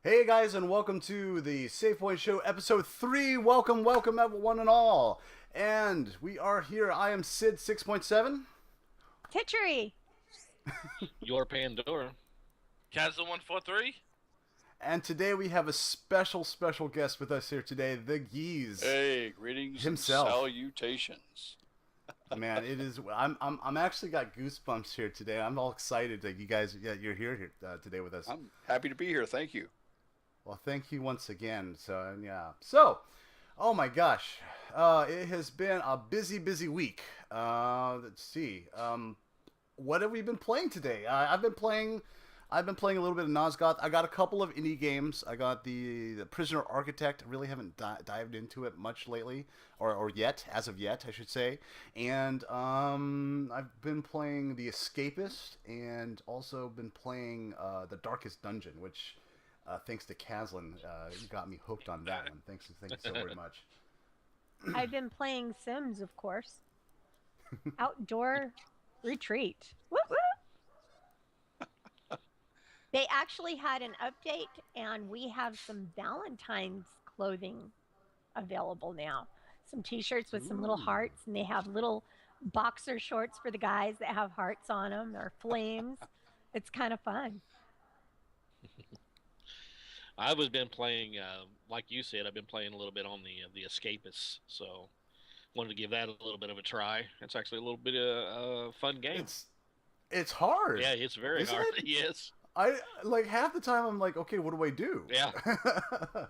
Hey guys, and welcome to the Safe Point Show, episode 3. Welcome, welcome, everyone and all. And we are here. I am Sid 6.7. Titchery. Your Pandora. Castle 143. And today we have a special guest with us here today, the Geez. Hey, greetings Himself. and salutations. Man, it is. I'm actually got goosebumps here today. I'm all excited that you guys, you're here today with us. I'm happy to be here. Thank you. Well, thank you once again. So, oh my gosh, it has been a busy week. Let's see. What have we been playing today? I've been playing a little bit of Nosgoth. I got a couple of indie games. I got the Prisoner Architect. I really haven't dived into it much lately, or yet, as of yet, I should say. And I've been playing The Escapist, and also been playing The Darkest Dungeon, which, thanks to Caslin, got me hooked on that one. Thank you so very much. I've been playing Sims, of course. Outdoor retreat. Woo woo! They actually had an update, and we have some Valentine's clothing available now. Some T-shirts with some little Ooh. hearts, and they have little boxer shorts for the guys that have hearts on them or flames. It's kind of fun. I was been playing, like you said, I've been playing a little bit on the Escapists, so wanted to give that a little bit of a try. It's actually a little bit of a fun game. It's hard. Yeah, it's very Isn't hard. it? Yes. I like half the time I'm like, okay, what do I do? Yeah.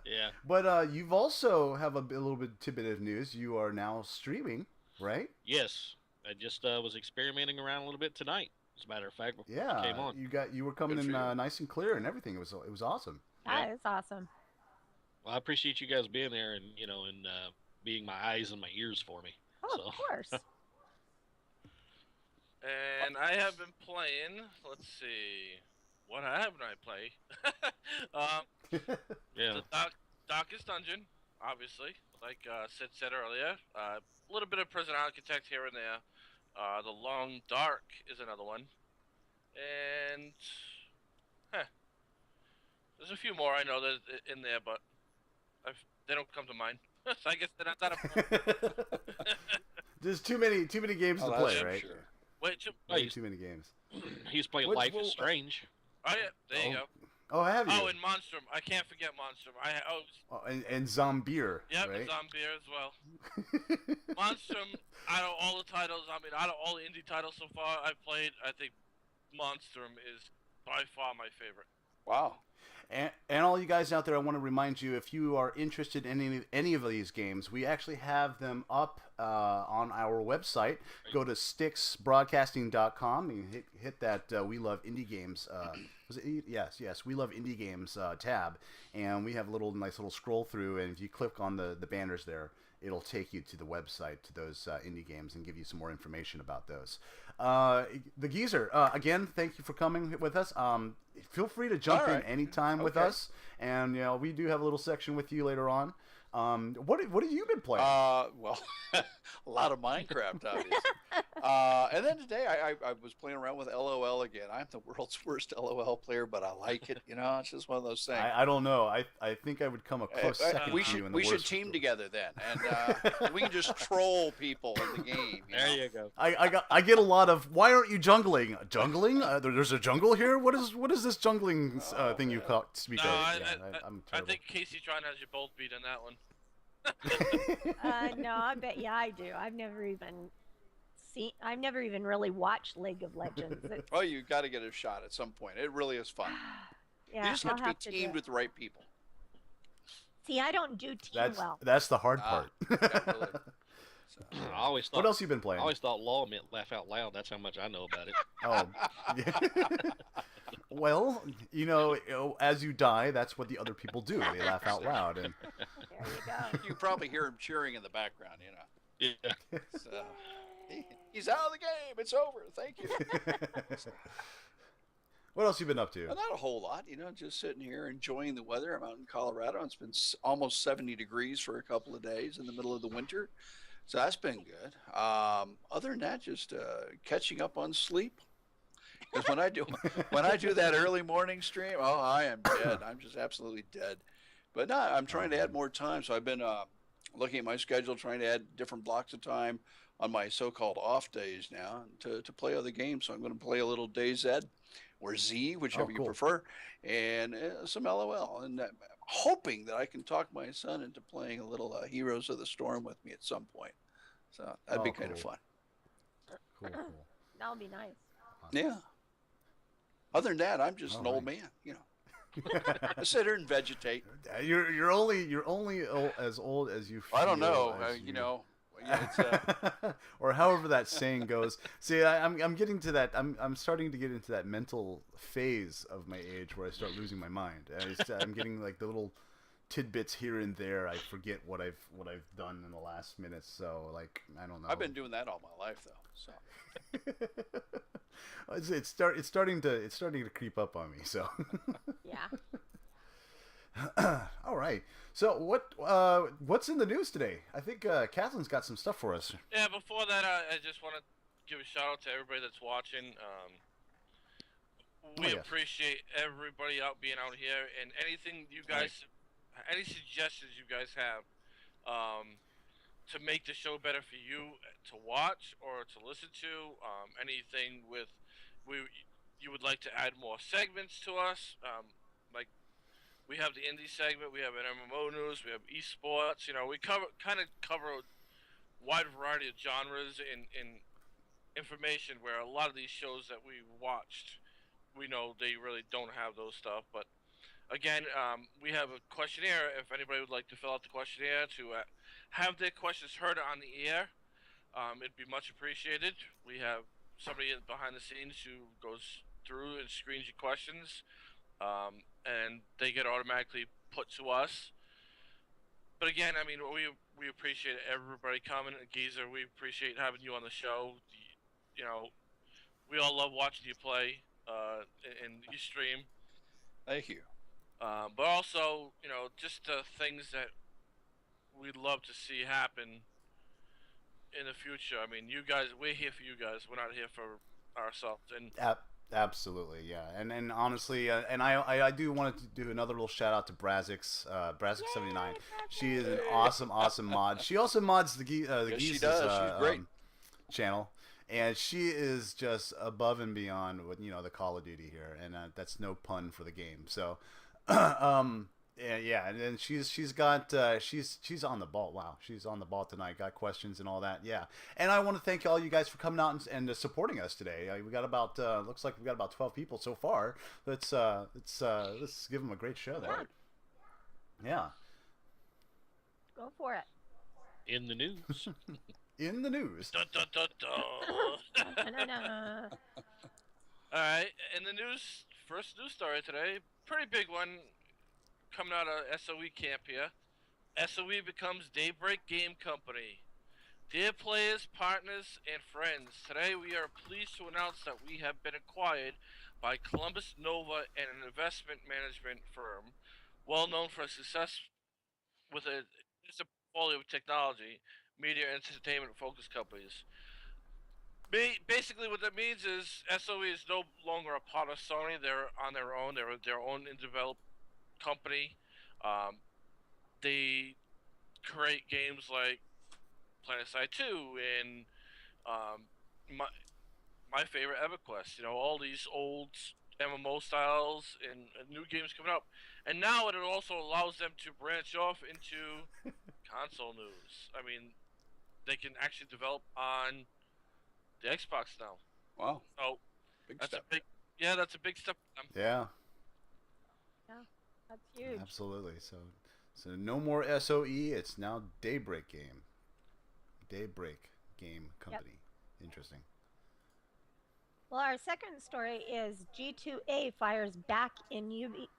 Yeah. But you've also have a little bit tidbit of news. You are now streaming, right? Yes. I just was experimenting around a little bit tonight. As a matter of fact, before Yeah, I came on. you were coming Good in for you. nice and clear and everything. It was awesome. Yeah. That is awesome. Well, I appreciate you guys being there and being my eyes and my ears for me. Oh, So. of course. And I have been playing. Let's see. What haven't I played? Yeah. The Darkest Dungeon, obviously. Like Sid said earlier. A little bit of Prison Architect here and there. The Long Dark is another one. And. There's a few more I know that in there, but they don't come to mind. So I guess they're not that. There's too many games Oh, to that's play, for right? sure. Wait, Way too many games. He's playing What- Life what- is Strange. oh yeah, there you Oh, go. Oh, have you? Oh, and Monstrum. I can't forget Monstrum. And Zombier, Yep, right? Zombie as well. Monstrum, out of all the titles, out of all the indie titles so far I've played, I think Monstrum is by far my favorite. Wow. And all you guys out there, I want to remind you, if you are interested in any of these games, we actually have them up on our website. Go to sticksbroadcasting.com and hit that We Love Indie Games. Was it? Yes, We Love Indie Games tab, and we have a nice little scroll through, and if you click on the banners there, it'll take you to the website, to those indie games, and give you some more information about those. The Geezer, again, thank you for coming with us. Feel free to jump All in right. anytime with Okay. us, and we do have a little section with you later on. What have you been playing? Well, a lot of Minecraft, obviously. And then today I was playing around with LOL again. I'm the world's worst LOL player, but I like it. It's just one of those things. I don't know. I think I would come a close second we to you should in the we should worst. team together then, and we can just troll people in the game. There you go. I get a lot of, why aren't you jungling? Jungling? There's a jungle here. What is this jungling thing you speak No, of? I'm I terrible. think Casey Tron has you both beat in that one. No, I bet I do. I've never even really watched League of Legends. Well, you got to get a shot at some point. It really is fun. Yeah, You just I'll have to be do teamed it. with the right people. See, I don't do team well. That's the hard part. Yeah, really. So, I always thought. What else you been I playing? always thought law meant laugh out loud. That's how much I know about it. Oh, yeah. Well, as you die, that's what the other people do. They laugh out loud, and There you go. you probably hear him cheering in the background. Yeah. So, he's out of the game. It's over. Thank you. what else you been up to? Well, not a whole lot, just sitting here enjoying the weather. I'm out in Colorado. It's been almost 70 degrees for a couple of days in the middle of the winter. So that's been good. Other than that, just catching up on sleep. Because when I do that early morning stream, oh, I am dead. I'm just absolutely dead. But no, I'm trying to add more time. So I've been looking at my schedule, trying to add different blocks of time on my so-called off days now to play other games. So I'm going to play a little DayZ or Z, whichever you cool. prefer, and some LOL. And hoping that I can talk my son into playing a little Heroes of the Storm with me at some point. So that'd be kind of fun. Cool. That'll be nice. Yeah. Other than that, I'm just an old man, you know. I sit here and vegetate. You're only as old as you feel. I don't know, you know. Yeah, it's, or however that saying goes. See, I'm getting to that. I'm starting to get into that mental phase of my age where I start losing my mind. I'm getting like the little tidbits here and there. I forget what I've done in the last minute. So like I don't know. I've been doing that all my life though. So it's starting to creep up on me. So Yeah. all right. So what's in the news today? I think Kathleen's got some stuff for us. Yeah, before that, I just want to give a shout out to everybody that's watching. We appreciate everybody being out here, and anything you guys, any suggestions you guys have to make the show better for you to watch or to listen to, anything you would like to add more segments to us, like. We have the indie segment, we have an MMO news, we have esports. You know, we cover a wide variety of genres and information where a lot of these shows that we watched, we know they really don't have those stuff. But again, we have a questionnaire. If anybody would like to fill out the questionnaire to have their questions heard on the air, it'd be much appreciated. We have somebody behind the scenes who goes through and screens your questions. And they get automatically put to us. But again, I mean, we appreciate everybody coming. Geezer, we appreciate having you on the show. You know, we all love watching you play and you stream. Thank you. But also, you know, just the things that we'd love to see happen in the future. I mean, you guys, we're here for you guys. We're not here for ourselves. And Absolutely, yeah, and honestly, and I do want to do another little shout out to Brazix, Brazix79. She is an awesome mod. She also mods the Geez's channel, and she is just above and beyond with the Call of Duty here, and that's no pun for the game. So, yeah, and then she's on the ball. Wow, she's on the ball tonight. Got questions and all that. Yeah, and I want to thank all you guys for coming out and supporting us today. We got about looks like we've got about 12 people so far. Let's give them a great show there. Yeah. Go for it. In the news. In the news. Dun, dun, dun, dun. All right, in the news, first news story today, pretty big one. Coming out of SOE camp here. SOE becomes Daybreak Game Company. Dear players, partners, and friends, today we are pleased to announce that we have been acquired by Columbus Nova, an investment management firm, well known for success with a portfolio of technology, media, and entertainment-focused companies. Basically, what that means is SOE is no longer a part of Sony. They're on their own. They're their own in-developed company. They create games like PlanetSide 2 and my favorite EverQuest. You know, all these old MMO styles and new games coming up. And now it also allows them to branch off into console news. I mean, they can actually develop on the Xbox now. Wow. So Big that's step. that's a big step for them. Yeah. That's huge. Absolutely. So no more SOE. It's now Daybreak Game Company. Yep. Interesting. Well, our second story is G2A fires back in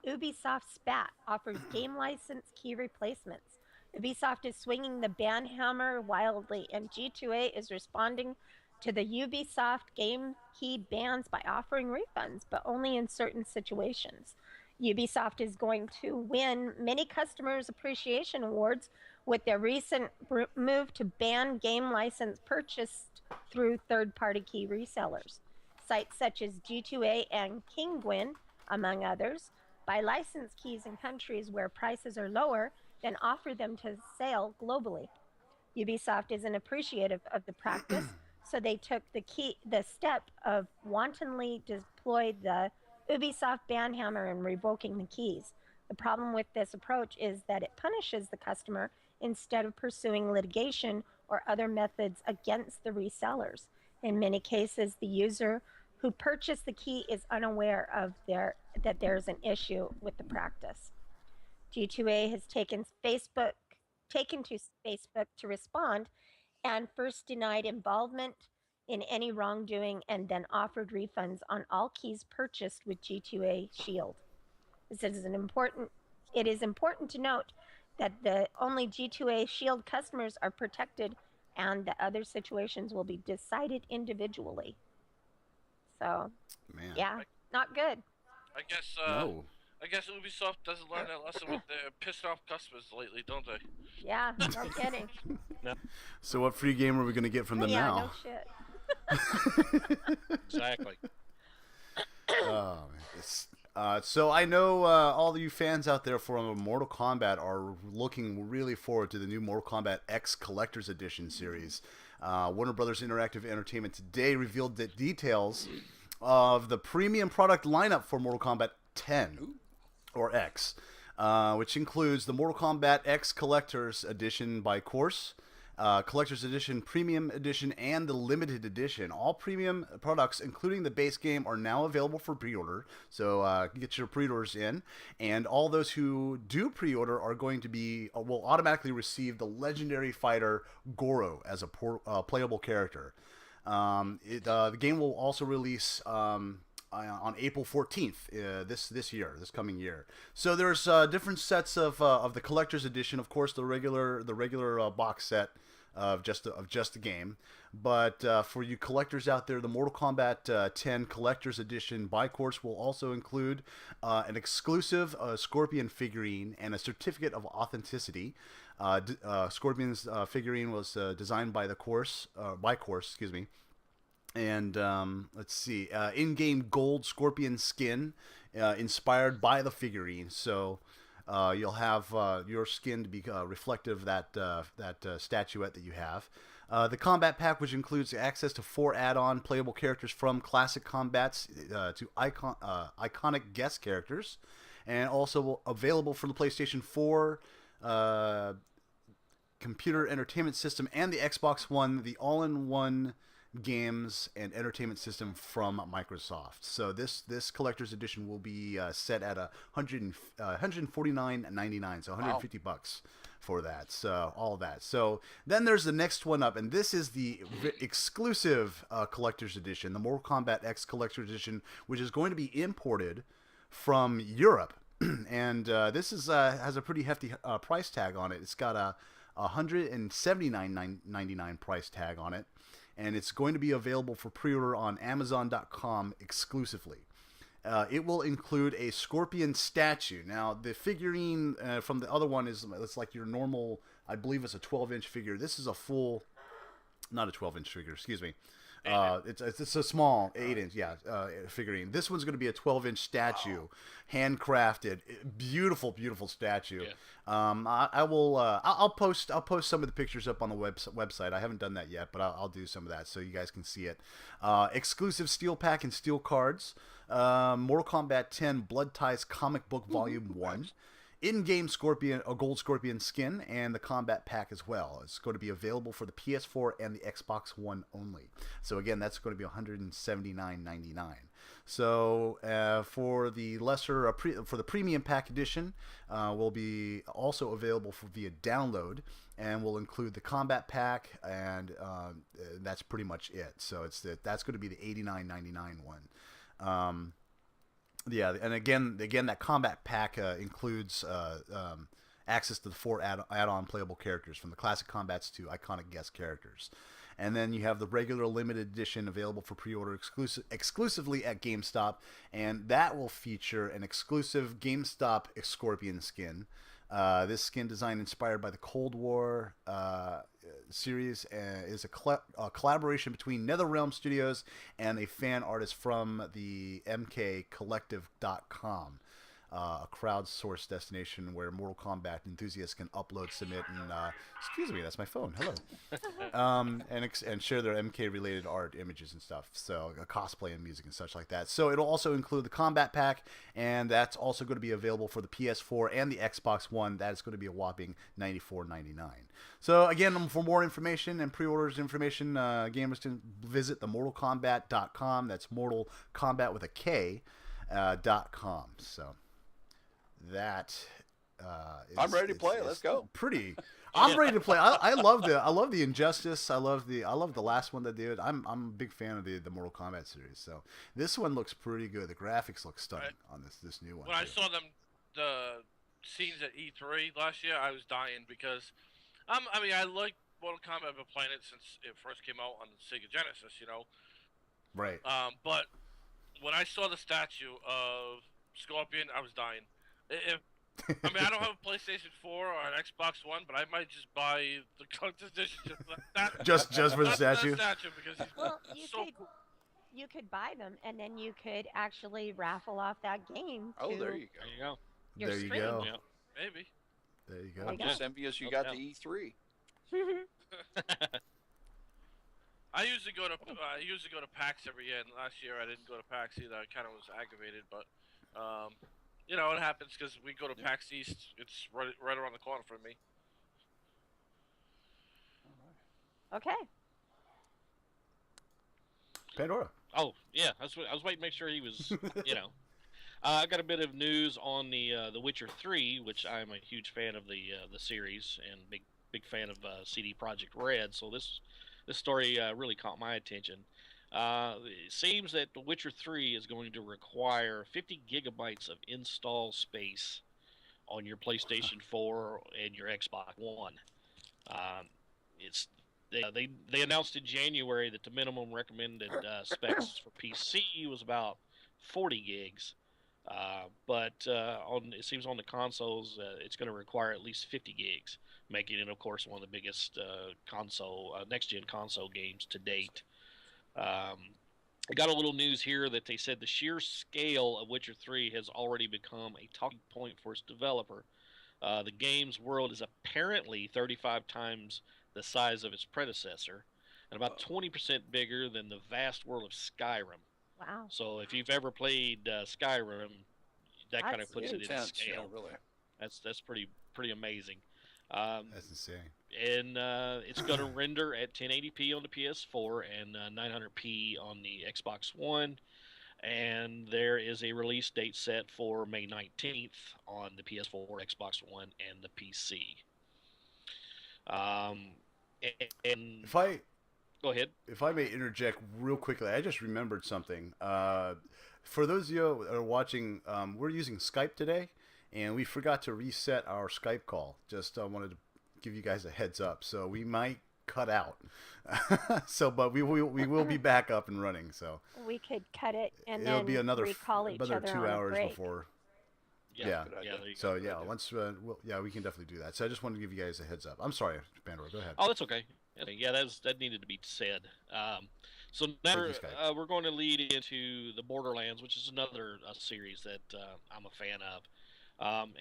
Ubisoft spat, offers game license key replacements. Ubisoft is swinging the ban hammer wildly, and G2A is responding to the Ubisoft game key bans by offering refunds, but only in certain situations. Ubisoft is going to win many customers' appreciation awards with their recent move to ban game license purchased through third-party key resellers. Sites such as G2A and Kinguin, among others, buy license keys in countries where prices are lower, then offer them to sale globally. Ubisoft isn't appreciative of the practice, so they took the step of wantonly deploy the Ubisoft banhammer and revoking the keys. The problem with this approach is that it punishes the customer instead of pursuing litigation or other methods against the resellers. In many cases, the user who purchased the key is unaware of that there's an issue with the practice. G2A has taken to Facebook to respond and first denied involvement in any wrongdoing and then offered refunds on all keys purchased with G2A Shield. It is important to note that the only G2A Shield customers are protected and the other situations will be decided individually. So, Man. yeah, not good. I guess No. I guess Ubisoft doesn't learn that lesson with their pissed off customers lately, don't they? Yeah, no kidding. So what free game are we going to get from them yeah, now? no shit. Exactly. Oh, so I know all of you fans out there for Mortal Kombat are looking really forward to the new Mortal Kombat X Collector's Edition series. Warner Brothers Interactive Entertainment today revealed the details of the premium product lineup for Mortal Kombat 10 or X, which includes the Mortal Kombat X Collector's Edition by Course, Collector's Edition, Premium Edition, and the Limited Edition. All premium products, including the base game, are now available for pre-order. So get your pre-orders in, and all those who do pre-order are going to will automatically receive the legendary fighter Goro as a playable character. The game will also release on April 14th this coming year. So there's different sets of the collector's edition. Of course, the regular box set of just the game. But for you collectors out there, the Mortal Kombat 10 Collector's Edition by Course will also include an exclusive Scorpion figurine and a certificate of authenticity. Scorpion's figurine was designed by Course, excuse me. And let's see, in-game gold Scorpion skin inspired by the figurine. So you'll have your skin to be reflective of that statuette that you have. The combat pack, which includes access to 4 add-on playable characters from classic combats to iconic guest characters, and also available for the PlayStation 4 computer entertainment system and the Xbox One, the all-in-one games and entertainment system from Microsoft. So this collector's edition will be set at $149.99, so $150 for that. So all of that. So then there's the next one up, and this is the exclusive collector's edition, the Mortal Kombat X Collector's Edition, which is going to be imported from Europe. And this has a pretty hefty price tag on it. It's got a $179.99 price tag on it. And it's going to be available for pre-order on Amazon.com exclusively. It will include a Scorpion statue. Now, the figurine from the other one it's like your normal, I believe it's a 12-inch figure. This is a full, not a 12-inch figure, excuse me. It's a small 8-inch, figurine. This one's going to be a 12-inch statue, handcrafted, beautiful statue. Yeah. I'll post some of the pictures up on the website. I haven't done that yet, but I'll do some of that so you guys can see it. Exclusive steel pack and steel cards. Mortal Kombat 10 Blood Ties Comic Book Volume 1. In-game gold Scorpion skin, and the combat pack as well. It's going to be available for the PS4 and the Xbox One only. So again, that's going to be $179.99. So for the for the premium pack edition, will be also available via download, and will include the combat pack, and that's pretty much it. So that's going to be the $89.99 one. Yeah, and again, that combat pack includes access to the 4 add-on playable characters, from the classic combats to iconic guest characters. And then you have the regular limited edition available for pre-order exclusively at GameStop, and that will feature an exclusive GameStop Scorpion skin, This skin design, inspired by the Cold War series, is a collaboration between NetherRealm Studios and a fan artist from the MKCollective.com, a crowdsourced destination where Mortal Kombat enthusiasts can upload, submit, and excuse me, that's my phone. Hello. And share their MK-related art, images, and stuff. So cosplay and music and such like that. So it'll also include the Combat Pack, and that's also going to be available for the PS4 and the Xbox One. That is going to be a whopping $94.99. So again, for more information and pre-orders information, gamers can visit the MortalKombat.com. That's Mortal Kombat with a K. .com. So that I'm ready to play. Let's go. Pretty. I'm ready to play. I love the Injustice. I love the last one that did. I'm a big fan of the Mortal Kombat series. So this one looks pretty good. The graphics look stunning on this new one. When I saw the scenes at E3 last year, I was dying because I like Mortal Kombat. I've been playing it since it first came out on the Sega Genesis. Right. But when I saw the statue of Scorpion, I was dying. I don't have a PlayStation 4 or an Xbox One, but I might just buy the collector's edition just for the statue. Because he's cool. You could buy them, and then you could actually raffle off that game. Oh, there you go. Your there you stream. go. Yeah, maybe. There you go. I'm just envious you got the E3. I usually go to PAX every year, and last year I didn't go to PAX either. I kind of was aggravated, but it happens because we go to PAX East. It's right around the corner from me. Okay. Pandora. Oh yeah, I was waiting to make sure he was. I got a bit of news on the Witcher 3, which I'm a huge fan of the series and big fan of CD Projekt Red. So this story really caught my attention. It seems that The Witcher 3 is going to require 50 gigabytes of install space on your PlayStation 4 and your Xbox One. They announced in January that the minimum recommended specs for PC was about 40 gigs. But it seems on the consoles it's going to require at least 50 gigs, making it, of course, one of the biggest next-gen console games to date. I got a little news here that they said the sheer scale of Witcher 3 has already become a talking point for its developer. The game's world is apparently 35 times the size of its predecessor, and about 20% bigger than the vast world of Skyrim. Wow. So if you've ever played Skyrim, that kind of puts it in scale. Yeah, really. That's pretty amazing. That's insane. And it's going to render at 1080p on the PS4 and 900p on the Xbox One. And there is a release date set for May 19th on the PS4, Xbox One, and the PC. And go ahead. If I may interject real quickly, I just remembered something. For those of you that are watching, we're using Skype today, and we forgot to reset our Skype call. Just wanted to give you guys a heads up. So we might cut out. But we will be back up and running. So we could cut it and it'll then be another recall each 2 other hours on a break. before. Yeah. So once we can definitely do that. So I just wanted to give you guys a heads up. I'm sorry, Pandora. Go ahead. Oh, that's okay. Yeah, that needed to be said. So now we're going to lead into the Borderlands, which is another series that I'm a fan of.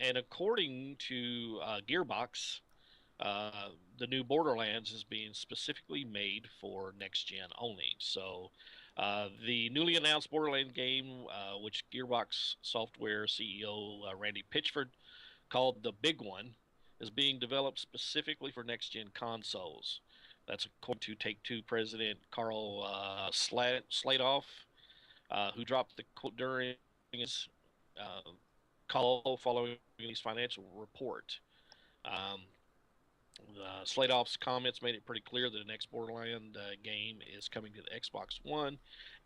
And according to Gearbox, the new Borderlands is being specifically made for next gen only. So the newly announced Borderlands game, which Gearbox Software CEO Randy Pitchford called the Big One, is being developed specifically for next gen consoles. That's according to Take-Two president Carl Sladoff, who dropped the quote during his call following his financial report. Sladoff's comments made it pretty clear that the next Borderlands game is coming to the Xbox One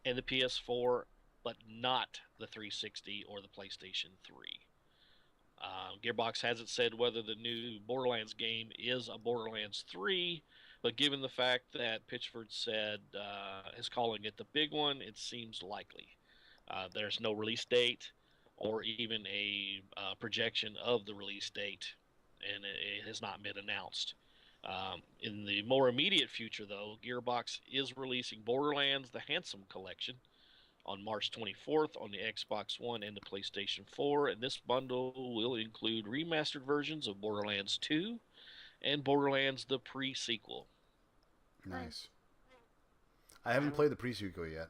and the PS4, but not the 360 or the PlayStation 3. Gearbox hasn't said whether the new Borderlands game is a Borderlands 3, but given the fact that Pitchford said is calling it the Big One, it seems likely. There's no release date or even a projection of the release date and it has not been announced. In the more immediate future, though, Gearbox is releasing Borderlands: The Handsome Collection on March 24th on the Xbox One and the PlayStation 4, and this bundle will include remastered versions of Borderlands 2 and Borderlands the pre-sequel. Nice. I haven't played the pre-sequel yet.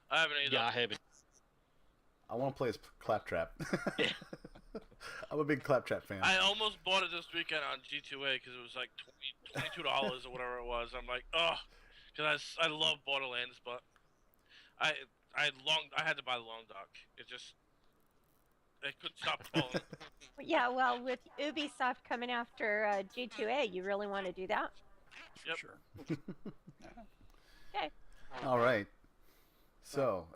I haven't either. Yeah, I haven't. I want to play as Claptrap. Yeah. I'm a big Claptrap fan. I almost bought it this weekend on G2A because it was like $22 or whatever it was. I'm like, oh, because I love Borderlands, but I had to buy the long dock. It couldn't stop falling. Yeah, well, with Ubisoft coming after G2A, you really want to do that? Yep. Sure. Okay. All right. So,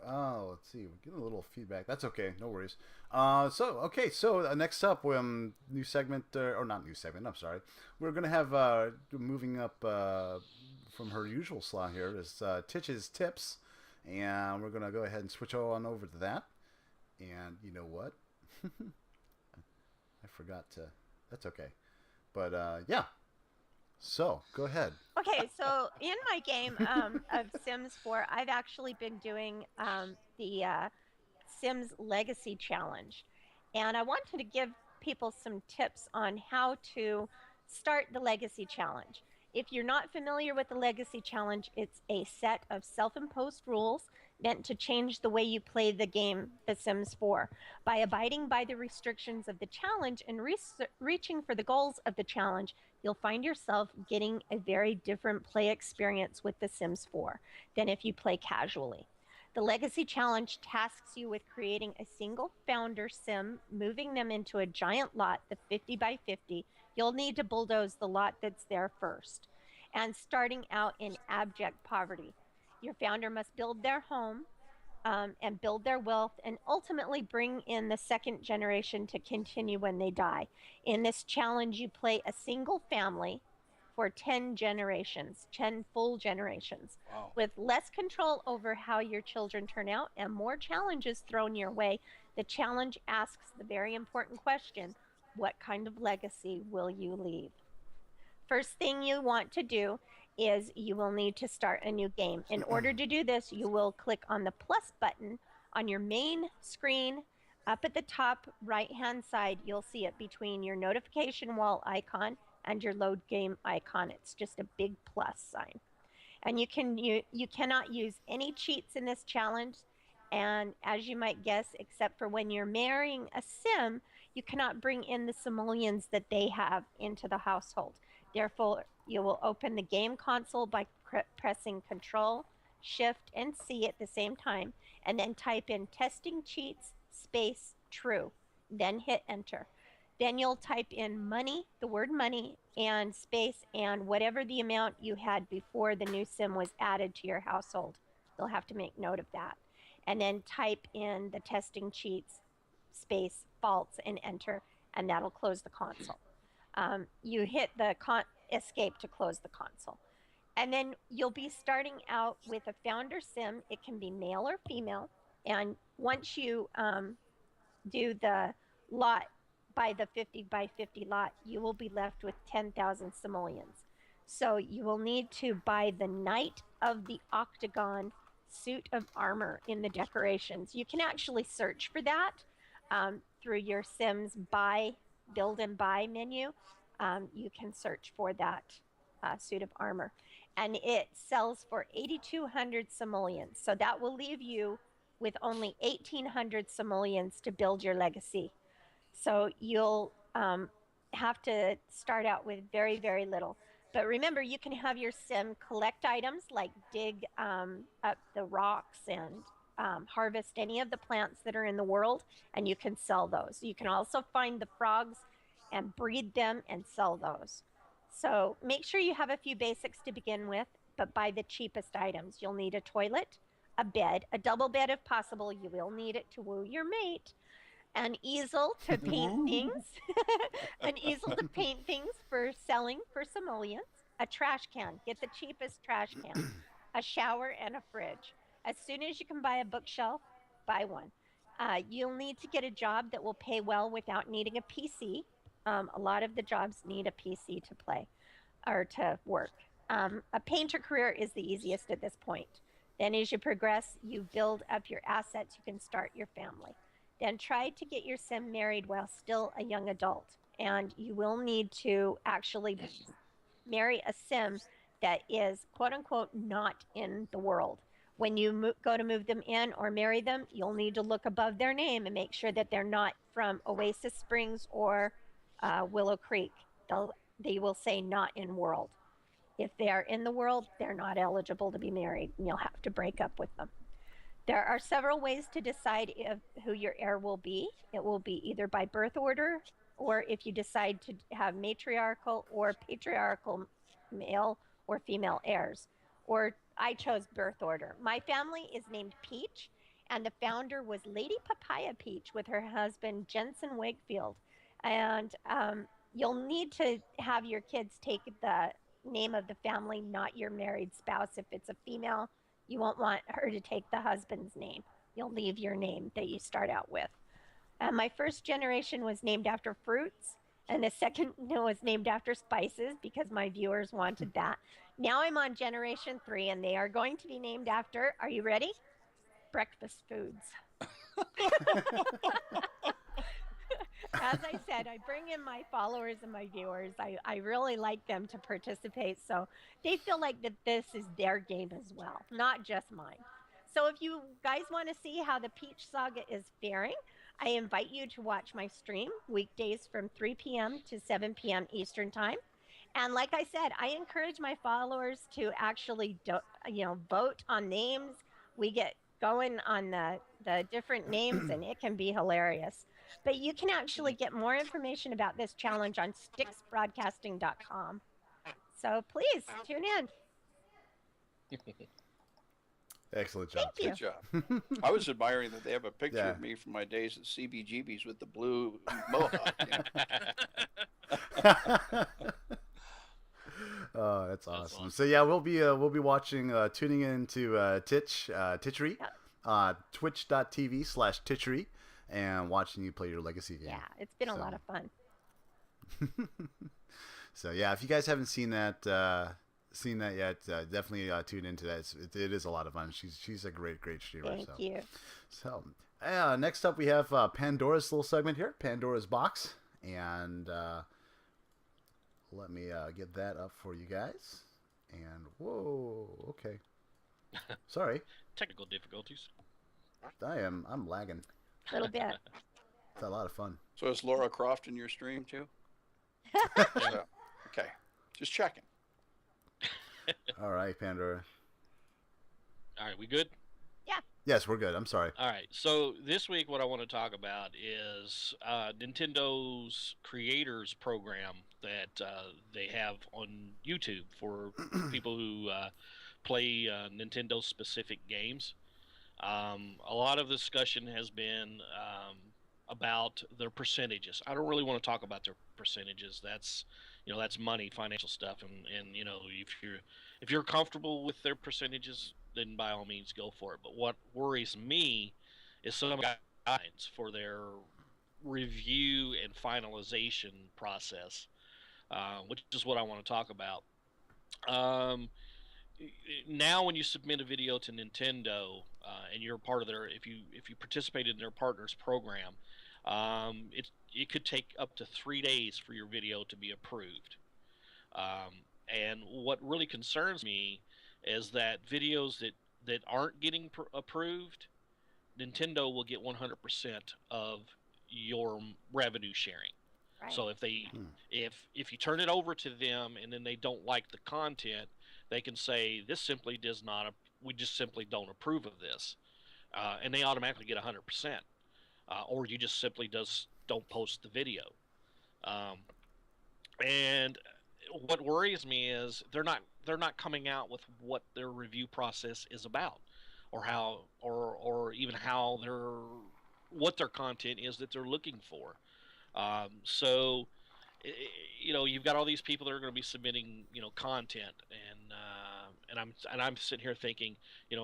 let's see. We're getting a little feedback. That's okay. No worries. So next up, new segment, or not new segment, I'm sorry. We're going to have, moving up from her usual slot here, is Titch's Tips. And we're going to go ahead and switch on over to that. And you know what? I forgot to... That's okay. But, yeah. So, go ahead. Okay, so in my game of Sims 4, I've actually been doing the Sims Legacy Challenge. And I wanted to give people some tips on how to start the Legacy Challenge. If you're not familiar with the Legacy Challenge, it's a set of self-imposed rules meant to change the way you play the game The Sims 4. By abiding by the restrictions of the challenge and reaching for the goals of the challenge, you'll find yourself getting a very different play experience with The Sims 4 than if you play casually. The Legacy Challenge tasks you with creating a single founder sim, moving them into a giant lot, the 50 by 50. You'll need to bulldoze the lot that's there first. And starting out in abject poverty. Your founder must build their home and build their wealth and ultimately bring in the second generation to continue when they die. In this challenge, you play a single family for 10 generations, 10 full generations. Wow. With less control over how your children turn out and more challenges thrown your way, the challenge asks the very important question, what kind of legacy will you leave? First thing you want to do is you will need to start a new game. In order to do this, you will click on the plus button on your main screen. Up at the top right-hand side, you'll see it between your notification wall icon and your load game icon. It's just a big plus sign. And you cannot use any cheats in this challenge. And as you might guess, except for when you're marrying a sim, you cannot bring in the simoleons that they have into the household. Therefore, you will open the game console by pressing Control, Shift, and C at the same time, and then type in testing cheats, space, true. Then hit enter. Then you'll type in money, the word money, and space, and whatever the amount you had before the new sim was added to your household. You'll have to make note of that. And then type in the testing cheats, space, false, and enter, and that'll close the console. You hit the escape to close the console. And then you'll be starting out with a founder sim. It can be male or female. And once you do the lot by the 50 by 50 lot, you will be left with 10,000 simoleons. So you will need to buy the Knight of the Octagon suit of armor in the decorations. You can actually search for that through your Sims build and buy menu. You can search for that suit of armor. And it sells for 8,200 simoleons. So that will leave you with only 1,800 simoleons to build your legacy. So you'll have to start out with very, very little. But remember, you can have your sim collect items like dig up the rocks and harvest any of the plants that are in the world, and you can sell those. You can also find the frogs and breed them and sell those. So make sure you have a few basics to begin with, but buy the cheapest items. You'll need a toilet, a bed, a double bed if possible. You will need it to woo your mate. An easel to paint things, an easel to paint things for selling for simoleons, a trash can, get the cheapest trash can, a shower, and a fridge. As soon as you can buy a bookshelf, buy one. You'll need to get a job that will pay well without needing a PC. a lot of the jobs need a PC to play or to work. A painter career is the easiest at this point. Then, as you progress, you build up your assets, you can start your family. Then, try to get your sim married while still a young adult. And you will need to actually marry a sim that is quote unquote not in the world. When you go to move them in or marry them, you'll need to look above their name and make sure that they're not from Oasis Springs or Willow Creek. They will say not in world. If they are in the world, they're not eligible to be married, and you'll have to break up with them. There are several ways to decide who your heir will be. It will be either by birth order, or if you decide to have matriarchal or patriarchal male or female heirs. Or I chose birth order. My family is named Peach, and the founder was Lady Papaya Peach with her husband Jensen Wakefield. And you'll need to have your kids take the name of the family, not your married spouse. If it's a female, you won't want her to take the husband's name. You'll leave your name that you start out with. My first generation was named after fruits, and the second was named after spices because my viewers wanted that. Now I'm on generation 3, and they are going to be named after, are you ready? Breakfast foods. As I said, I bring in my followers and my viewers. I really like them to participate, so they feel like that this is their game as well, not just mine. So if you guys want to see how the Peach Saga is faring, I invite you to watch my stream weekdays from 3 p.m. to 7 p.m. Eastern Time. And like I said, I encourage my followers to actually vote on names. We get going on the different names, and it can be hilarious. But you can actually get more information about this challenge on StixBroadcasting.com. So please tune in. Excellent job. Thank you. Good job. I was admiring that they have a picture of me from my days at CBGB's with the blue mohawk. Oh, that's awesome. So yeah, we'll be watching, tuning into Titchery, twitch.tv/Titchery, and watching you play your legacy game. Yeah, it's been a lot of fun. So yeah, if you guys haven't seen that yet, definitely tune into that. It is a lot of fun. She's a great streamer. Thank you. So next up we have Pandora's little segment here, Pandora's box, and let me get that up for you guys. And whoa, okay, sorry, technical difficulties. I'm lagging. A little bit. It's a lot of fun. So is Laura Croft in your stream too? So, okay, just checking. All right, Pandora. All right, we good? Yeah. Yes, we're good. I'm sorry. All right. So this week, what I want to talk about is Nintendo's Creators Program that they have on YouTube for people who play Nintendo-specific games. A lot of discussion has been about their percentages. I don't really want to talk about their percentages. That's money, financial stuff, and if you're comfortable with their percentages, then by all means go for it. But what worries me is some guidelines for their review and finalization process, which is what I want to talk about. Now, when you submit a video to Nintendo and you're part of their, if you participated in their partners program, it could take up to 3 days for your video to be approved. And what really concerns me is that videos that aren't getting approved, Nintendo will get 100% of your revenue sharing. Right. So if you turn it over to them and then they don't like the content, they can say we just simply don't approve of this, and they automatically get 100%. Or you just simply don't post the video. And what worries me is they're not coming out with what their review process is about, or how, or even how what their content is that they're looking for. So, you've got all these people that are going to be submitting, content, and I'm sitting here thinking,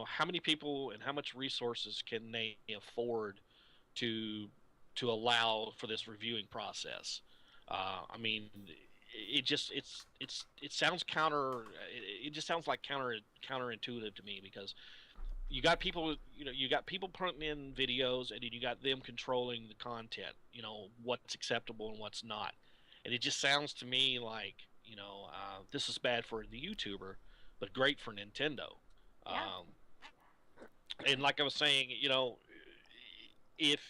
how many people and how much resources can they afford to allow for this reviewing process? I mean, it just it sounds counter. It just sounds like counterintuitive to me because you got people, you got people putting in videos, and then you got them controlling the content. What's acceptable and what's not, and it just sounds to me like this is bad for the YouTuber, but great for Nintendo. Yeah. And like I was saying, if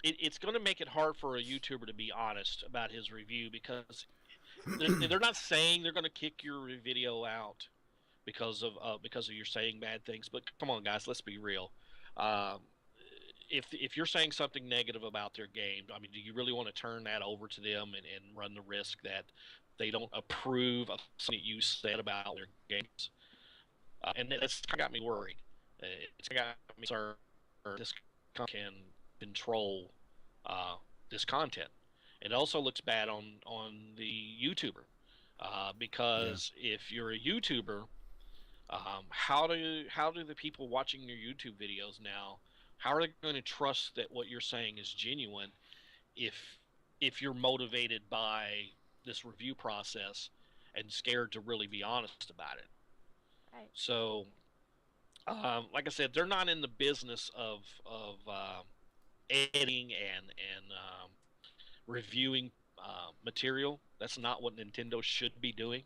it's going to make it hard for a YouTuber to be honest about his review because they're not saying they're going to kick your video out because of you're saying bad things. But come on, guys, let's be real. Um, if you're saying something negative about their game, I mean, do you really want to turn that over to them and run the risk that they don't approve of something you said about their games? And that's got me worried. It's got me concerned this can control this content. It also looks bad on the YouTuber because if you're a YouTuber, how do the people watching your YouTube videos now? How are they going to trust that what you're saying is genuine if you're motivated by this review process and scared to really be honest about it? Right. So, like I said, they're not in the business of editing and reviewing material. That's not what Nintendo should be doing.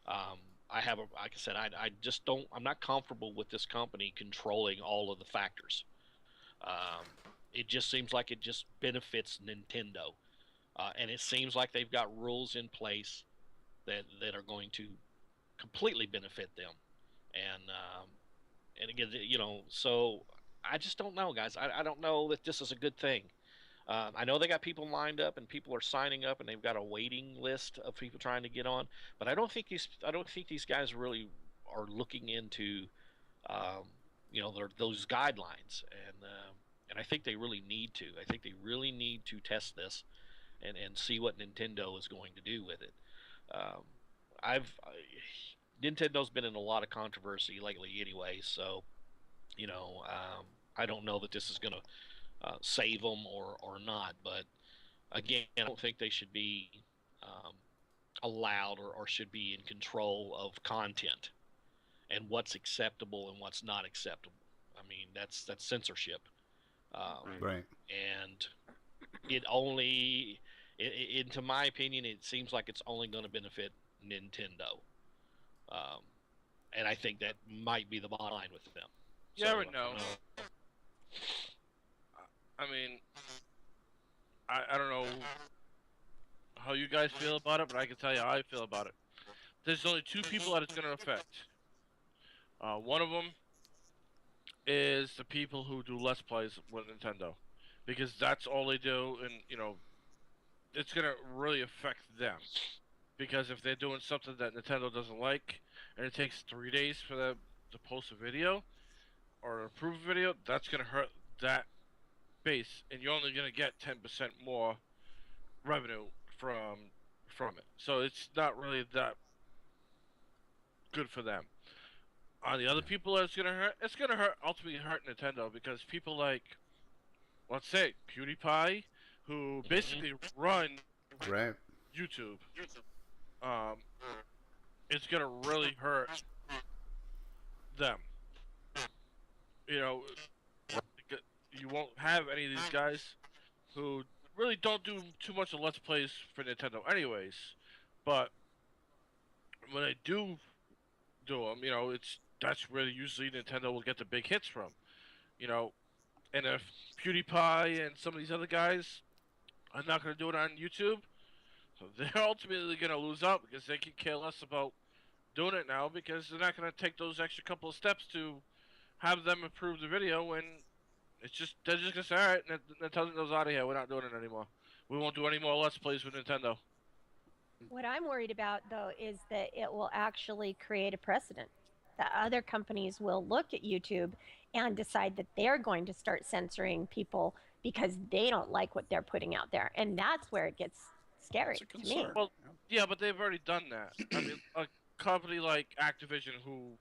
Like I said, I just don't. I'm not comfortable with this company controlling all of the factors. It just seems like it just benefits Nintendo, and it seems like they've got rules in place that are going to completely benefit them. And again, so I just don't know, guys. I don't know that this is a good thing. I know they got people lined up and people are signing up and they've got a waiting list of people trying to get on, but I don't think these guys really are looking into those guidelines, and I think they really need to. I think they really need to test this and see what Nintendo is going to do with it. Nintendo's been in a lot of controversy lately anyway, so I don't know that this is going to save them or not. But again, I don't think they should be allowed or should be in control of content and what's acceptable and what's not acceptable. I mean, that's censorship. Right. And to my opinion, it seems like it's only going to benefit Nintendo. And I think that might be the bottom line with them. You never know. I mean, I don't know how you guys feel about it, but I can tell you how I feel about it. There's only two people that it's going to affect. One of them is the people who do Let's Plays with Nintendo. Because that's all they do, and, it's going to really affect them. Because if they're doing something that Nintendo doesn't like, and it takes 3 days for them to post a video, or approve a video, that's going to hurt that base, and you're only going to get 10% more revenue from it. So it's not really that good for them. On the other people that it's going to hurt, ultimately hurt Nintendo, because people like, let's say, PewDiePie, who basically run YouTube, it's going to really hurt them. You won't have any of these guys who really don't do too much of Let's Plays for Nintendo anyways, but when they do them, that's where usually Nintendo will get the big hits from, and if PewDiePie and some of these other guys are not going to do it on YouTube, so they're ultimately going to lose out because they can care less about doing it now because they're not going to take those extra couple of steps to have them approve the video, and they're just gonna say, all right, Nintendo's out of here. We're not doing it anymore. We won't do any more Let's Plays with Nintendo. What I'm worried about, though, is that it will actually create a precedent. That other companies will look at YouTube and decide that they're going to start censoring people because they don't like what they're putting out there, and that's where it gets scary to me. Well, yeah, but they've already done that. I mean, a company like Activision, who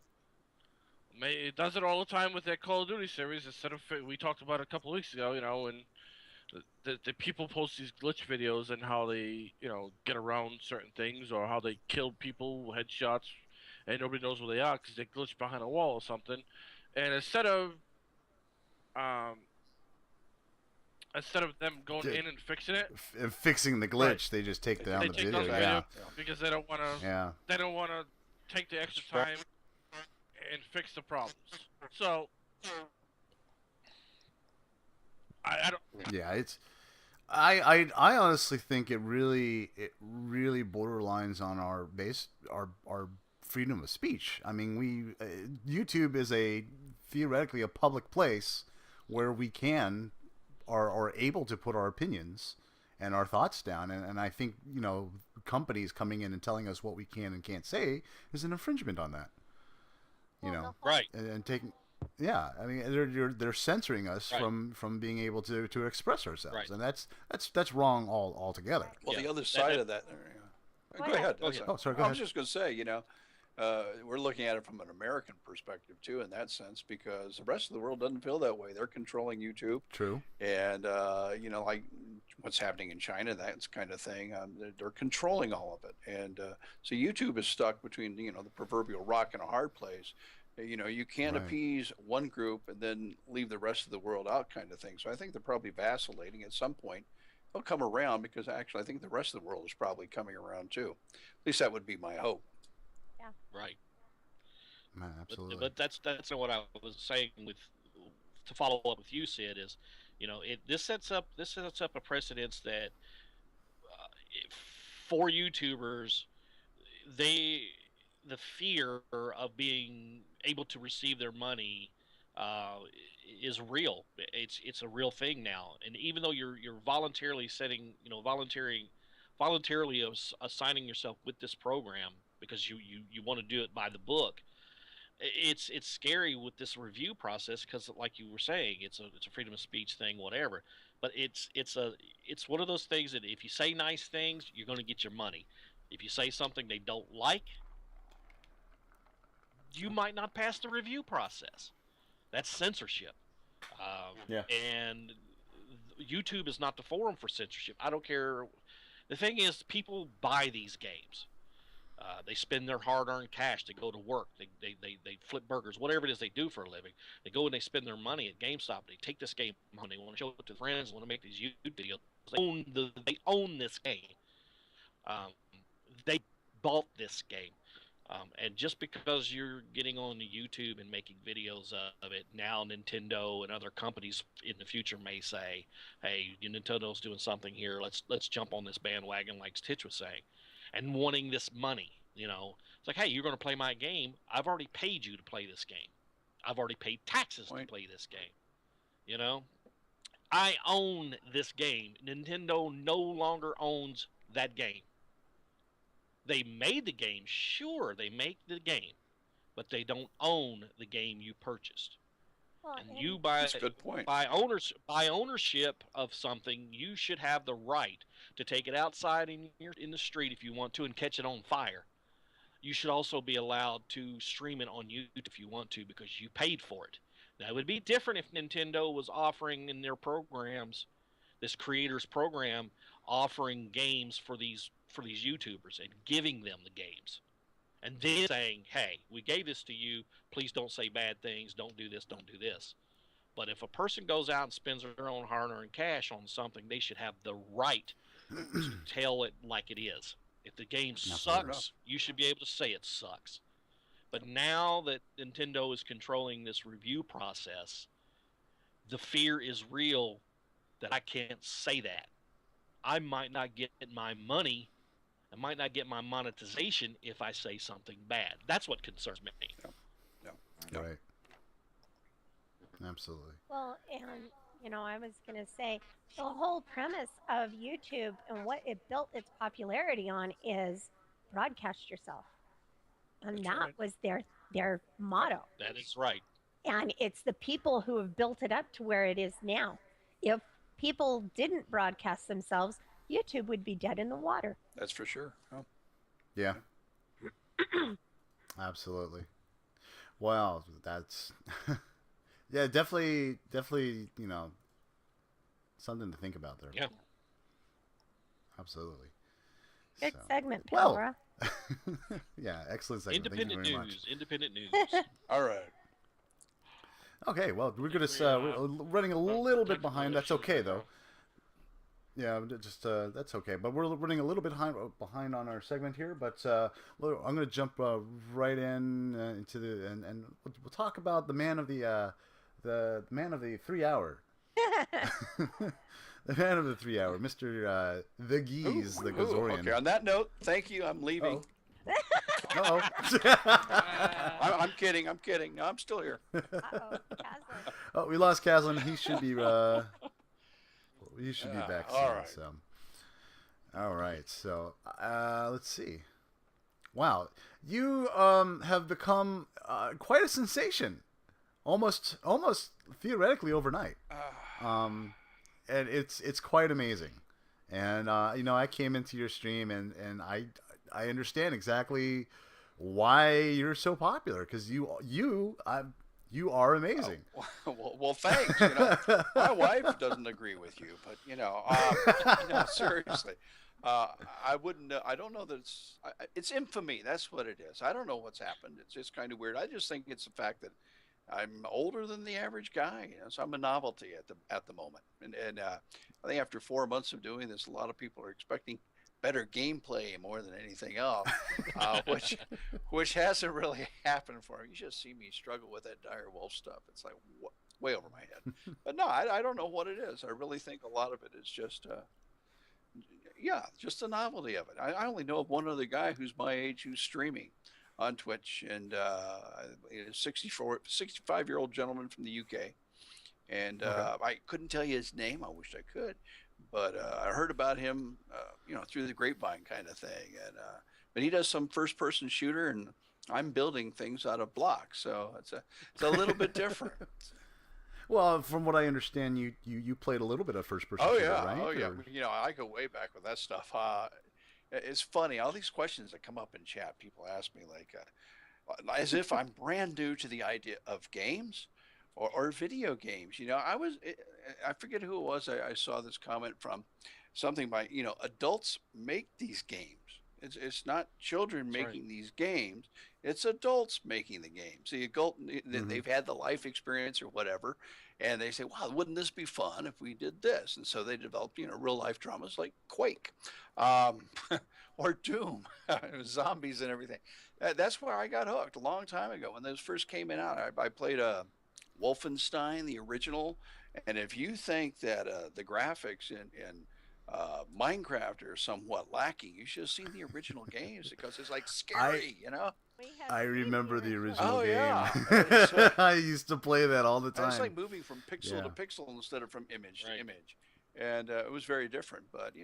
does it all the time with their Call of Duty series, we talked about it a couple of weeks ago, and the people post these glitch videos and how they get around certain things or how they killed people headshots and nobody knows where they are because they glitched behind a wall or something. And um instead of them going in and fixing it, fixing the glitch, right, they just take down they the take video. down the video because they don't want to. Yeah. They don't want to take the extra time and fix the problems. So I don't. Yeah, it's. I honestly think it really borderlines on our freedom of speech. I mean, YouTube is theoretically a public place where we are able to put our opinions and our thoughts down, and I think companies coming in and telling us what we can and can't say is an infringement on that. Right, and taking. Yeah, I mean they're censoring us from being able to express ourselves, and that's wrong altogether. Well, the other side of that. Go ahead. Oh, sorry. Go I ahead. was just going to say, we're looking at it from an American perspective too, in that sense, because the rest of the world doesn't feel that way. They're controlling YouTube. True. And like what's happening in China, that kind of thing. They're controlling all of it, and so YouTube is stuck between the proverbial rock and a hard place. You can't appease one group and then leave the rest of the world out, kind of thing. So I think they're probably vacillating. At some point they'll come around, because actually I think the rest of the world is probably coming around too. At least that would be my hope. Yeah. Right. Man, absolutely. But that's what I was saying to follow up with you, Sid, is this sets up a precedence that for YouTubers, the fear of being able to receive their money is real. It's a real thing now, and even though you're voluntarily voluntarily assigning yourself with this program because you want to do it by the book, it's scary with this review process, because like you were saying, it's a freedom of speech thing, whatever. But it's one of those things that if you say nice things, you're going to get your money. If you say something they don't like, you might not pass the review process. That's censorship. And YouTube is not the forum for censorship. I don't care. The thing is, people buy these games. They spend their hard-earned cash. They go to work. They flip burgers, whatever it is they do for a living. They go and they spend their money at GameStop. They take this game home. They want to show it to friends. They want to make these YouTube videos. They own this game. They bought this game. And just because you're getting on the YouTube and making videos of it, now Nintendo and other companies in the future may say, hey, Nintendo's doing something here. Let's jump on this bandwagon, like Stitch was saying, and wanting this money. It's like, hey, you're going to play my game. I've already paid you to play this game. I've already paid taxes to play this game. I own this game. Nintendo no longer owns that game. They made the game, sure, they make the game, but they don't own the game you purchased. Well, and you that's a good point. By ownership of something, you should have the right to take it outside in the street if you want to and catch it on fire. You should also be allowed to stream it on YouTube if you want to, because you paid for it. Now, it would be different if Nintendo was offering in their programs, this creators program, offering games for these YouTubers and giving them the games, and then saying, hey, we gave this to you, please don't say bad things, don't do this. But if a person goes out and spends their own hard-earned cash on something, they should have the right to tell it like it is. If the game sucks, you should be able to say it sucks. But now that Nintendo is controlling this review process, the fear is real that I can't say that. I might not get my money. I might not get my monetization if I say something bad. That's what concerns me. Yeah. Right. Absolutely. Well, and I was going to say the whole premise of YouTube and what it built its popularity on is broadcast yourself. And that was their motto. That is right. And it's the people who have built it up to where it is now. If people didn't broadcast themselves, YouTube would be dead in the water. That's for sure. Oh. Yeah. Absolutely. Well, that's yeah, definitely, something to think about there. Yeah. Absolutely. Good segment, well, Palbra. yeah, excellent segment. Independent Thank you very news. much. Independent news. All right. Okay, well, we're running a little bit behind. That's okay though. Yeah, just that's okay. But we're running a little bit behind on our segment here. But I'm going to jump right into the and we'll talk about the man of the man of the 3 hour. The man of the 3 hour, Mr. The GeezertheGozerian. Okay, on that note, thank you. I'm leaving. Uh-oh. I'm kidding. No, I'm still here. Uh-oh, Caslin. Oh, we lost Caslin. He should be back soon. All right. So. All right. So, let's see. Wow, you have become quite a sensation, almost theoretically overnight. And it's quite amazing. And I came into your stream and I understand exactly why you're so popular, because you are amazing. Oh, well, thanks. My wife doesn't agree with you, but seriously, I wouldn't. I don't know that it's infamy. That's what it is. I don't know what's happened. It's just kind of weird. I just think it's the fact that I'm older than the average guy, so I'm a novelty at the moment. And I think after 4 months of doing this, a lot of people are expecting better gameplay more than anything else, which hasn't really happened for me. You just see me struggle with that dire wolf stuff. It's like way over my head. But no, I don't know what it is. I really think a lot of it is just just the novelty of it. I only know of one other guy who's my age who's streaming on Twitch, and a 65-year-old gentleman from the UK. And I couldn't tell you his name. I wish I could. But I heard about him, through the grapevine kind of thing. And but he does some first-person shooter, and I'm building things out of blocks, so it's a little bit different. Well, from what I understand, you played a little bit of first-person shooter, right? Oh yeah. I go way back with that stuff. It's funny, all these questions that come up in chat. People ask me as if I'm brand new to the idea of games. Or video games. I forget who it was. I saw this comment from something by, adults make these games. It's not children making these games. It's adults making the games. The adult, they've had the life experience or whatever, and they say, wow, wouldn't this be fun if we did this? And so they develop, real life dramas like Quake, or Doom, zombies and everything. That's where I got hooked a long time ago when those first came out. I played Wolfenstein, the original, and if you think that the graphics in Minecraft are somewhat lacking, you should have seen the original games, because it's like scary, I remember the original game. Yeah. I used to play that all the time. It's like moving from pixel to pixel instead of from image to image, and it was very different. But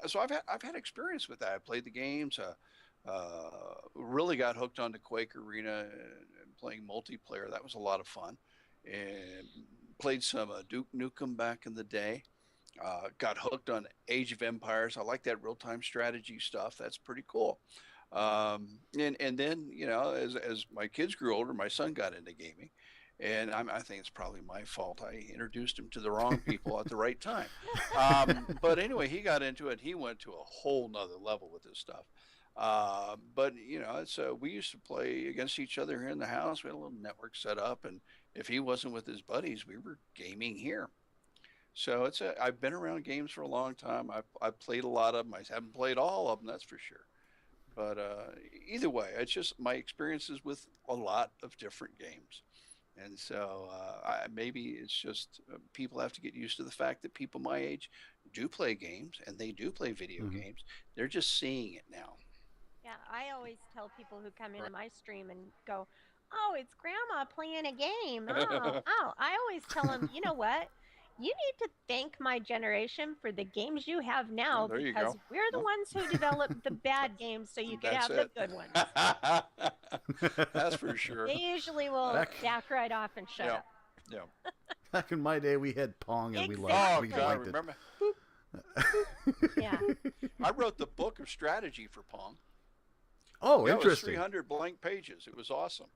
so I've had experience with that. I played the games. Really got hooked onto Quake Arena and playing multiplayer. That was a lot of fun. And played some Duke Nukem back in the day. Got hooked on Age of Empires. I like that real-time strategy stuff. That's pretty cool. And then, as my kids grew older, my son got into gaming. And I think it's probably my fault. I introduced him to the wrong people at the right time. But anyway, he got into it. He went to a whole nother level with this stuff. But we used to play against each other here in the house. We had a little network set up, and if he wasn't with his buddies, we were gaming here. So I've been around games for a long time. I've played a lot of them. I haven't played all of them, that's for sure. But either way, it's just my experiences with a lot of different games. And so maybe it's just people have to get used to the fact that people my age do play games, and they do play video games. They're just seeing it now. Yeah, I always tell people who come into my stream and go, "Oh, it's Grandma playing a game." Oh. I always tell them, you know what? You need to thank my generation for the games you have now, because we're the ones who developed the bad games so you could have the good ones. That's for sure. They usually will back right off and shut up. Yeah. Back in my day, we had Pong, and we Exactly. liked God, it. remember? Yeah. I wrote the book of strategy for Pong. Oh, Yeah, it was interesting. 300 blank pages. It was awesome.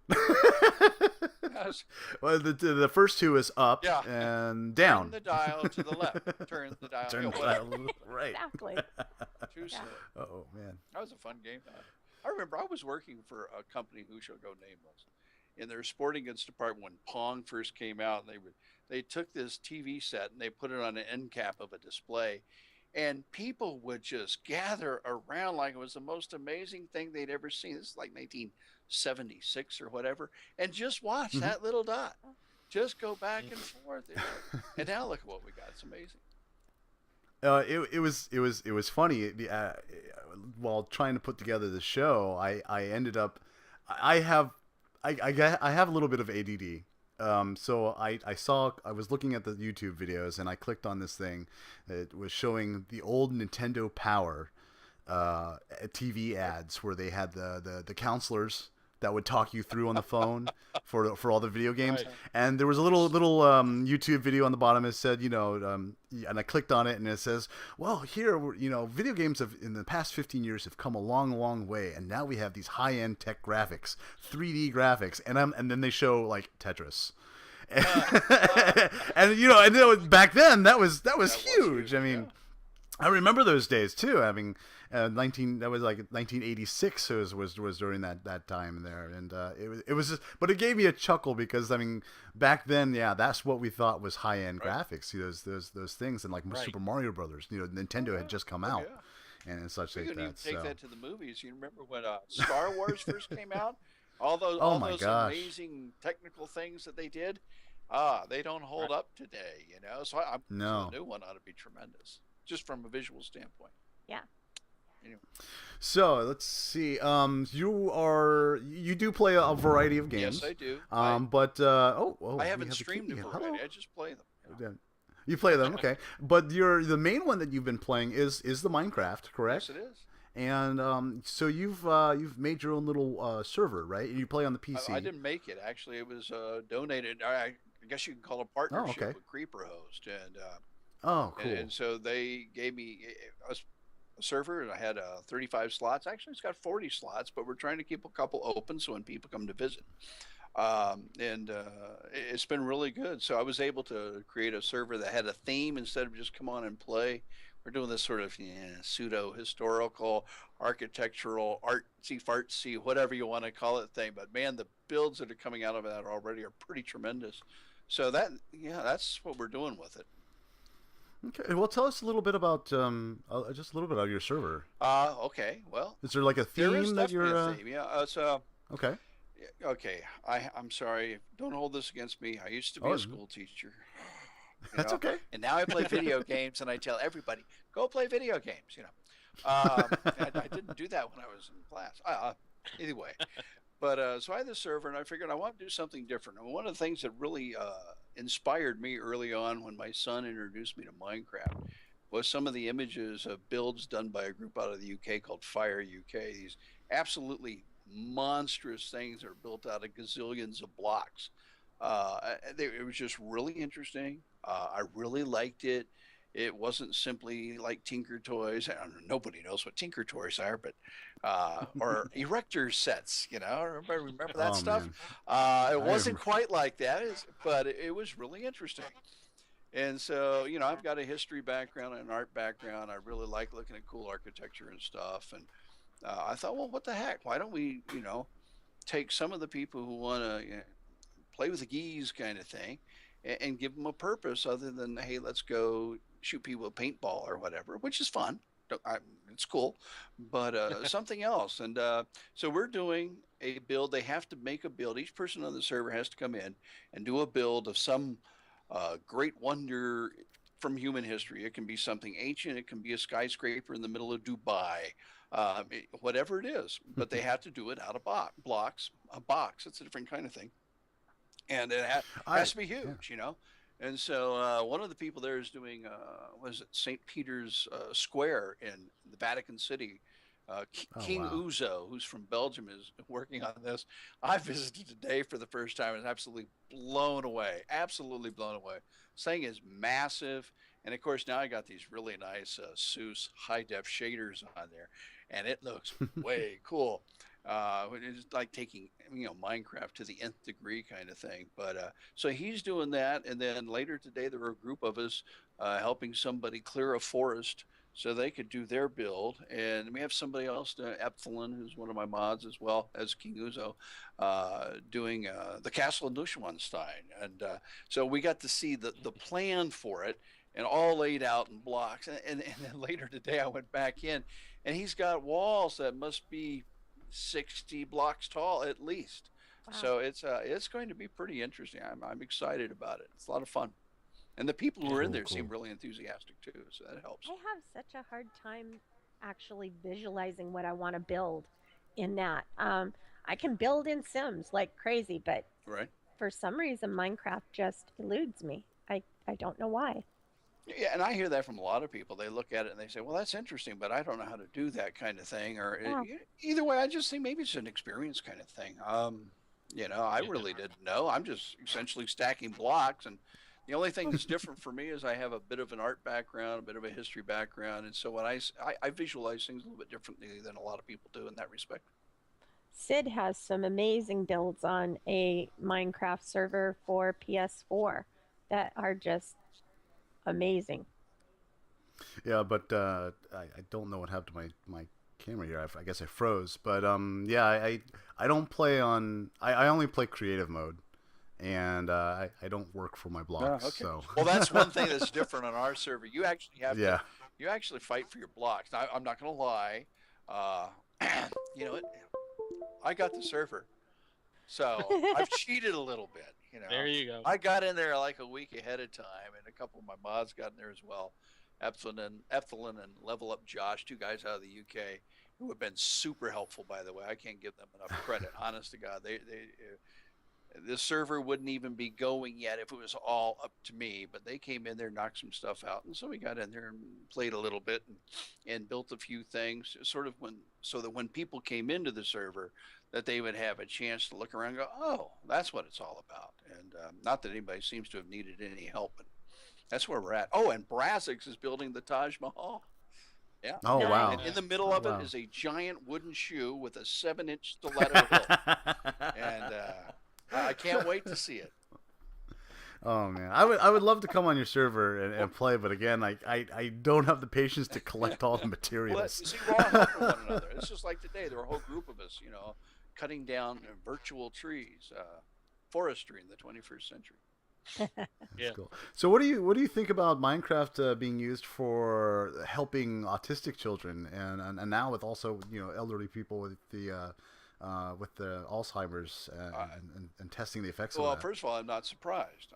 Yes. Well, the first two is up Yeah. and down. Turn the dial to the left. Turn the dial. Turn You the know, dial whatever. right. Exactly. Too silly. Oh man. That was a fun game. I remember I was working for a company who shall go nameless in their sporting goods department when Pong first came out. And they took this TV set and they put it on an end cap of a display, and people would just gather around like it was the most amazing thing they'd ever seen. This is like 1976 or whatever, and just watch that little dot. Just go back and forth, and now look at what we got. It's amazing. It was funny. While trying to put together the show, I ended up I have a little bit of ADD. So I was looking at the YouTube videos and I clicked on this thing. It was showing the old Nintendo Power TV ads where they had the counselors that would talk you through on the phone for all the video games. Right. And there was a little YouTube video on the bottom. It said, and I clicked on it and it says, well, here, video games have in the past 15 years have come a long, long way. And now we have these high-end tech graphics, 3D graphics. And then they show like Tetris. and back then that was huge. I mean, I remember those days too. Having that was like 1986 was during that time there, and it was just, but it gave me a chuckle because I mean back then, yeah, that's what we thought was high end graphics. See those things, and like Super Mario Brothers, Nintendo had just come out, and such like that. You can take that to the movies. You remember when Star Wars first came out? All those amazing technical things that they did. They don't hold up today, So the new one ought to be tremendous, just from a visual standpoint. Yeah. Anyway. So let's see. You do play a variety of games. Yes, I do. I haven't streamed a variety. I just play them. You play them, okay? But the main one that you've been playing is the Minecraft, correct? Yes, it is. And so you've made your own little server, right? You play on the PC. I didn't make it. Actually, it was donated. I guess you can call it a partnership with Creeper Host, and cool. And so they gave me a server, and I had 35 slots. Actually, it's got 40 slots, but we're trying to keep a couple open so when people come to visit. It's been really good. So I was able to create a server that had a theme instead of just come on and play. We're doing this sort of pseudo-historical, architectural, artsy-fartsy, whatever you want to call it thing. But man, the builds that are coming out of that already are pretty tremendous. So that's what we're doing with it. Okay, well, tell us a little bit about just a little bit of your server. Okay, well, is there like a theme there is that you're? A theme. Yeah, okay. Okay, I'm sorry. Don't hold this against me. I used to be a school teacher. That's okay. And now I play video games, and I tell everybody, go play video games. I didn't do that when I was in class. Anyway, but so I had this server, and I figured I want to do something different. And one of the things that really inspired me early on when my son introduced me to Minecraft was some of the images of builds done by a group out of the UK called Fire UK. These absolutely monstrous things that are built out of gazillions of blocks. It was just really interesting. I really liked it. It wasn't simply like Tinker Toys. Nobody knows what Tinker Toys are, but or Erector sets. Remember that stuff. It wasn't quite like that, but it was really interesting. And so, I've got a history background and an art background. I really like looking at cool architecture and stuff. And I thought, well, what the heck? Why don't we, take some of the people who want to play with the geese kind of thing and give them a purpose other than, hey, let's go shoot people with paintball or whatever, which is fun. It's cool, but something else. And so we're doing a build. They have to make a build. Each person on the server has to come in and do a build of some great wonder from human history. It can be something ancient. It can be a skyscraper in the middle of Dubai. Whatever it is, but they have to do it out of blocks. A box, it's a different kind of thing. And it has to be huge, And so one of the people there is doing, St. Peter's Square in the Vatican City. King Uzo, who's from Belgium, is working on this. I visited today for the first time and was absolutely blown away. This thing is massive. And, of course, now I got these really nice Seuss high-def shaders on there. And it looks way cool. Which is like taking Minecraft to the nth degree kind of thing. But so he's doing that, and then later today there were a group of us helping somebody clear a forest so they could do their build. And we have somebody else, Epthalon, who's one of my mods as well as King Uzo, doing the Castle of Neuschwanstein. And so we got to see the plan for it and all laid out in blocks. And then later today I went back in, and he's got walls that must be 60 blocks tall at least. Wow. So it's going to be pretty interesting. I'm excited about it. It's a lot of fun. And the people who are in there seem really enthusiastic too, so that helps. I have such a hard time actually visualizing what I want to build in that. I can build in Sims like crazy, but for some reason Minecraft just eludes me. I don't know why. Yeah, and I hear that from a lot of people. They look at it and they say, well, that's interesting, but I don't know how to do that kind of thing. Or either way, I just think maybe it's an experience kind of thing. I really didn't know. I'm just essentially stacking blocks, and the only thing that's different for me is I have a bit of an art background, a bit of a history background, and so when I visualize things a little bit differently than a lot of people do in that respect. Sid has some amazing builds on a Minecraft server for PS4 that are just amazing. Yeah, but I don't know what happened to my camera here. I guess I froze. But yeah, I don't play on. I only play creative mode. And I don't work for my blocks. So well, that's one thing that's different on our server. You actually have to, you actually fight for your blocks. Now, I'm not going to lie. You know what? I got the server, so I've cheated a little bit. There you go. I got in there like a week ahead of time, and a couple of my mods got in there as well. Epthalon and Level Up Josh, 2 guys out of the UK, who have been super helpful. By the way, I can't give them enough credit. Honest to God, the server wouldn't even be going yet if it was all up to me, but they came in there, knocked some stuff out, and so we got in there and played a little bit and built a few things, so that when people came into the server, that they would have a chance to look around and go, oh, that's what it's all about. And not that anybody seems to have needed any help, but that's where we're at. Oh, and Brazzix is building the Taj Mahal. Yeah. Oh, wow. And in the middle of it is a giant wooden shoe with a 7-inch stiletto hilt. And I can't wait to see it. Oh man, I would love to come on your server and play, but again, I don't have the patience to collect all the materials. Well, see, we're all helping one another. It's just like today, there were a whole group of us, cutting down virtual trees, forestry in the 21st century. Yeah. Cool. So what do you think about Minecraft being used for helping autistic children and now with also elderly people with the Alzheimer's and testing the effects of that? Well, first of all, I'm not surprised.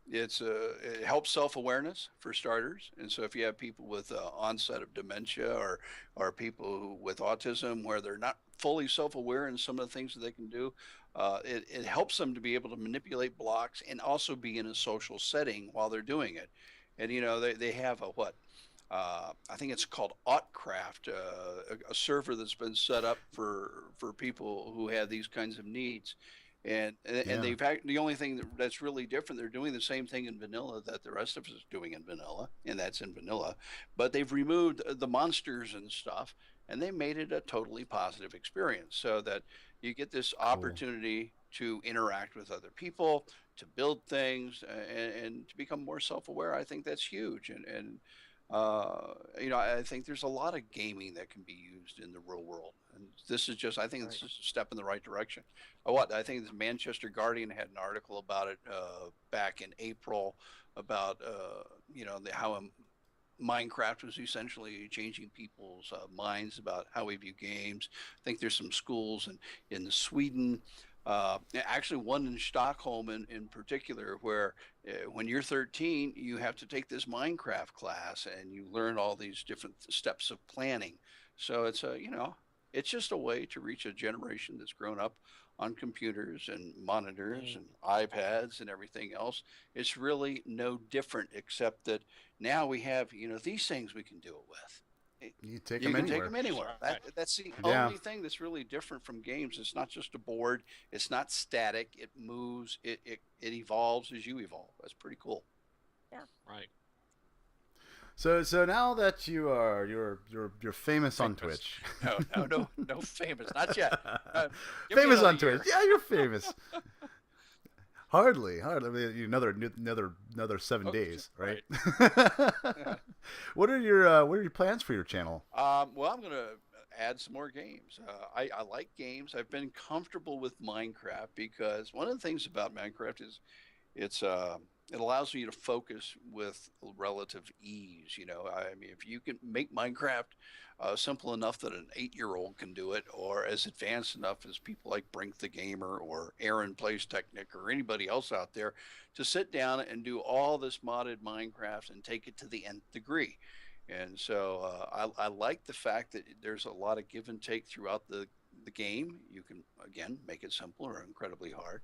It helps self-awareness for starters. And so if you have people with onset of dementia or people with autism where they're not fully self-aware in some of the things that they can do, it helps them to be able to manipulate blocks and also be in a social setting while they're doing it. And, they have I think it's called Autcraft, a server that's been set up for people who have these kinds of needs. And the only thing that's really different, they're doing the same thing in vanilla that the rest of us is doing in vanilla, and that's in vanilla. But they've removed the monsters and stuff, and they made it a totally positive experience so that you get this opportunity to interact with other people, to build things, and to become more self-aware. I think that's huge. And I think there's a lot of gaming that can be used in the real world. And this is just a step in the right direction. I think the Manchester Guardian had an article about it back in April about, how Minecraft was essentially changing people's minds about how we view games. I think there's some schools in Sweden, actually one in Stockholm in particular, where when you're 13, you have to take this Minecraft class and you learn all these different steps of planning. So it's just a way to reach a generation that's grown up on computers and monitors and iPads and everything else. It's really no different, except that now we have, these things we can do it with. You can take them anywhere. That's the only thing that's really different from games. It's not just a board. It's not static. It moves. It evolves as you evolve. That's pretty cool. Yeah. Right. So now that you're famous on Twitch. No, famous, not yet. Famous on Twitch. Yeah, you're famous. Hardly. I mean, another 7 days, right? What are your plans for your channel? Well, I'm gonna add some more games. I like games. I've been comfortable with Minecraft because one of the things about Minecraft is it allows you to focus with relative ease. I mean, if you can make Minecraft simple enough that an 8-year-old can do it, or as advanced enough as people like Brink the Gamer or Aaron Plays Technic or anybody else out there to sit down and do all this modded Minecraft and take it to the nth degree. And so I like the fact that there's a lot of give and take throughout the game. You can, again, make it simple or incredibly hard.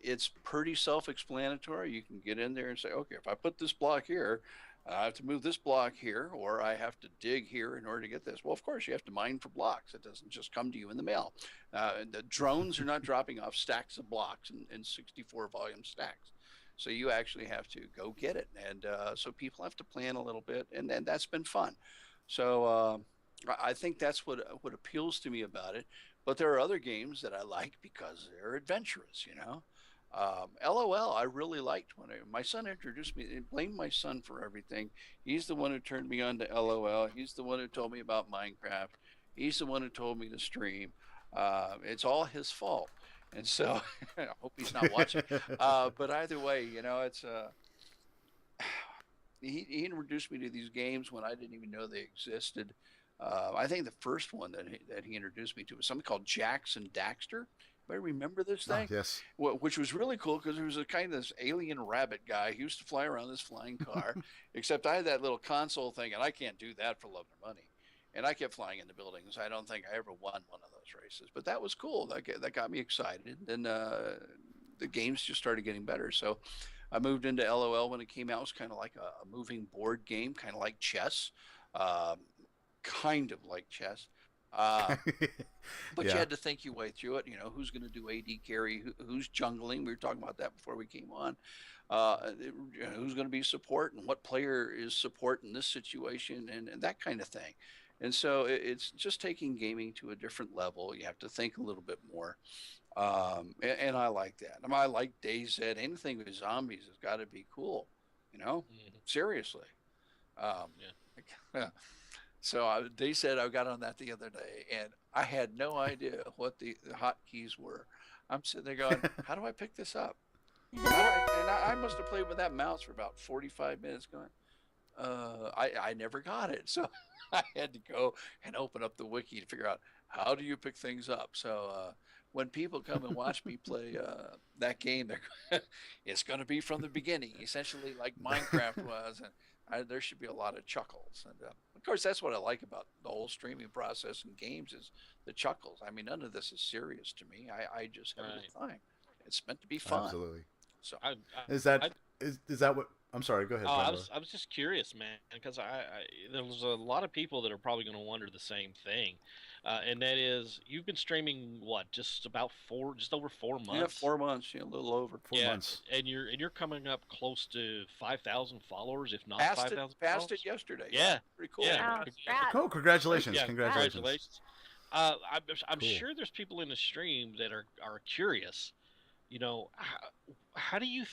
It's pretty self-explanatory. You can get in there and say, okay, if I put this block here, I have to move this block here, or I have to dig here in order to get this. Well, of course, you have to mine for blocks. It doesn't just come to you in the mail. The drones are not dropping off stacks of blocks in 64 volume stacks. So you actually have to go get it. And so people have to plan a little bit, and that's been fun. So I think that's what appeals to me about it. But there are other games that I like because they're adventurous, LOL, I really liked when my son introduced me. Blame my son for everything. He's the one who turned me on to LOL. He's the one who told me about Minecraft. He's the one who told me to stream. It's all his fault. And so I hope he's not watching. But either way, it's he introduced me to these games when I didn't even know they existed. I think the first one that he introduced me to was something called Jax and Daxter. Anybody remember this thing? Oh, yes. Which was really cool because there was a kind of this alien rabbit guy. He used to fly around this flying car, except I had that little console thing, and I can't do that for love or money. And I kept flying into buildings. I don't think I ever won one of those races, but that was cool. That got me excited. And the games just started getting better. So I moved into LOL when it came out. It was kind of like a moving board game, kind of like chess. Kind of like chess. But you had to think your way through it. Who's going to do AD carry, who's jungling. We were talking about that before we came on. Who's going to be support, and what player is support in this situation, and that kind of thing. And so it's just taking gaming to a different level. You have to think a little bit more. And I like that. I mean, I like DayZ. Anything with zombies has got to be cool. Seriously. Yeah. So they said I got on that the other day, and I had no idea what the hotkeys were. I'm sitting there going, how do I pick this up? And I must have played with that mouse for about 45 minutes going, I never got it. So I had to go and open up the wiki to figure out how do you pick things up. So when people come and watch me play that game, it's going to be from the beginning, essentially like Minecraft was. And there should be a lot of chuckles. And of course, that's what I like about the whole streaming process and games is the chuckles. I mean, none of this is serious to me. I just have a good time. It's meant to be fun. Absolutely. So is that what? I'm sorry. Go ahead. I was just curious, man, because there's a lot of people that are probably going to wonder the same thing, and that is you've been streaming just over 4 months. Yeah, 4 months. A little over 4 months. And you're coming up close to 5,000 followers, if not 5,000. Passed it yesterday. Yeah, pretty cool. Yeah, cool. Congratulations. Yeah, Congratulations. I'm cool. sure there's people in the stream that are curious. How do you?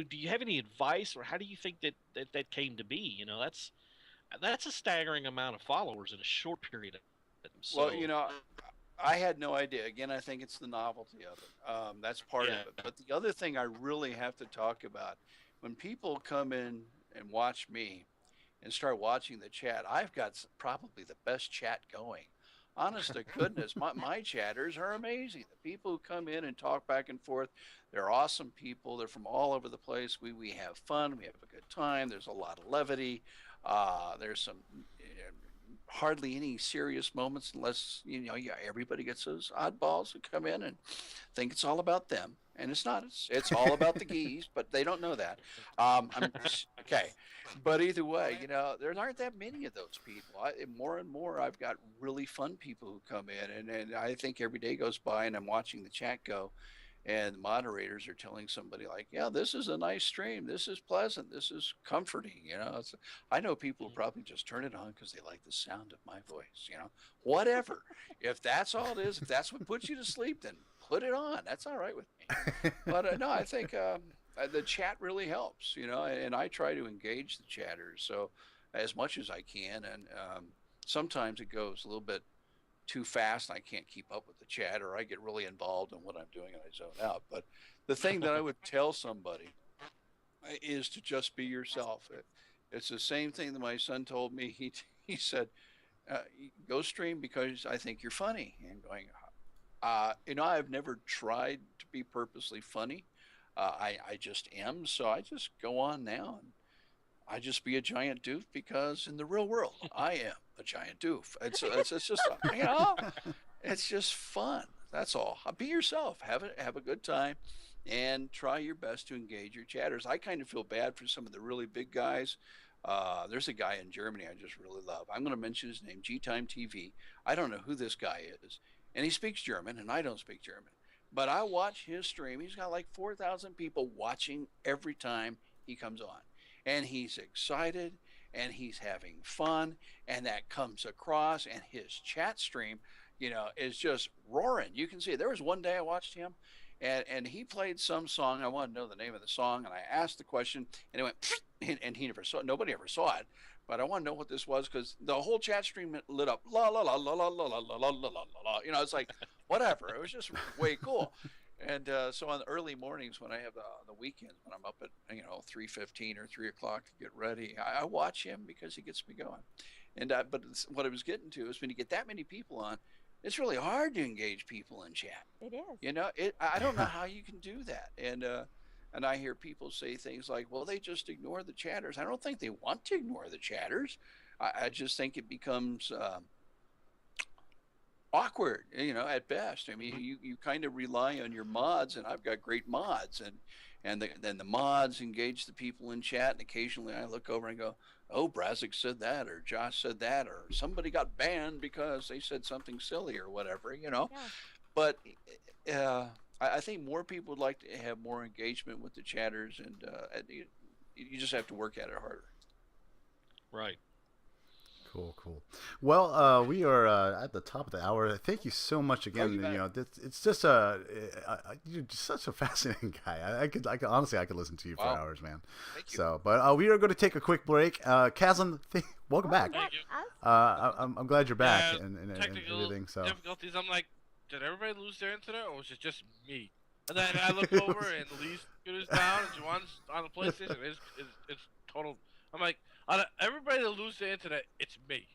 Do you have any advice, or how do you think that came to be? That's a staggering amount of followers in a short period of time. So, well, I had no idea. Again, I think it's the novelty of it. That's part of it. But the other thing I really have to talk about, when people come in and watch me and start watching the chat, I've got probably the best chat going. Honest to goodness, my chatters are amazing. The people who come in and talk back and forth, they're awesome people. They're from all over the place. We have fun. We have a good time. There's a lot of levity. There's some hardly any serious moments unless, everybody gets those oddballs who come in and think it's all about them. And it's not. It's all about the geese, but they don't know that. Okay. But either way, there aren't that many of those people. More and more, I've got really fun people who come in. And I think every day goes by and I'm watching the chat go. and moderators are telling somebody like, yeah, this is a nice stream, this is pleasant, this is comforting, I know people who probably just turn it on because they like the sound of my voice, whatever. If that's all it is, if that's what puts you to sleep, then put it on. That's all right with me. But no, I think the chat really helps, and I try to engage the chatters so as much as I can, and sometimes it goes a little bit too fast and I can't keep up with the chat, or I get really involved in what I'm doing and I zone out. But the thing that I would tell somebody is to just be yourself. It's the same thing that my son told me. He said, go stream because I think you're funny. And going, I've never tried to be purposely funny. I just am. So I just go on now and I just be a giant doof because in the real world, I am a giant doof. It's just, it's just fun. That's all. Be yourself. Have a good time, and try your best to engage your chatters. I kind of feel bad for some of the really big guys. There's a guy in Germany I just really love. I'm going to mention his name, G Time TV. I don't know who this guy is, and he speaks German, and I don't speak German. But I watch his stream. He's got like 4,000 people watching every time he comes on. And he's excited, and he's having fun, and that comes across, and his chat stream, is just roaring. You can see it. There was one day I watched him, and he played some song. I wanted to know the name of the song, and I asked the question, and it went, and he never saw it. Nobody ever saw it, but I want to know what this was because the whole chat stream lit up. La la la la la la la la la la la. It's like whatever. It was just way cool. And so on the early mornings when I have the weekends, when I'm up at 3:15 or 3 o'clock to get ready, I watch him because he gets me going. And but what I was getting to is when you get that many people on, it's really hard to engage people in chat. It is. I don't know how you can do that. And I hear people say things like, well, they just ignore the chatters. I don't think they want to ignore the chatters. I just think it becomes awkward, at best. I mean, you kind of rely on your mods, and I've got great mods, and then the mods engage the people in chat, and occasionally I look over and go, oh, Brazic said that, or Josh said that, or somebody got banned because they said something silly or whatever, Yeah. But I think more people would like to have more engagement with the chatters, and you just have to work at it harder. Right. Cool. Well, we are at the top of the hour. Thank you so much again. It's just you're just such a fascinating guy. I could honestly listen to you for hours, man. Thank you. So, but we are going to take a quick break. Kazan, welcome back. Thank you. I'm glad you're back Yeah, and technical everything. So difficulties. I'm like, did everybody lose their internet, or was it just me? And then I look over and Lee's computer's down, and Juan's on the PlayStation. It's total. I'm like, out of everybody that lose their internet, it's me.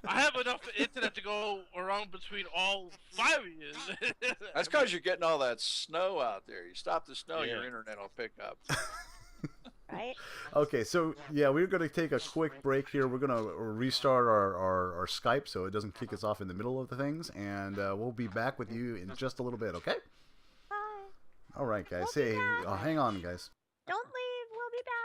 I have enough internet to go around between all 5 of you. That's because you're getting all that snow out there. You stop the snow, Yeah. your internet will pick up. Right? okay, so yeah, we're going to take a quick break here. We're going to restart our Skype so it doesn't kick us off in the middle of the things, and we'll be back with you in just a little bit. Okay? Bye. All right, guys. We'll be Hey, back. hang on, guys. Don't leave. We'll be back.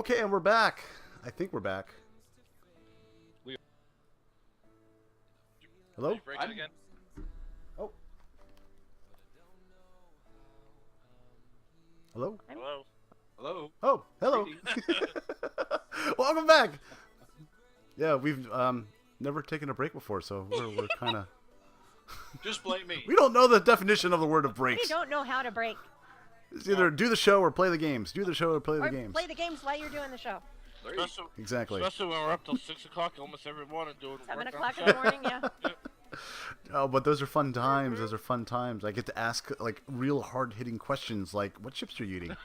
Okay, and we're back. I think we're back. Hello? Break it again. Oh. Hello? Hello. Hello. Oh, hello. Welcome back. Yeah, we've never taken a break before, so we're kind of... Just blame me. We don't know the definition of the word of We breaks. don't know how to break. It's either do the show or play the games. Do the show or play the Or games. play the games while you're doing the show. There you Exactly. Especially when we're up till 6 o'clock almost every morning doing 7 work on o'clock the in the show. morning, yeah. Oh, but those are fun times. Those are fun times. I get to ask like real hard-hitting questions, like, "What chips are you eating?"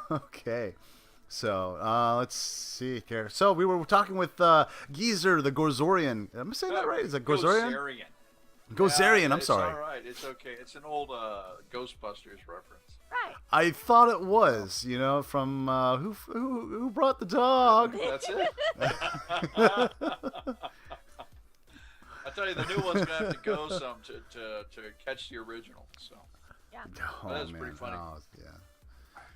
Okay, so let's see here. So we were talking with Geezer the Gozerian. Am I saying that right? Is it Gozerian? Gozerian. I'm sorry. It's all right. It's okay. It's an old Ghostbusters reference. Right. I thought it was, you know, from who brought the dog? That's it. I tell you, the new one's gonna have to go some to catch the original. So Yeah. Oh, That is man. pretty funny. Oh, yeah.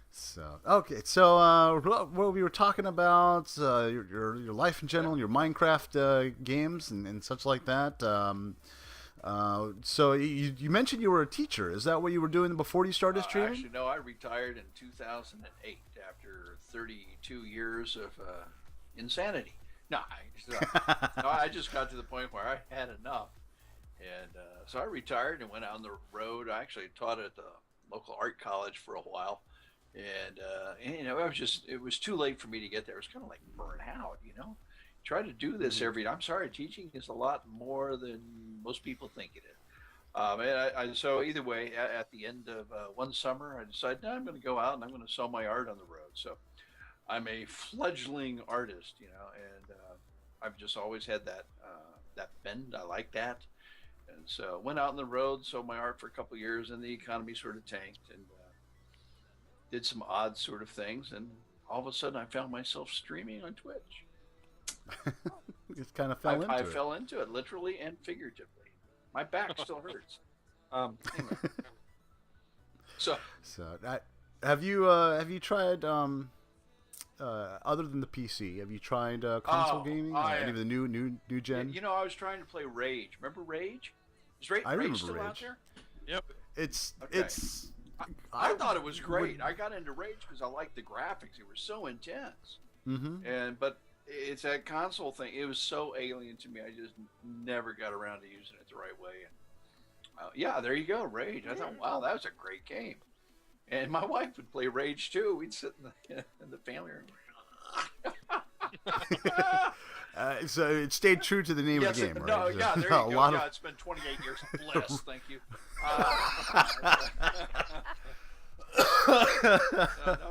So okay, so what we were talking about your life in general, your Minecraft games and such like that. So you mentioned you were a teacher. Is that what you were doing before you started streaming? actually, no. I retired in 2008 after 32 years of insanity. No, I just got to the point where I had enough, and so I retired and went out on the road. I actually taught at the local art college for a while, and you know, it was too late for me to get there. It was kind of like burn out, you know. Try to do this every day. I'm sorry, teaching is a lot more than most people think it is. And so either way, at the end of one summer, I decided, no, I'm going to go out and I'm going to sell my art on the road. So I'm a fledgling artist, you know, and I've just always had that bend. I like that. And so went out on the road, sold my art for a couple of years, and the economy sort of tanked, and did some odd sort of things. And all of a sudden I found myself streaming on Twitch. Just kind of fell into I it. fell into it, literally and figuratively. My back still hurts. Anyway. So have you tried other than the PC? Have you tried console gaming? Any of the new gen? you know, I was trying to play Rage. Remember Rage? Is Rage still Rage. out there? Yep. It's Okay. it's. I thought it was great. I got into Rage because I liked the graphics. They were so intense. Mm-hmm. But it's that console thing. It was so alien to me. I just never got around to using it the right way. And yeah, there you go, Rage. I thought, wow, that was a great game. And my wife would play Rage too. We'd sit in the family room. So it stayed true to the name of the game, right? No, yeah, there you a go. lot Yeah, of... it's been 28 years. Bless, thank you. No,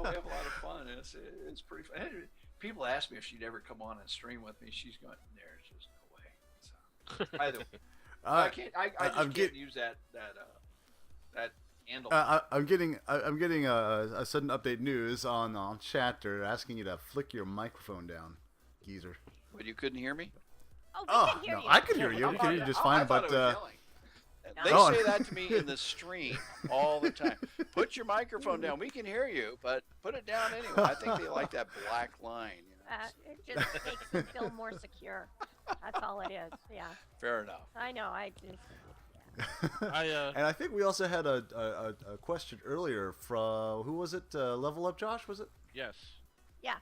we have a lot of fun. It's pretty fun. And people ask me if she'd ever come on and stream with me. She's going, there's just no way. So, either way. I can't. I just can't use that handle. I'm getting a sudden update news on chat. They're asking you to flick your microphone down, Geezer. But you couldn't hear me? Oh, we can hear no, you. I could hear you. We can hear you just fine. I thought But I was yelling. They No. say that to me in the stream all the time. Put your microphone down. We can hear you, but put it down anyway. I think they like that black line. You know? It just makes me feel more secure. That's all it is. Yeah. Fair enough. I know. I just. and I think we also had a question earlier from who was it? Level Up Josh, was it? Yes. Yeah.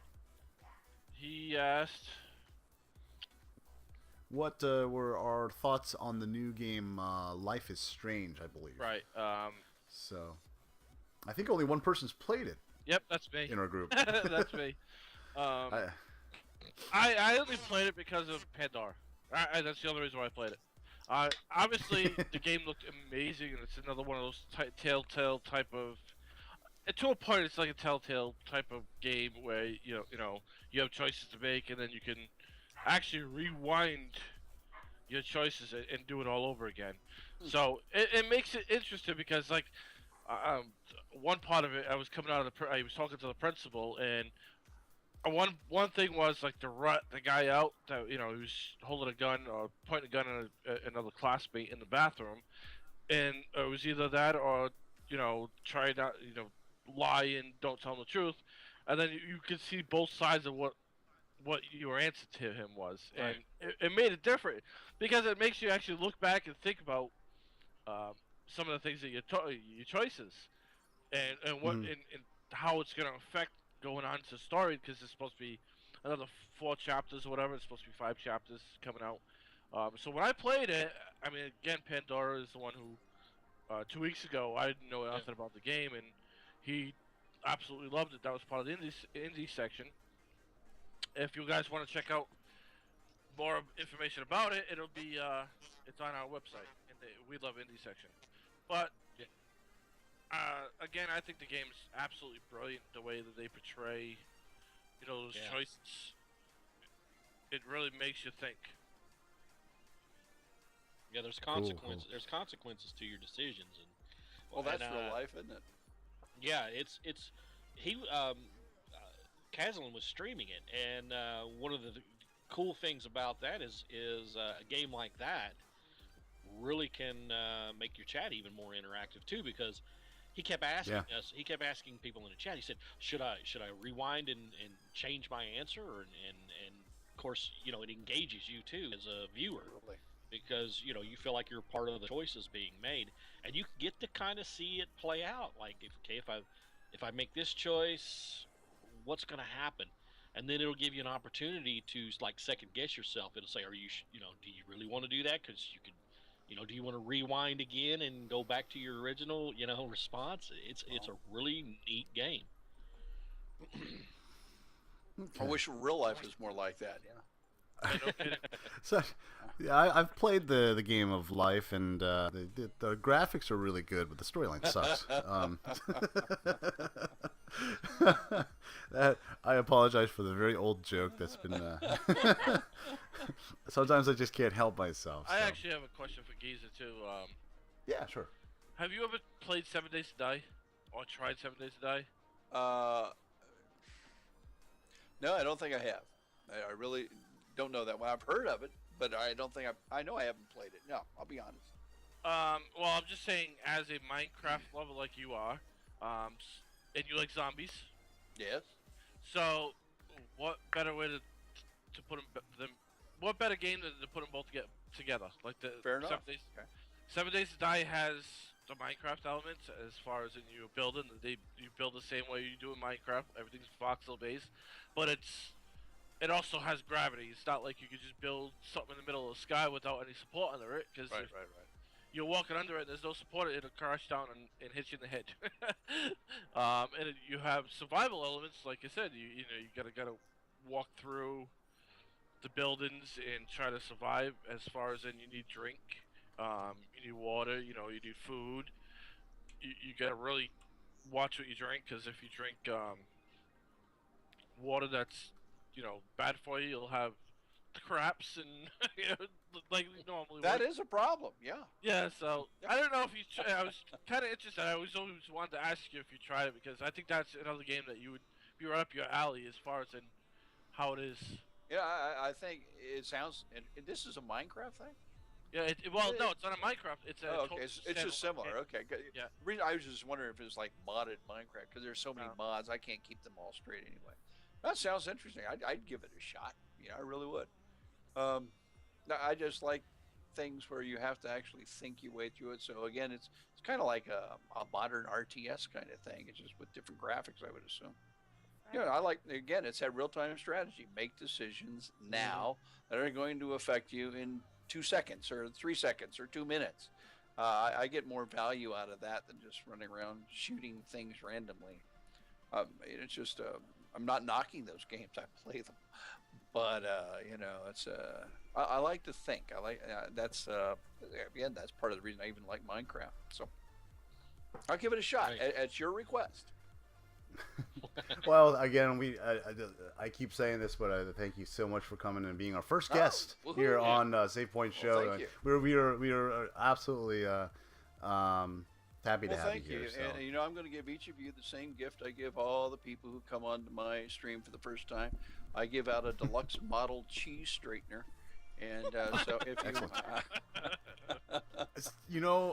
He asked. What were our thoughts on the new game Life is Strange, I believe. Right. So, I think only one person's played it Yep, that's me. in our group. That's me. I only played it because of Pandar. That's the only reason why I played it. Obviously, the game looked amazing, and it's another one of those Telltale type of. To a point, it's like a Telltale type of game where you have choices to make, and then you can actually rewind your choices and do it all over again. So it makes it interesting because one part of it, I was coming out of I was talking to the principal, and one thing was like the guy out that he was holding a gun or pointing a gun at another classmate in the bathroom, and it was either that or try not, lie and don't tell him the truth, and then you can see both sides of what your answer to him was, and it made it different because it makes you actually look back and think about some of the things that your choices and what and how it's going to affect going on to the story, because it's supposed to be another 4 chapters or whatever. It's supposed to be 5 chapters coming out. So when I played it, I mean, again, Pandora is the one who 2 weeks ago I didn't know nothing about the game, and he absolutely loved it. That was part of the indie section. If you guys want to check out more information about it, it'll be it's on our website in the We Love Indie section. But again, I think the game's absolutely brilliant. The way that they portray, those choices, it really makes you think. Yeah, there's consequences. Cool. There's consequences to your decisions, and that's real life, isn't it? Yeah, it's he. Kazlan was streaming it, and one of the cool things about that is a game like that really can make your chat even more interactive too, because he kept asking us. He kept asking people in the chat. He said, "Should I rewind and change my answer?" And of course, it engages you too as a viewer, because you feel like you're part of the choices being made, and you get to kind of see it play out. Like, if I make this choice, what's going to happen? And then it'll give you an opportunity to like second guess yourself. It'll say, do you really want to do that? Because you could, do you want to rewind again and go back to your original, response? It's a really neat game. I wish real life was more like that. So, I've played the game of life, and the graphics are really good, but the storyline sucks. I apologize for the very old joke that's been. Sometimes I just can't help myself. I actually have a question for Geezer too. Yeah, sure. Have you ever played 7 Days to Die, or tried 7 Days to Die? No, I don't think I have. I really don't know that one. I've heard of it, but I don't think I know I haven't played it. No, I'll be honest. Well, I'm just saying, as a Minecraft lover like you are, and you like zombies. Yes. So, what better way to put them? What better game than to put them both together? Like the Fair enough. 7 Days to Die has the Minecraft elements as far as in you building. You build the same way you do in Minecraft. Everything's voxel based, but it also has gravity. It's not like you could just build something in the middle of the sky without any support under it. Because right. You're walking under it, and there's no support. It'll crash down and hit you in the head. And you have survival elements, like I said. You gotta walk through the buildings and try to survive. As far as you need drink, you need water. You need food. You gotta really watch what you drink, because if you drink water that's bad for you, you'll have craps and like normally. That is a problem. Yeah. Yeah. So I don't know if you. I was kind of interested. I always wanted to ask you if you tried it, because I think that's another game that you would be right up your alley as far as in how it is. Yeah, I think it sounds. And this is a Minecraft thing. Yeah. No, it's not a Minecraft. It's a. Okay, it's just similar. Okay. Yeah. I was just wondering if it was like modded Minecraft, because there's so many mods. I can't keep them all straight anyway. That sounds interesting. I'd give it a shot. I really would. I just like things where you have to actually think your way through it. So again, it's kind of like a modern RTS kind of thing. It's just with different graphics, I would assume. Right. I like, again, it's that real-time strategy. Make decisions now that are going to affect you in 2 seconds or 3 seconds or 2 minutes. I get more value out of that than just running around shooting things randomly. It's just I'm not knocking those games. I play them, but it's I like to think. I like that's again, that's part of the reason I even like Minecraft. So I'll give it a shot at your request. Well, again, I keep saying this, but I thank you so much for coming and being our first guest here on Save Point Show. Thank you. We are absolutely happy to have you here. Thank you. And I'm going to give each of you the same gift I give all the people who come onto my stream for the first time. I give out a deluxe model cheese straightener. And so if you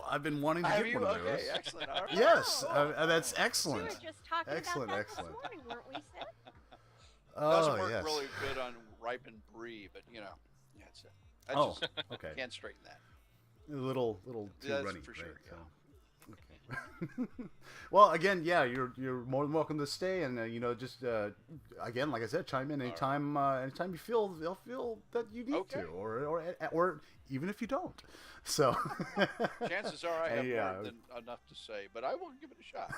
I've been wanting to Have get you? one of those. Okay, excellent. All right. Yes, Oh. that's We excellent. were just talking Excellent, about that excellent. this morning, weren't we, Sid? Doesn't Oh, work yes. really good on ripened brie, but that's it. I Oh, just okay. can't straighten that. A little too That's runny, for sure, right? yeah. So, okay. Well, again, yeah, you're more than welcome to stay, and just again, like I said, chime in anytime. Anytime you feel that you need Okay. to, or even if you don't. So Chances are I have Yeah. more than enough to say, but I will give it a shot.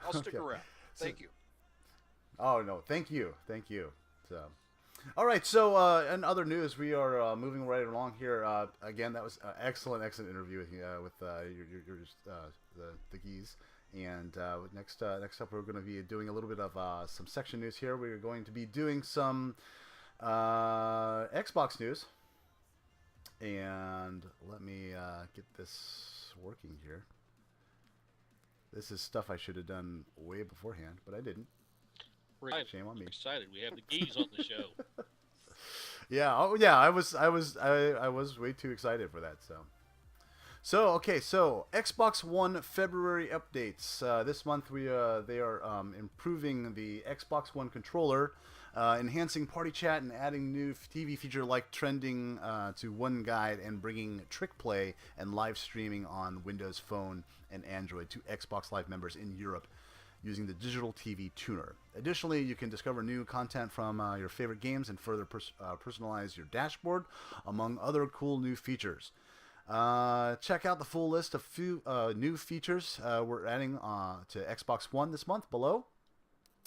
I'll stick Okay. around. Thank you. Oh no, thank you. So, all right. So, in other news, we are moving right along here. Again, that was excellent interview with the geese. And next up, we're going to be doing a little bit of some section news here. We're going to be doing some Xbox news. And let me get this working here. This is stuff I should have done way beforehand, but I didn't. We're Shame on me. excited. We have the geese on the show. Yeah. Oh, yeah. I was way too excited for that. So okay. So Xbox One February updates. This month they are improving the Xbox One controller, enhancing party chat, and adding new TV feature like trending to One Guide, and bringing trick play and live streaming on Windows Phone and Android to Xbox Live members in Europe, using the digital TV tuner. Additionally, you can discover new content from your favorite games and further personalize your dashboard, among other cool new features. Check out the full list of few new features we're adding to Xbox One this month below.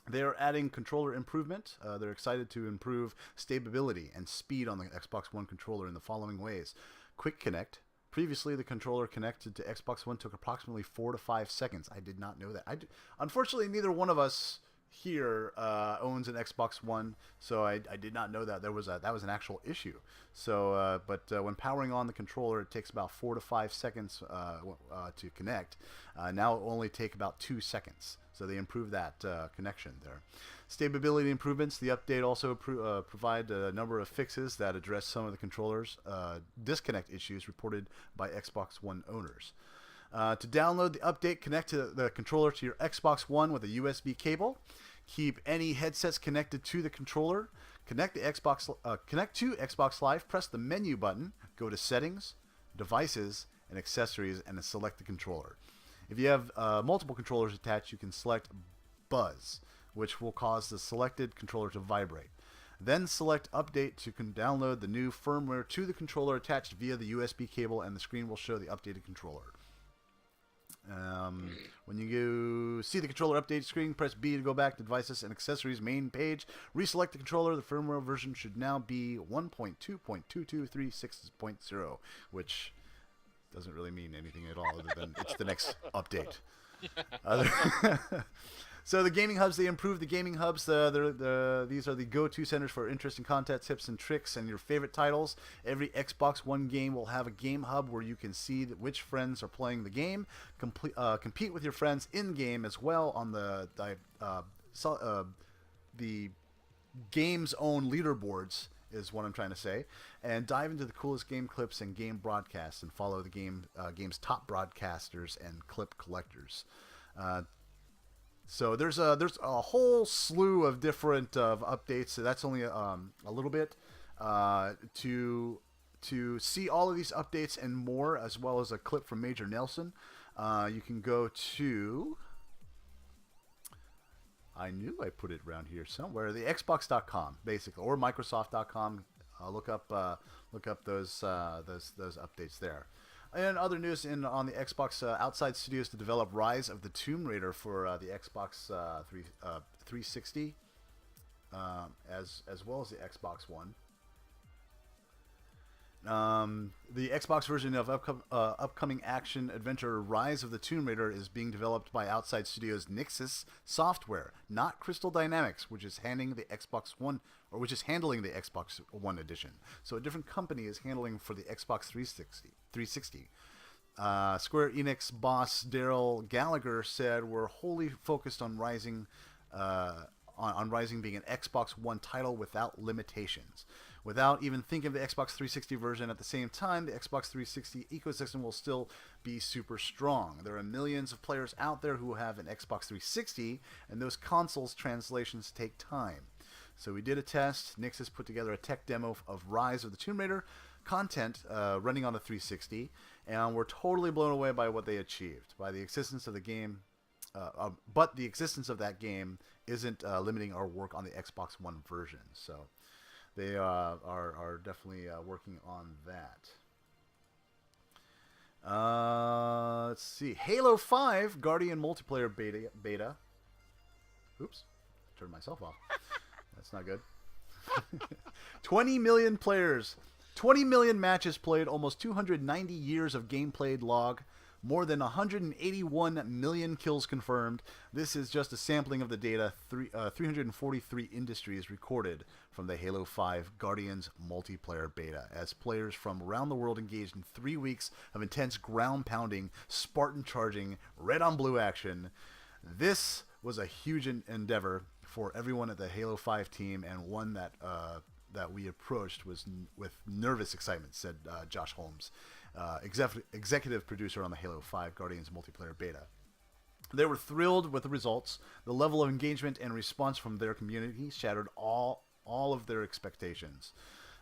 They are adding controller improvement. They're excited to improve stability and speed on the Xbox One controller in the following ways. Quick Connect. Previously, the controller connected to Xbox One took approximately 4 to 5 seconds. I did not know that. Unfortunately, neither one of us here owns an Xbox One, so I did not know that that was an actual issue. So, but when powering on the controller, it takes about 4 to 5 seconds to connect. Now it will only take about 2 seconds. So they improved that connection there. Stability improvements. The update also provide a number of fixes that address some of the controller's disconnect issues reported by Xbox One owners. To download the update, connect the controller to your Xbox One with a USB cable. Keep any headsets connected to the controller. Connect to Xbox Live. Press the menu button. Go to Settings, Devices, and Accessories, and select the controller. If you have multiple controllers attached, you can select Buzz, which will cause the selected controller to vibrate. Then select Update to download the new firmware to the controller attached via the USB cable, and the screen will show the updated controller. When you see the controller update screen, press B to go back to Devices and Accessories main page. Reselect the controller. The firmware version should now be 1.2.2236.0, which doesn't really mean anything at all other than it's the next update. So the gaming hubs, they improved the gaming hubs. These are the go-to centers for interesting content, tips, and tricks, and your favorite titles. Every Xbox One game will have a game hub where you can see which friends are playing the game, compete with your friends in-game as well on the game's own leaderboards, is what I'm trying to say, and dive into the coolest game clips and game broadcasts, and follow the game's top broadcasters and clip collectors. So there's a whole slew of different updates. So that's only a little bit to see all of these updates and more, as well as a clip from Major Nelson. You can go to, I knew I put it around here somewhere, the Xbox.com basically, or Microsoft.com. Look up those updates there. And other news on the Xbox outside studios to develop Rise of the Tomb Raider for the Xbox 360, as well as the Xbox One. The Xbox version of upcoming action adventure Rise of the Tomb Raider is being developed by outside studios Nixxes Software, not Crystal Dynamics, which is handling the Xbox One edition. So a different company is handling for the Xbox 360. Square Enix boss Daryl Gallagher said, "We're wholly focused on Rising being an Xbox One title without limitations. Without even thinking of the Xbox 360 version at the same time, the Xbox 360 ecosystem will still be super strong. There are millions of players out there who have an Xbox 360, and those consoles translations take time. So we did a test. Nix has put together a tech demo of Rise of the Tomb Raider content running on the 360, and we're totally blown away by what they achieved, by the existence of the game. But the existence of that game isn't limiting our work on the Xbox One version. So they are definitely working on that. Let's see. Halo 5 Guardian multiplayer beta. Oops. Turned myself off. That's not good. 20 million players. 20 million matches played. Almost 290 years of game played log. More than 181 million kills confirmed. This is just a sampling of the data 343 industries recorded from the Halo 5 Guardians multiplayer beta, as players from around the world engaged in 3 weeks of intense ground-pounding, Spartan charging, red-on-blue action. This was a huge endeavor for everyone at the Halo 5 team, and one that we approached was with nervous excitement, said Josh Holmes, executive producer on the Halo 5 Guardians multiplayer beta. They were thrilled with the results. The level of engagement and response from their community shattered all of their expectations.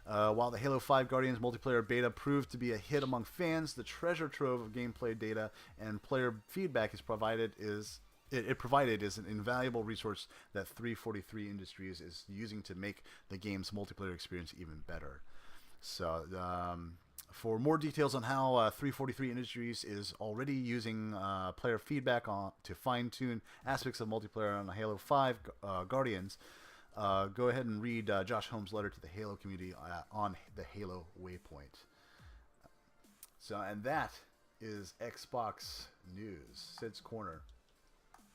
While the Halo 5 Guardians multiplayer beta proved to be a hit among fans, the treasure trove of gameplay data and player feedback provided is an invaluable resource that 343 Industries is using to make the game's multiplayer experience even better. So, for more details on how 343 Industries is already using player feedback to fine-tune aspects of multiplayer on the Halo 5 Guardians, go ahead and read Josh Holmes' letter to the Halo community on the Halo Waypoint. So, and that is Xbox News. Sid's Corner.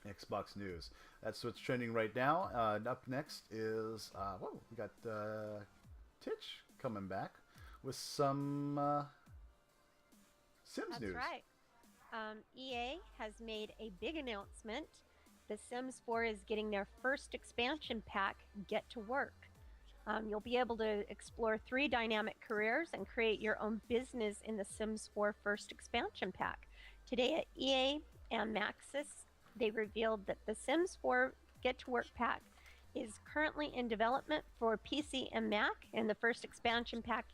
Xbox News. That's what's trending right now. Up next is we got Titch coming back with some Sims news. That's right. EA has made a big announcement. The Sims 4 is getting their first expansion pack, Get to Work. You'll be able to explore 3 dynamic careers and create your own business in the Sims 4 first expansion pack. Today at EA and Maxis, they revealed that the Sims 4 Get to Work pack is currently in development for PC and Mac, and the first expansion pack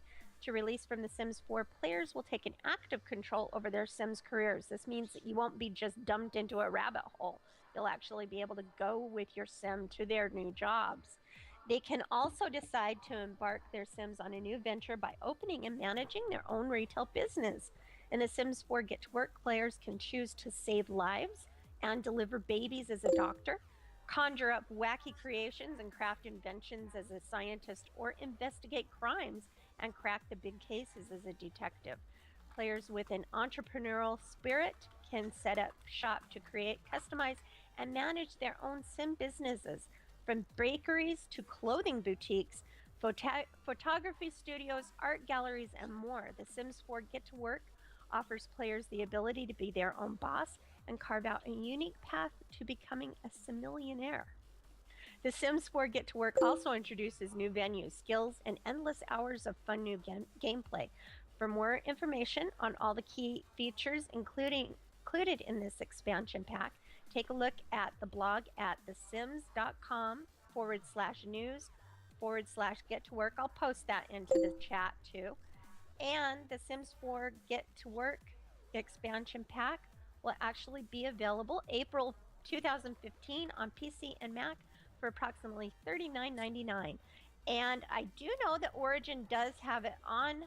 to release from the Sims 4 players will take an active control over their Sims careers. This means that you won't be just dumped into a rabbit hole. You'll actually be able to go with your Sim to their new jobs. They can also decide to embark their Sims on a new venture by opening and managing their own retail business. In the Sims 4 Get to Work, players can choose to save lives and deliver babies as a doctor, conjure up wacky creations and craft inventions as a scientist, or investigate crimes and crack the big cases as a detective. Players with an entrepreneurial spirit can set up shop to create, customize, and manage their own sim businesses, from bakeries to clothing boutiques, photography studios, art galleries, and more. The Sims 4 Get to Work offers players the ability to be their own boss and carve out a unique path to becoming a simillionaire. The Sims 4 Get to Work also introduces new venues, skills, and endless hours of fun new gameplay. For more information on all the key features included in this expansion pack, take a look at the blog at thesims.com/news/Get to Work. I'll post that into the chat too. And the Sims 4 Get to Work expansion pack will actually be available April 2015 on PC and Mac for approximately $39.99. And I do know that Origin does have it on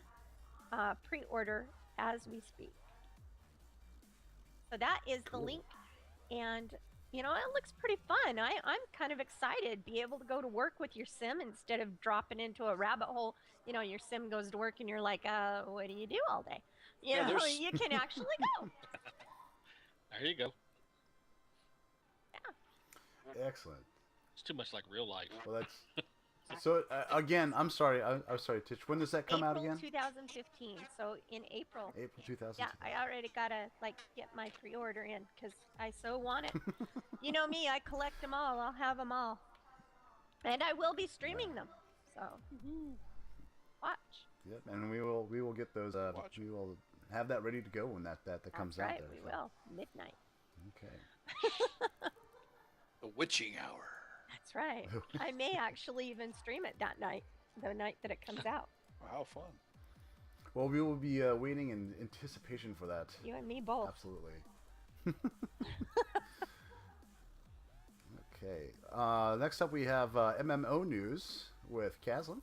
pre-order as we speak. So that is the link. And, you know, it looks pretty fun. I'm kind of excited. Be able to go to work with your Sim instead of dropping into a rabbit hole. You know, your Sim goes to work and you're like, what do you do all day? You know, you can actually go. There you go. Yeah. Excellent. It's too much like real life. Well, that's so. Again, I'm sorry. I'm sorry, Titch. When does that come out again? April 2015. So in April. April 2015. Yeah, I already gotta get my pre-order in because I so want it. You know me, I collect them all. I'll have them all, and I will be streaming them. So. watch. Yep, and we will get those. We will have that ready to go when that comes out. That's right, there, we so. will. Midnight. Okay. The witching hour. That's right. I may actually even stream it that night, the night that it comes out. How fun. Well, we will be waiting in anticipation for that. You and me both. Absolutely. Okay. Next up, we have MMO news with Kaslin.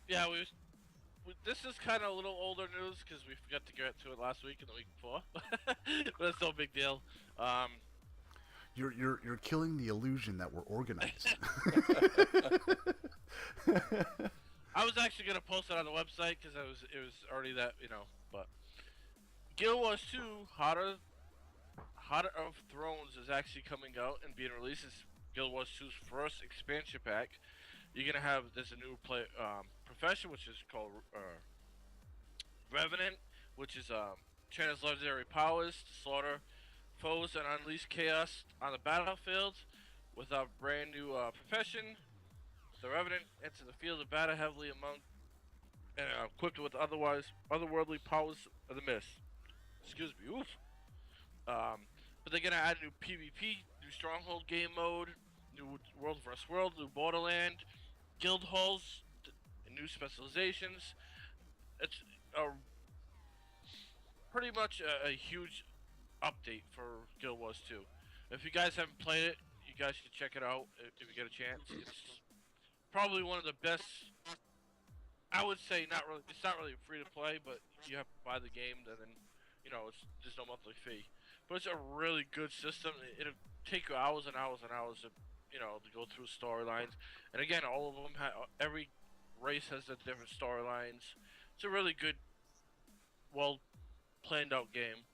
Yeah, this is kind of a little older news because we forgot to get to it last week and the week before, but it's no big deal. You're killing the illusion that we're organized. I was actually gonna post it on the website because it was already that, but Guild Wars 2 Heart of Thrones is actually coming out and being released as Guild Wars 2's first expansion pack. You're gonna have there's a new profession which is called Revenant, which is channels legendary powers to slaughter foes and unleash chaos on the battlefield. With our brand new profession, the Revenant enters the field of battle heavily among and equipped with otherworldly powers of the mist. Excuse me. Oof. But they're gonna add new PvP, new Stronghold game mode, new World vs. World, new Borderland, guild halls, and new specializations. It's pretty much a huge update for Guild Wars 2. If you guys haven't played it, you guys should check it out if you get a chance. It's probably one of the best. I would say it's not really free to play, but you have to buy the game, and then there's no monthly fee. But it's a really good system. It'll take you hours and hours and hours to go through storylines. And again, all of them every race has their different storylines. It's a really good, well planned out game.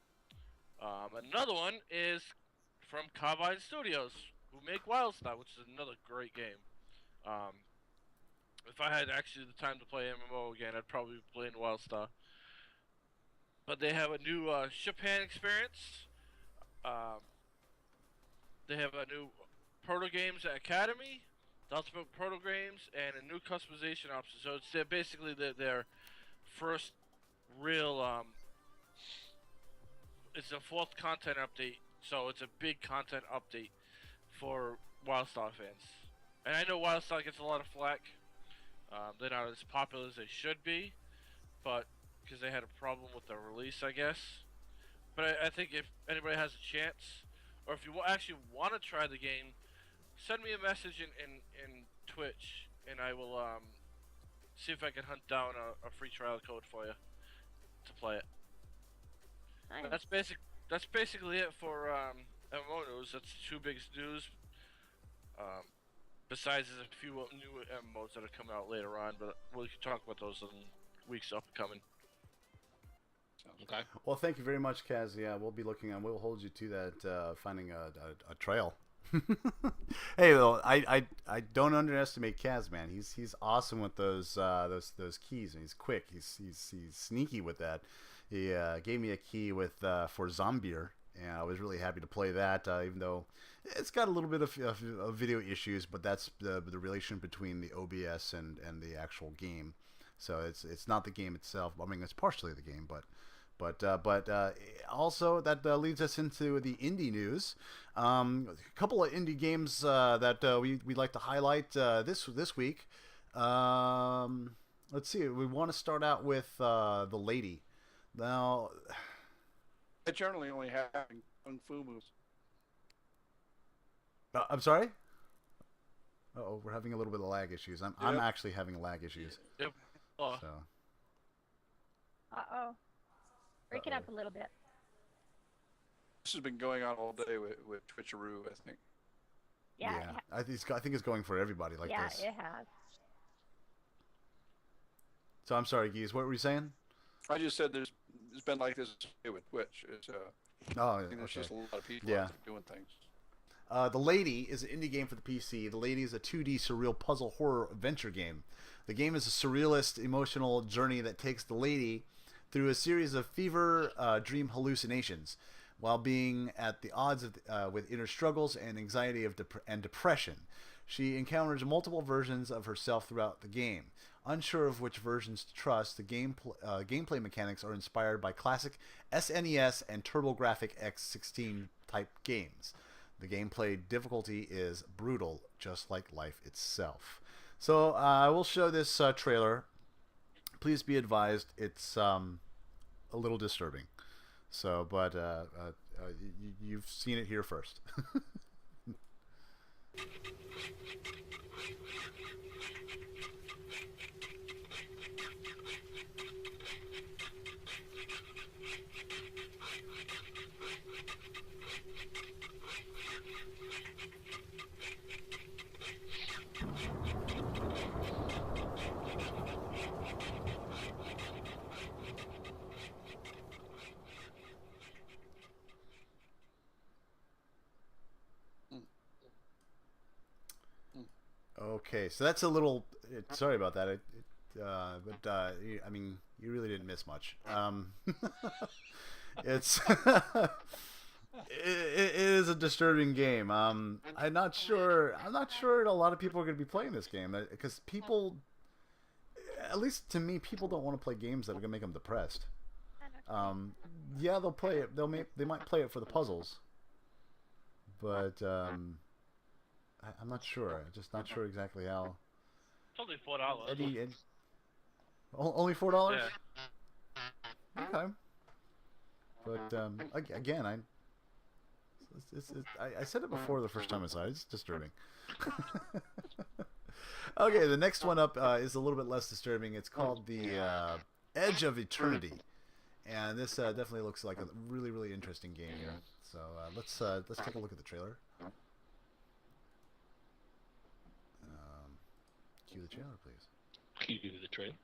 Another one is from Carbine Studios, who make Wildstar, which is another great game. If I had actually the time to play MMO again, I'd probably be playing Wildstar. But they have a new Japan experience. They have a new Proto Games Academy, the Ultimate Proto Games, and a new customization option. So it's basically their first real. It's a fourth content update, so it's a big content update for Wildstar fans. And I know Wildstar gets a lot of flack. They're not as popular as they should be, but because they had a problem with the release, I guess. But I think if anybody has a chance, or if you actually want to try the game, send me a message in Twitch, and I will see if I can hunt down a free trial code for you to play it. Nice. That's basically it for MMO news. That's the two biggest news. Besides, there's a few new MMOs that are coming out later on, but we can talk about those in weeks upcoming. Okay. Well, thank you very much, Kaz. Yeah, we'll be looking on. We'll hold you to that. Finding a trail. Hey, though, I don't underestimate Kaz, man. He's awesome with those keys, and he's quick. He's sneaky with that. He gave me a key with for Zombier, and I was really happy to play that. Even though it's got a little bit of video issues, but that's the relation between the OBS and the actual game. So it's not the game itself. I mean, it's partially the game, but also that leads us into the indie news. A couple of indie games that we'd like to highlight this week. Let's see. We want to start out with The Lady. Now, I generally only have kung fu moves. I'm sorry. Oh, we're having a little bit of lag issues. I'm actually having lag issues. Yep. Oh. So. Uh-oh. Break it up a little bit. This has been going on all day with Twitcheroo, I think. Yeah. I think it's going for everybody like this. Yeah, it has. So I'm sorry, Geez. What were you saying? I just said it's been like this with Twitch. It's I think there's just a lot of people out there doing things. The Lady is an indie game for the PC. The Lady is a 2D surreal puzzle horror adventure game. The game is a surrealist emotional journey that takes the lady through a series of fever dream hallucinations while being at the odds with inner struggles and anxiety and depression. She encounters multiple versions of herself throughout the game. Unsure of which versions to trust, the gameplay mechanics are inspired by classic SNES and TurboGrafx X16 type games. The gameplay difficulty is brutal, just like life itself. So I will show this trailer. Please be advised, it's a little disturbing. So, but you've seen it here first. Okay, so that's a little. Sorry about that. I mean, you really didn't miss much. It's it is a disturbing game. I'm not sure a lot of people are going to be playing this game because people, at least to me, people don't want to play games that are going to make them depressed. Yeah, they'll play it. They might play it for the puzzles, but I'm not sure. I'm just not sure exactly how. It's only $4. Eddie, only $4? Yeah. Okay. But again, I said it before the first time I saw it. It's disturbing. Okay, the next one up is a little bit less disturbing. It's called the Edge of Eternity, and this definitely looks like a really, really interesting game here. So let's take a look at the trailer. Cue the trailer, please. Cue the trailer.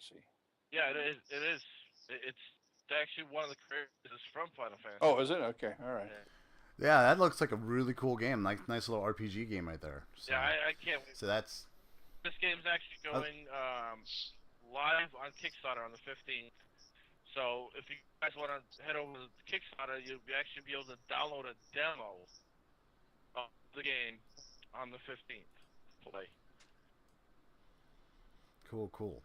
Fantasy. Yeah, it is. It is. It's actually one of the creators from Final Fantasy. Oh, is it? Okay, all right. Yeah, that looks like a really cool game. Nice little RPG game right there. So, Yeah, I can't wait. So that's. This game's actually going live on Kickstarter on the 15th. So if you guys want to head over to Kickstarter, you'll actually be able to download a demo of the game on the 15th. Play. Cool.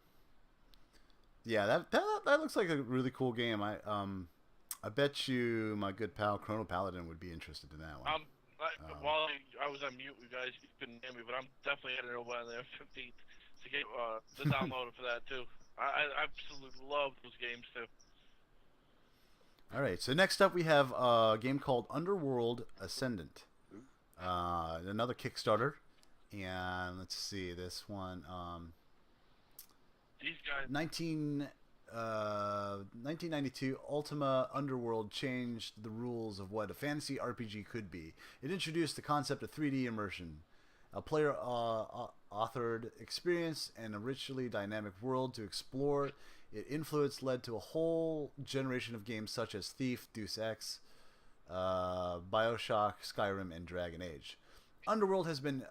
Yeah, that looks like a really cool game. I bet you my good pal Chrono Paladin would be interested in that one. While I was on mute, you guys couldn't hear me, but I'm definitely heading over on the 15th to get the download for that too. I absolutely love those games too. All right, so next up we have a game called Underworld Ascendant, another Kickstarter, and let's see this one. These guys. 1992, Ultima Underworld changed the rules of what a fantasy RPG could be. It introduced the concept of 3D immersion, a player-authored experience, and a richly dynamic world to explore. Its influence led to a whole generation of games such as Thief, Deus Ex, BioShock, Skyrim, and Dragon Age. Underworld has been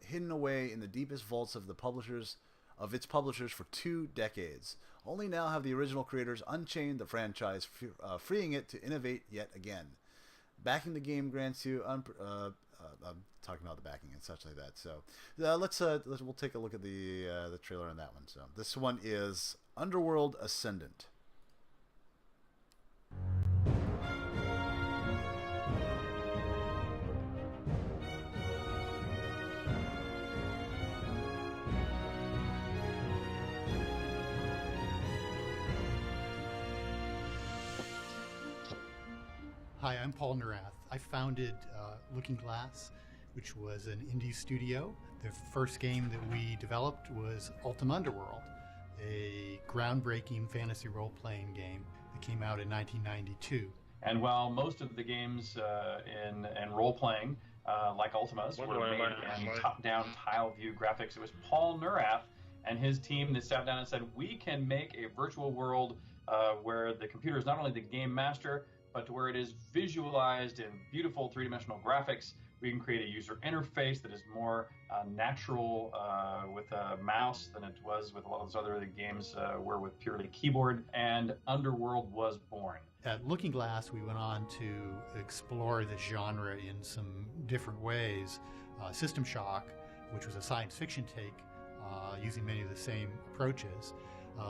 hidden away in the deepest vaults of its publishers for 2 decades. Only now have the original creators unchained the franchise, freeing it to innovate yet again. Backing the game grants you I'm talking about the backing and such like that. So we'll take a look at the trailer on that one. So this one is Underworld Ascendant. Hi, I'm Paul Nerath. I founded Looking Glass, which was an indie studio. The first game that we developed was Ultima Underworld, a groundbreaking fantasy role-playing game that came out in 1992. And while most of the games in role-playing, like Ultima's, were made in top-down tile view graphics, it was Paul Nerath and his team that sat down and said, we can make a virtual world where the computer is not only the game master, but to where it is visualized in beautiful three-dimensional graphics. We can create a user interface that is more natural with a mouse than it was with a lot of those other games were with purely keyboard, and Underworld was born. At Looking Glass, we went on to explore the genre in some different ways. System Shock, which was a science fiction take using many of the same approaches.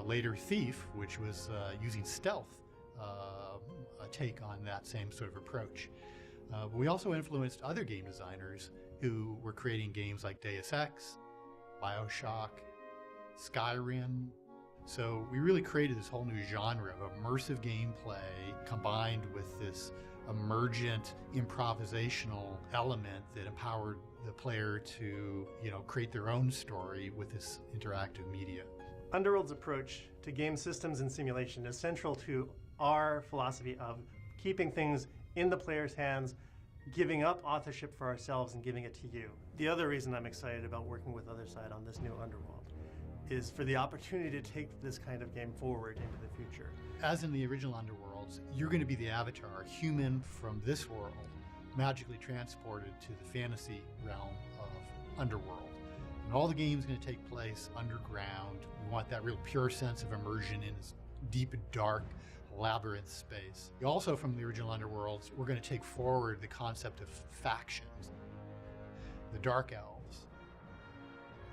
Later Thief, which was using stealth, a take on that same sort of approach. But we also influenced other game designers who were creating games like Deus Ex, BioShock, Skyrim. So we really created this whole new genre of immersive gameplay combined with this emergent improvisational element that empowered the player to, create their own story with this interactive media. Underworld's approach to game systems and simulation is central to our philosophy of keeping things in the player's hands, giving up authorship for ourselves and giving it to you. The other reason I'm excited about working with Otherside on this new Underworld is for the opportunity to take this kind of game forward into the future. As in the original Underworlds, you're going to be the avatar, a human from this world, magically transported to the fantasy realm of Underworld. And all the game's going to take place underground. We want that real pure sense of immersion in this deep, dark, labyrinth space. Also from the original Underworlds, we're going to take forward the concept of factions. The Dark Elves,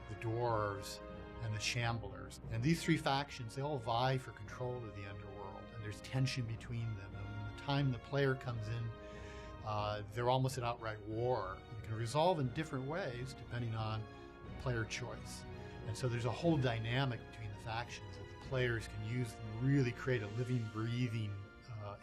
the Dwarves, and the Shamblers. And these 3 factions, they all vie for control of the Underworld, and there's tension between them. And when the time the player comes in, they're almost an outright war. You can resolve in different ways depending on player choice. And so there's a whole dynamic between the factions that the players can use and really create a living, breathing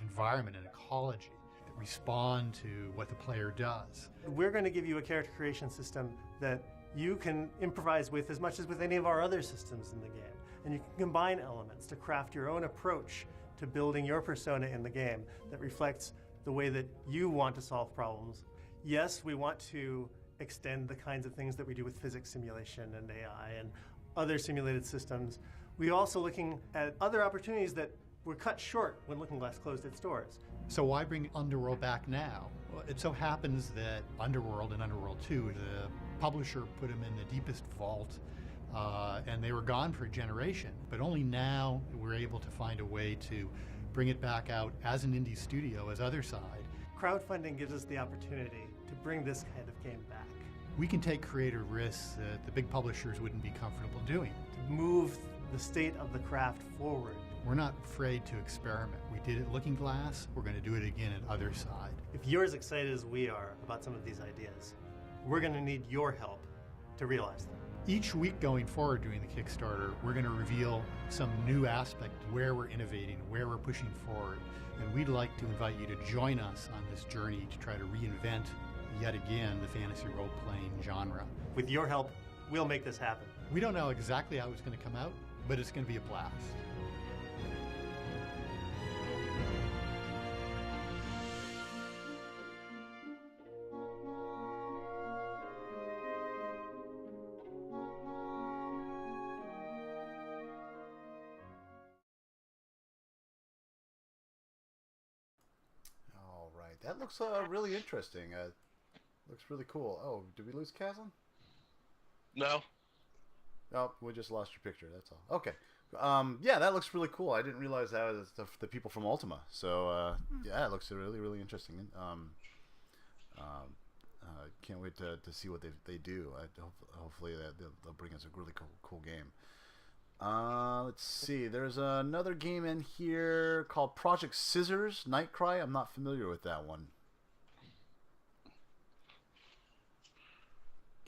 environment and ecology that respond to what the player does. We're going to give you a character creation system that you can improvise with as much as with any of our other systems in the game. And you can combine elements to craft your own approach to building your persona in the game that reflects the way that you want to solve problems. Yes, we want to extend the kinds of things that we do with physics simulation and AI and other simulated systems. We're also looking at other opportunities that were cut short when Looking Glass closed its doors. So why bring Underworld back now? Well, it so happens that Underworld and Underworld 2, the publisher put them in the deepest vault, and they were gone for a generation. But only now we're able to find a way to bring it back out as an indie studio, as Otherside. Crowdfunding gives us the opportunity to bring this kind of game back. We can take creative risks that the big publishers wouldn't be comfortable doing. To move the state of the craft forward. We're not afraid to experiment. We did it Looking Glass, we're going to do it again at Otherside. If you're as excited as we are about some of these ideas, we're going to need your help to realize them. Each week going forward during the Kickstarter, we're going to reveal some new aspect where we're innovating, where we're pushing forward. And we'd like to invite you to join us on this journey to try to reinvent, yet again, the fantasy role-playing genre. With your help, we'll make this happen. We don't know exactly how it's going to come out, but it's going to be a blast. That looks really interesting. Looks really cool. Oh, did we lose Caslin? No. Oh, we just lost your picture. That's all. Okay. Yeah, that looks really cool. I didn't realize that was the people from Ultima. So yeah, it looks really, really interesting. Can't wait to see what they do. Hopefully they'll bring us a really cool game. Let's see. There's another game in here called Project Scissors Nightcry. I'm not familiar with that one.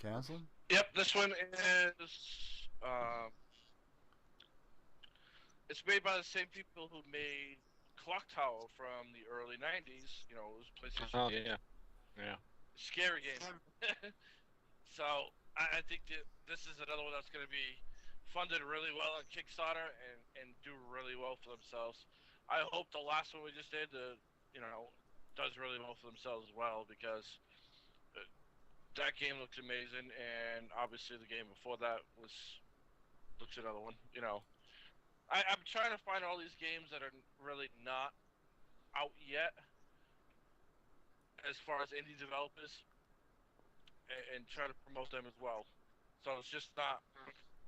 Caslin? Yep, this one is it's made by the same people who made Clock Tower from the early '90s. You know, it was PlayStation. Oh yeah. Scary game. So I think that this is another one that's going to be funded really well on Kickstarter and do really well for themselves. I hope the last one we just did, does really well for themselves as well, because that game looks amazing, and obviously the game before that looks another one. I'm trying to find all these games that are really not out yet, as far as indie developers, and try to promote them as well. So it's just not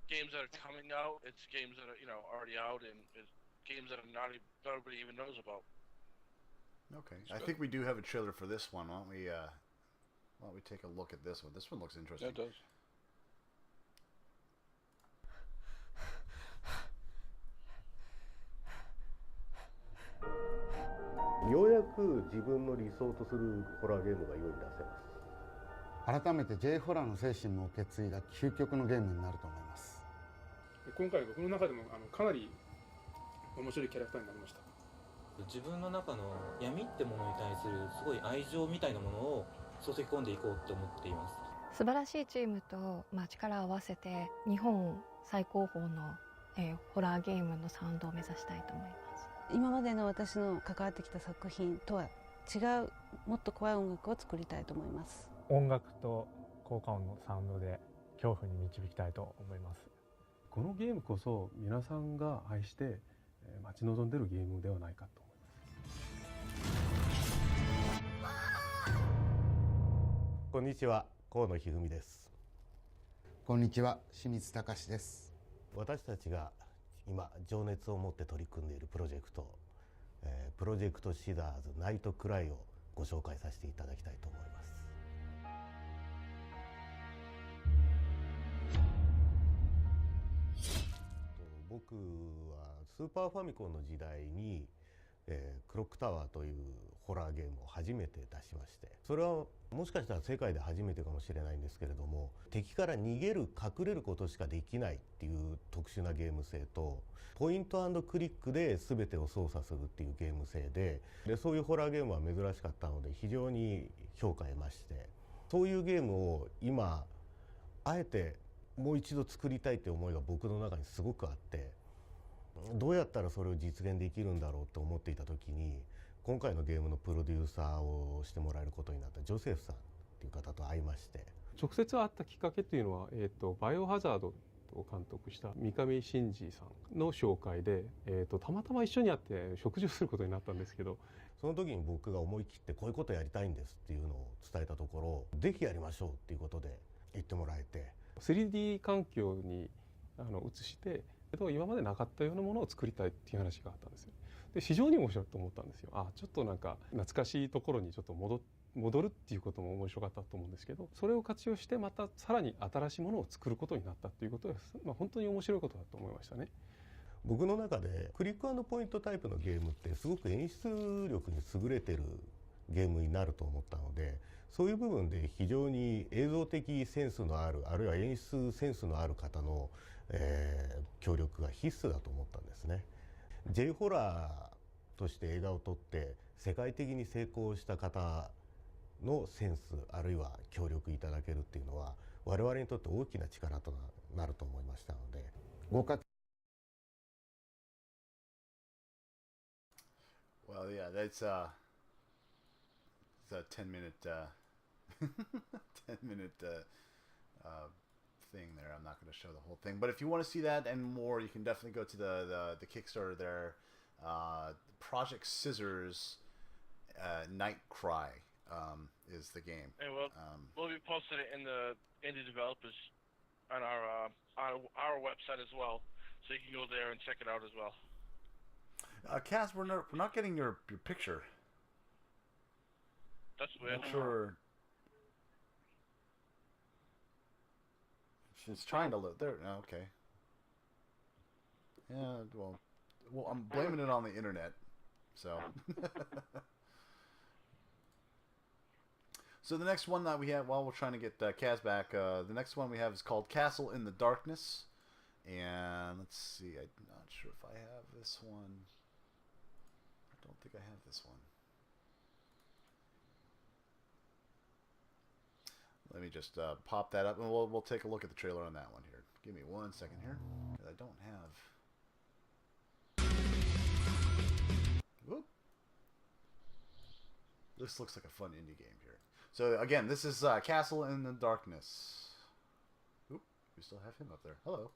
games that are coming out; it's games that are already out, and it's games that nobody even knows about. Okay, I think we do have a trailer for this one. Why don't we take a look at this one? This one looks interesting. It does. ようやく自分の理想とするホラーゲームが世に出せます。改めて J ホラーの精神も受け継いだ究極のゲームになると思います。今回僕の中でもかなり面白いキャラクターになりました。自分の中の闇ってものに対するすごい愛情みたいなものを注ぎ込んでいこうって思っています。素晴らしいチームと、力を合わせて日本最高峰の、ホラーゲームのサウンドを目指したいと思います。今までの私の関わってきた作品とは違うもっと怖い音楽を作りたいと思います。音楽と効果音のサウンドで恐怖に導きたいと思います。このゲームこそ皆さんが愛して待ち望んでいるゲームではないかと思います。こんにちは、河野一二三です。こんにちは、清水隆です。私たちが今情熱を持って取り組んでいるプロジェクト、プロジェクトシダーズナイトクライをご紹介させていただきたいと思います。僕はスーパーファミコンの時代に、クロックタワーというホラーゲームを初めて出しまして、それはもしかしたら世界で初めてかもしれないんですけれども、敵から逃げる隠れることしかできないっていう特殊なゲーム性と、ポイント&クリックで全てを操作するっていうゲーム性で、そういうホラーゲームは珍しかったので非常に評価を得まして、そういうゲームを今あえてもう一度作りたいって思いが僕の中にすごくあって、どうやったらそれを実現できるんだろうと思っていた時に、今回のゲームのプロデューサーをしてもらえることになったジョセフさんっていう方と会いまして、直接会ったきっかけっていうのは、バイオハザードを監督した三上真司さんの紹介で、たまたま一緒に会って食事をすることになったんですけど、その時に僕が思い切ってこういうことやりたいんですっていうのを伝えたところ、ぜひやりましょうっていうことで言ってもらえて、 3D 環境に移して今までなかったようなものを作りたいっていう話があったんですよ。で非常に面白いと思ったんですよ。ちょっとなんか懐かしいところにちょっと戻るっていうことも面白かったと思うんですけど、それを活用してまたさらに新しいものを作ることになったっていうことは、本当に面白いことだと思いましたね。僕の中でクリック&ポイントタイプのゲームってすごく演出力に優れてるゲームになると思ったので、そういう部分で非常に映像的センスのある、あるいは演出センスのある方の、協力が必須だと思ったんですね。J ホラーとして映画を撮って世界的に成功した方のセンス、あるいは協力いただけるっていうのは我々にとって大きな力となると思いましたので、合格。Well, yeah, that's it's a 10-minute 10-minute thing there. I'm not going to show the whole thing, but if you want to see that and more, you can definitely go to the Kickstarter there, Project Scissors, Night Cry is the game. And we'll be posting it in the indie developers on our website as well, so you can go there and check it out as well. Kaz, we're not getting your picture. That's weird. Not sure. She's trying to load there. Oh, okay. Yeah. Well, I'm blaming it on the internet. So. So the next one that we have, while we're trying to get Kaz back, the next one we have is called Castle in the Darkness. And let's see, I'm not sure if I have this one. I don't think I have this one. Let me just pop that up, and we'll take a look at the trailer on that one here. Give me 1 second here, because I don't have... Whoop. This looks like a fun indie game here. So again, this is Castle in the Darkness. Oop, we still have him up there. Hello.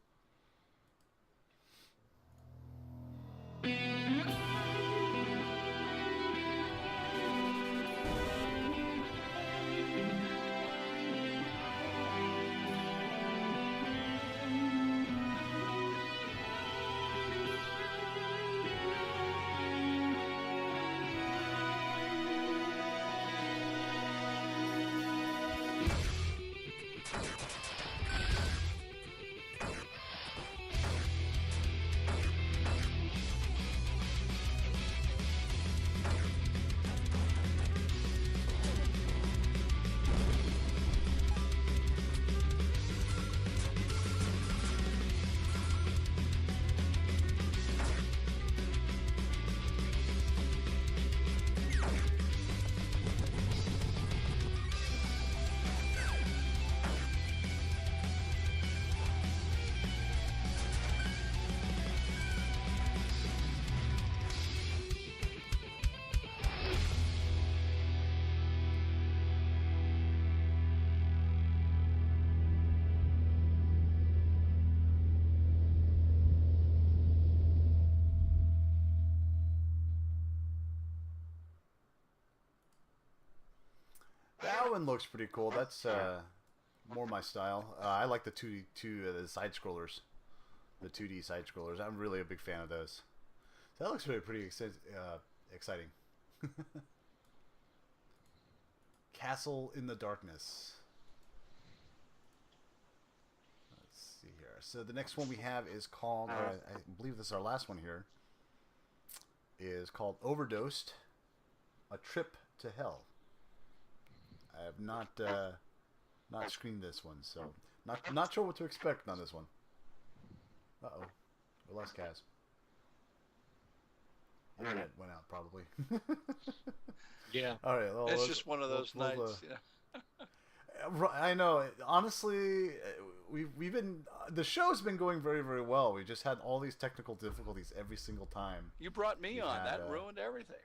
That one looks pretty cool. That's more my style. I like the the side scrollers, the 2D side scrollers. I'm really a big fan of those. So that looks pretty exciting. Castle in the Darkness. Let's see here. So the next one we have is called, I believe this is our last one here, is called Overdosed, A Trip to Hell. I have not screened this one, so not sure what to expect on this one. Uh-oh. We lost Kaz. Internet went out, probably. Yeah. All right. Well, it's just one of those nights. I know. Honestly, we've been the show's been going very, very well. We just had all these technical difficulties every single time. You brought me on. That ruined everything.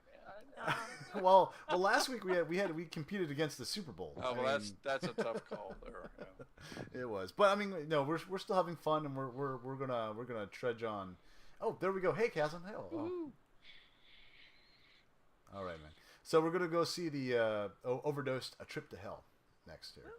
well, last week we competed against the Super Bowl. Oh, well, that's a tough call there. Yeah. It was, but I mean, no, we're still having fun, and we're gonna trudge on. Oh, there we go. Hey, Kazan. Hey. Oh. All right, man. So we're gonna go see the Overdosed, A Trip to Hell next here.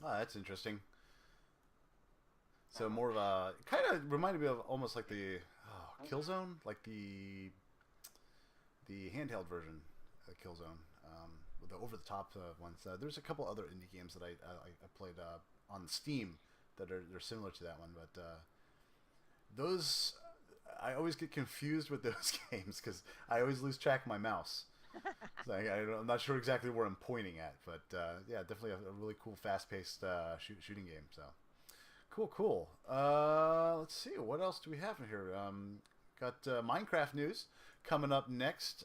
Oh, that's interesting. So more of a kind of reminded me of almost like the Killzone, like the handheld version of Killzone, with the over the top ones. There's a couple other indie games that I played on Steam that are they're similar to that one, but those I always get confused with those games because I always lose track of my mouse. So I'm not sure exactly where I'm pointing at, but yeah, definitely a really cool, fast-paced shooting game. So cool. Let's see, what else do we have in here? Got Minecraft news coming up next.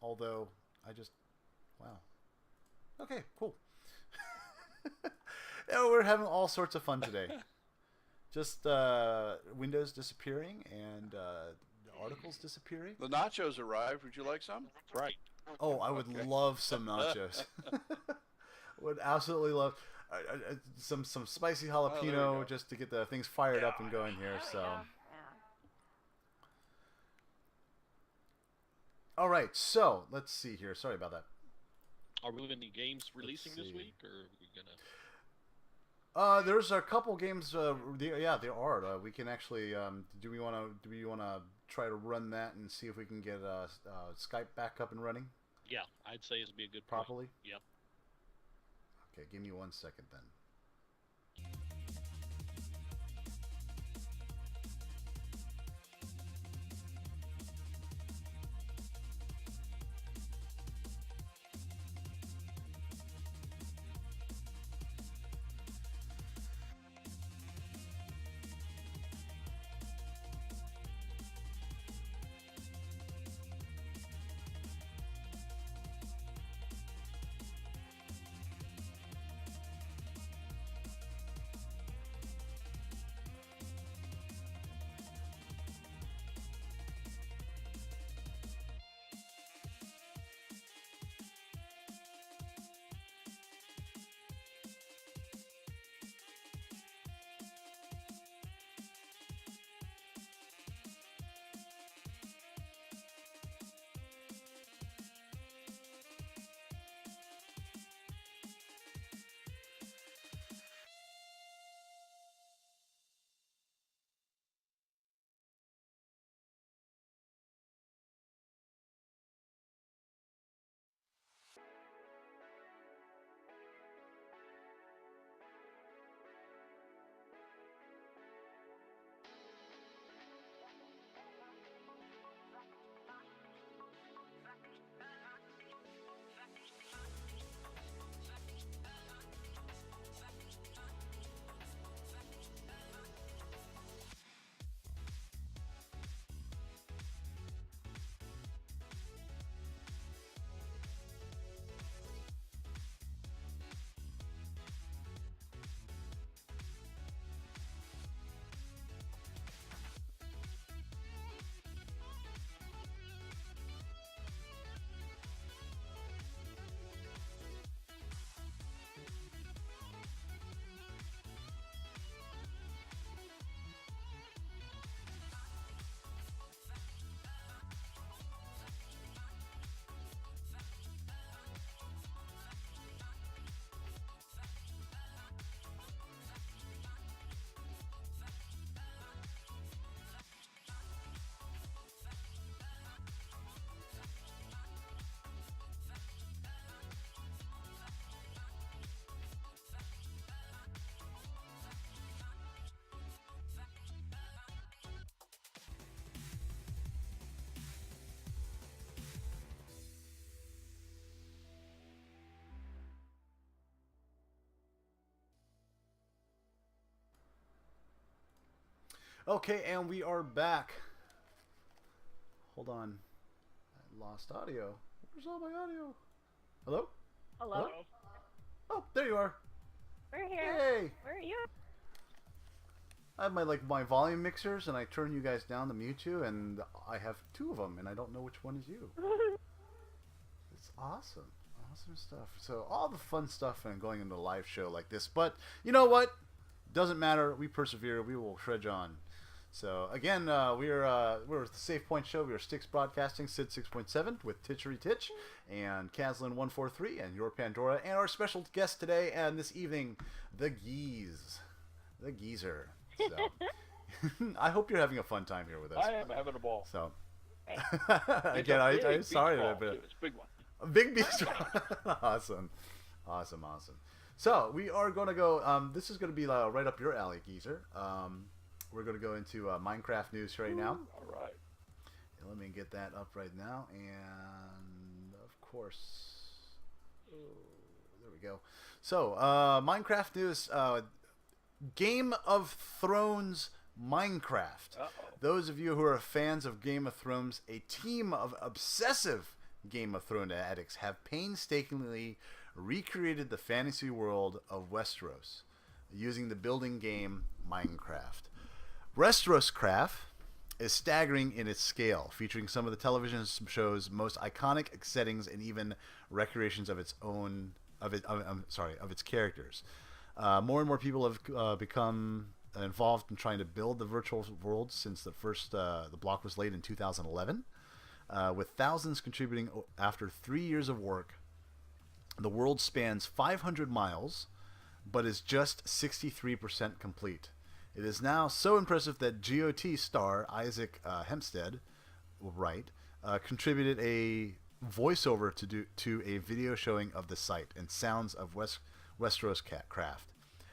Although wow. Okay, cool. Yeah, we're having all sorts of fun today. Just windows disappearing and articles disappearing. The nachos arrived. Would you like some? Right. Oh, I would love some nachos. Would absolutely love some spicy jalapeno just to get the things fired up and going here. So. All right, so let's see here. Sorry about that. Are we any games releasing this week, or are we gonna? There's a couple games. Yeah, there are. We can actually. Do we want to try to run that and see if we can get Skype back up and running? Yeah, I'd say it'd be a good properly. Point. Yep. Okay, give me 1 second then. Okay, and we are back. Hold on. I lost audio. Where's all my audio? Hello? Hello. Oh, there you are. We're here. Hey. Where are you? I have my volume mixers, and I turn you guys down to mute you, and I have two of them, and I don't know which one is you. It's awesome. Awesome stuff. So all the fun stuff and going into a live show like this. But you know what? Doesn't matter. We persevere. We will trudge on. So again, we're the Safe Point Show. We are Styx Broadcasting, Sid 6.7 with Titchery Titch and Caslin 143 and your Pandora, and our special guest today and this evening, the Geezer. So I hope you're having a fun time here with us. I am having a ball. So again, I'm sorry, but it's a big one. A big beast. Awesome. So we are going to go. This is going to be right up your alley, Geezer. We're going to go into Minecraft news right now. All right. Let me get that up right now, and of course, there we go. So Minecraft news. Game of Thrones Minecraft. Those of you who are fans of Game of Thrones, a team of obsessive Game of Thrones addicts have painstakingly recreated the fantasy world of Westeros using the building game Minecraft. Westeros Craft is staggering in its scale, featuring some of the television show's most iconic settings and even recreations of its own of its characters. More and more people have become involved in trying to build the virtual world since the block was laid in 2011, with thousands contributing after 3 years of work. The world spans 500 miles, but is just 63% complete. It is now so impressive that GOT star Isaac Hempstead, contributed a voiceover to a video showing of the site and sounds of Westeros Craft.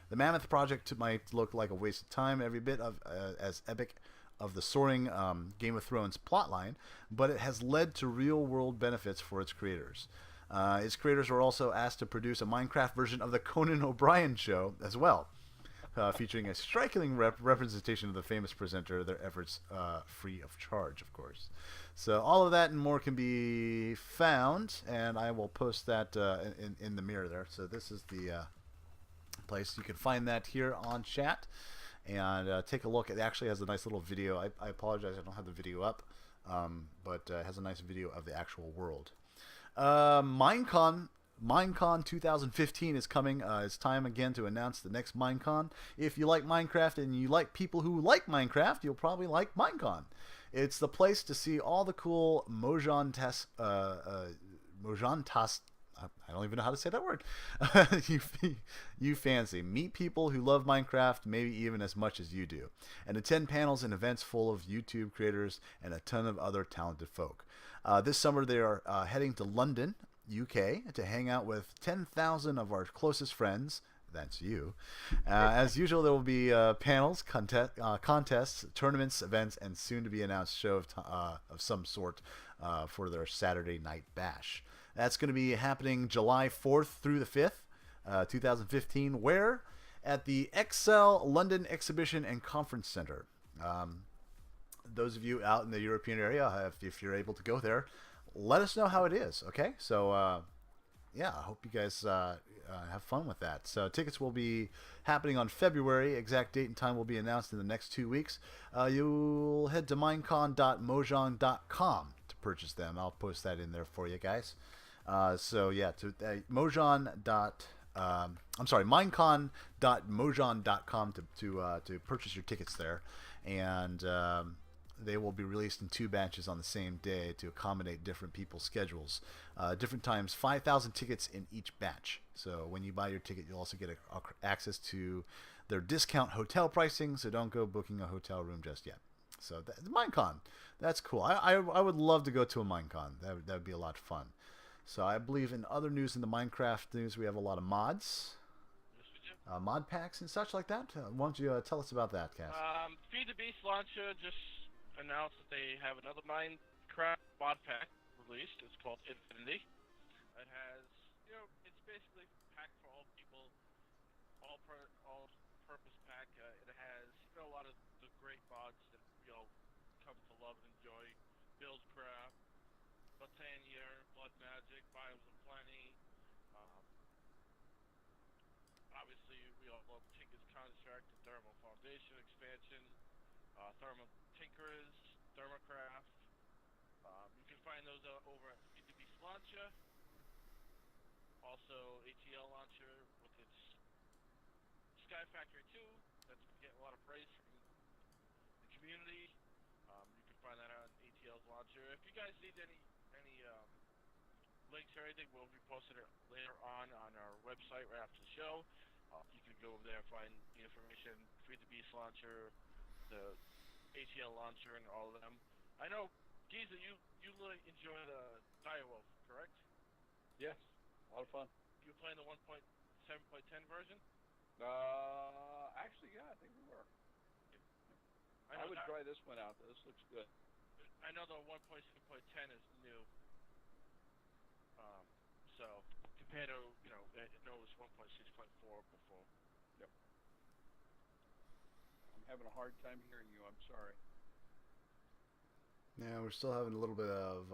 The mammoth project might look like a waste of time, every bit of as epic of the soaring Game of Thrones plotline, but it has led to real-world benefits for its creators. Its creators were also asked to produce a Minecraft version of the Conan O'Brien show as well, featuring a striking representation of the famous presenter, their efforts free of charge, of course. So all of that and more can be found, and I will post that in the mirror there. So this is the place. You can find that here on chat, and take a look. It actually has a nice little video. I apologize, I don't have the video up, but it has a nice video of the actual world. Minecon 2015 is coming. It's time again to announce the next Minecon. If you like Minecraft and you like people who like Minecraft, you'll probably like Minecon. It's the place to see all the cool Mojang I don't even know how to say that word. you fancy. Meet people who love Minecraft, maybe even as much as you do. And attend panels and events full of YouTube creators and a ton of other talented folk. This summer they are heading to London, UK, to hang out with 10,000 of our closest friends. That's you. As usual, there will be panels, contests, tournaments, events, and soon-to-be-announced show of some sort for their Saturday night bash. That's going to be happening July 4th through the 5th, 2015, where? At the Excel London Exhibition and Conference Center. Those of you out in the European area, if you're able to go there, let us know how it is, okay? So, yeah, I hope you guys have fun with that. So tickets will be happening on February. Exact date and time will be announced in the next 2 weeks. You'll head to minecon.mojang.com to purchase them. I'll post that in there for you guys. So yeah, to minecon.mojang.com to purchase your tickets there, and they will be released in 2 batches on the same day to accommodate different people's schedules. Different times, 5,000 tickets in each batch. So when you buy your ticket, you'll also get access to their discount hotel pricing. So don't go booking a hotel room just yet. So Minecon, that's cool. I would love to go to a Minecon. That would be a lot of fun. So I believe in other news in the Minecraft news, we have a lot of mods, mod packs and such like that. Why don't you tell us about that, Cass? Feed the Beast Launcher just announced that they have another Minecraft mod pack released. It's called Infinity. It has, it's basically a pack for all people, all-purpose pack. It has, a lot of the great mods that we all come to love and enjoy. Buildcraft, Botania, Blood Magic, Biomes of Plenty. Obviously, we all love Tinker's Construct, the Thermal Foundation expansion, Thermal Tinkerers, Thermocraft. You can find those over at Feed the Beast Launcher. Also, ATL Launcher with its Sky Factory 2. That's getting a lot of praise from the community. You can find that on ATL's Launcher. If you guys need any links or anything, we'll be posting it later on our website right after the show. You can go over there and find the information, Feed the Beast Launcher, the ATL Launcher, and all of them. I know, Geezer, you really enjoy the Direwolf, correct? Yes, a lot of fun. You were playing the 1.6 7.10 version? Actually, yeah, I think we were. I would try this one out. This looks good. I know the 1.7.10 is new. So compared to it was 1.6.4 before. Yep. I'm having a hard time hearing you. I'm sorry. Yeah, we're still having a little bit of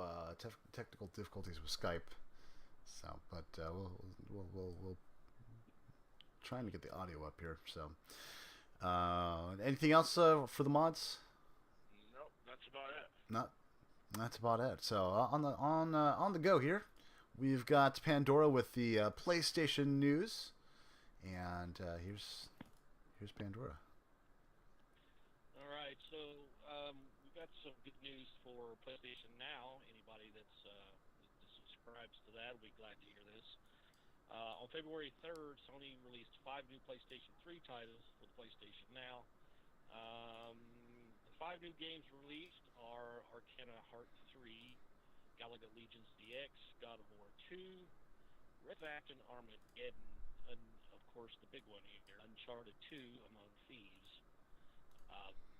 technical difficulties with Skype. So, but we'll trying to get the audio up here. So, anything else for the mods? Nope, that's about it. That's about it. So on the go here, we've got Pandora with the PlayStation news, and here's Pandora. All right, so we've got some good news for PlayStation Now. Anybody that subscribes to that will be glad to hear this. On February 3rd, Sony released 5 new PlayStation 3 titles for the PlayStation Now. The 5 new games released are Arcana Heart 3, Galaga Legions DX, God of War 2, Red Faction Armageddon, and of course the big one here, Uncharted 2 Among Thieves.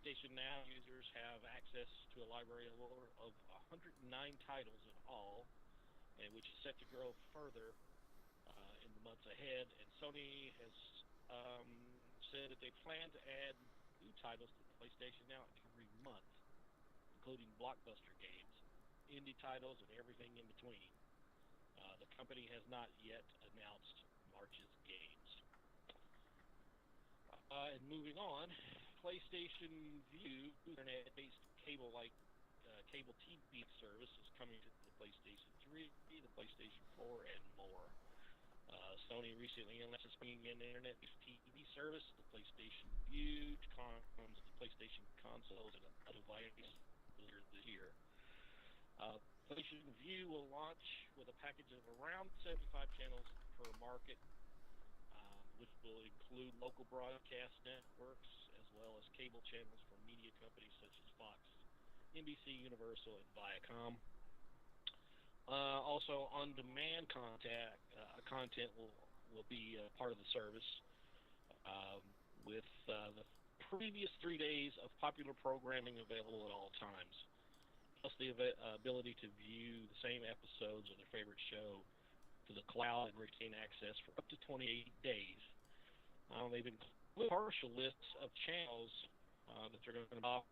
PlayStation Now users have access to a library of 109 titles in all, and which is set to grow further in the months ahead. And Sony has said that they plan to add new titles to the PlayStation Now every month, including blockbuster games, indie titles, and everything in between. The company has not yet announced March's games. And moving on, PlayStation Vue, internet-based cable TV service, is coming to the PlayStation 3, the PlayStation 4, and more. Sony recently announced it's bringing in internet-based TV service, the PlayStation Vue, comes with the PlayStation consoles and a device later this year. PlayStation Vue will launch with a package of around 75 channels per market, which will include local broadcast networks as well as cable channels from media companies such as Fox, NBC, Universal, and Viacom. Also, on-demand content will be part of the service, with the previous 3 days of popular programming available at all times, plus the ability to view the same episodes of their favorite show to the cloud and retain access for up to 28 days. They've included partial lists of channels that they're going to offer.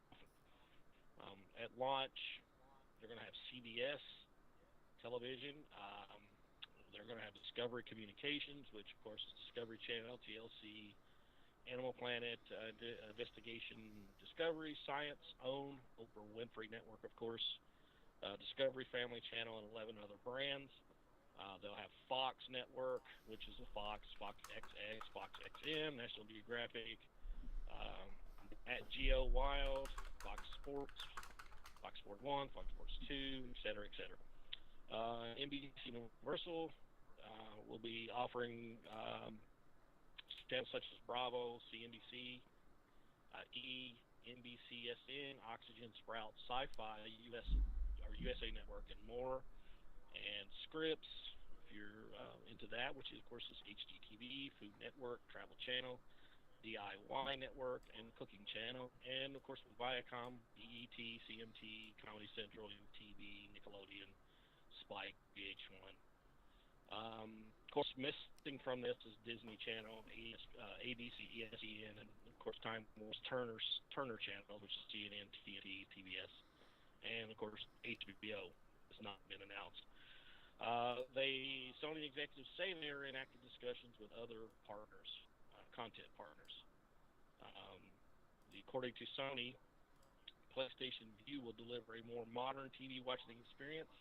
At launch, they're going to have CBS television. They're going to have Discovery Communications, which of course is Discovery Channel, TLC, Animal Planet, Investigation Discovery, Science, OWN, Oprah Winfrey Network, of course, Discovery Family Channel, and 11 other brands. They'll have Fox Network, which is a Fox XX, Fox XM, National Geographic, at Geo Wild, Fox Sports, Fox Sport 1, Fox Sports 2, etc., etc. NBC Universal will be offering channels such as Bravo, CNBC, E, NBCSN, Oxygen, Sprout, Sci-Fi, USA Network, and more. And Scripps, if you're into that, which of course is HGTV, Food Network, Travel Channel, DIY Network, and Cooking Channel. And of course with Viacom, BET, CMT, Comedy Central, MTV, Nickelodeon, Spike, VH1. Of course, missing from this is Disney Channel, ABC, ESPN, and of course Time Warner's Turner Channel, which is CNN, TNT, TBS, and of course HBO has not been announced. Sony executives say they're in active discussions with other partners, content partners. According to Sony, PlayStation Vue will deliver a more modern TV watching experience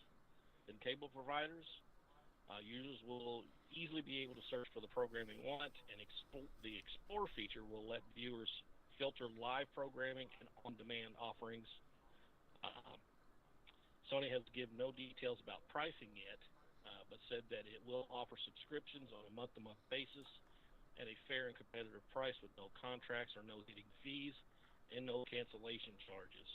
than cable providers. Users will easily be able to search for the program they want, and the Explore feature will let viewers filter live programming and on-demand offerings. Sony has given no details about pricing yet, but said that it will offer subscriptions on a month-to-month basis at a fair and competitive price with no contracts or no hidden fees and no cancellation charges.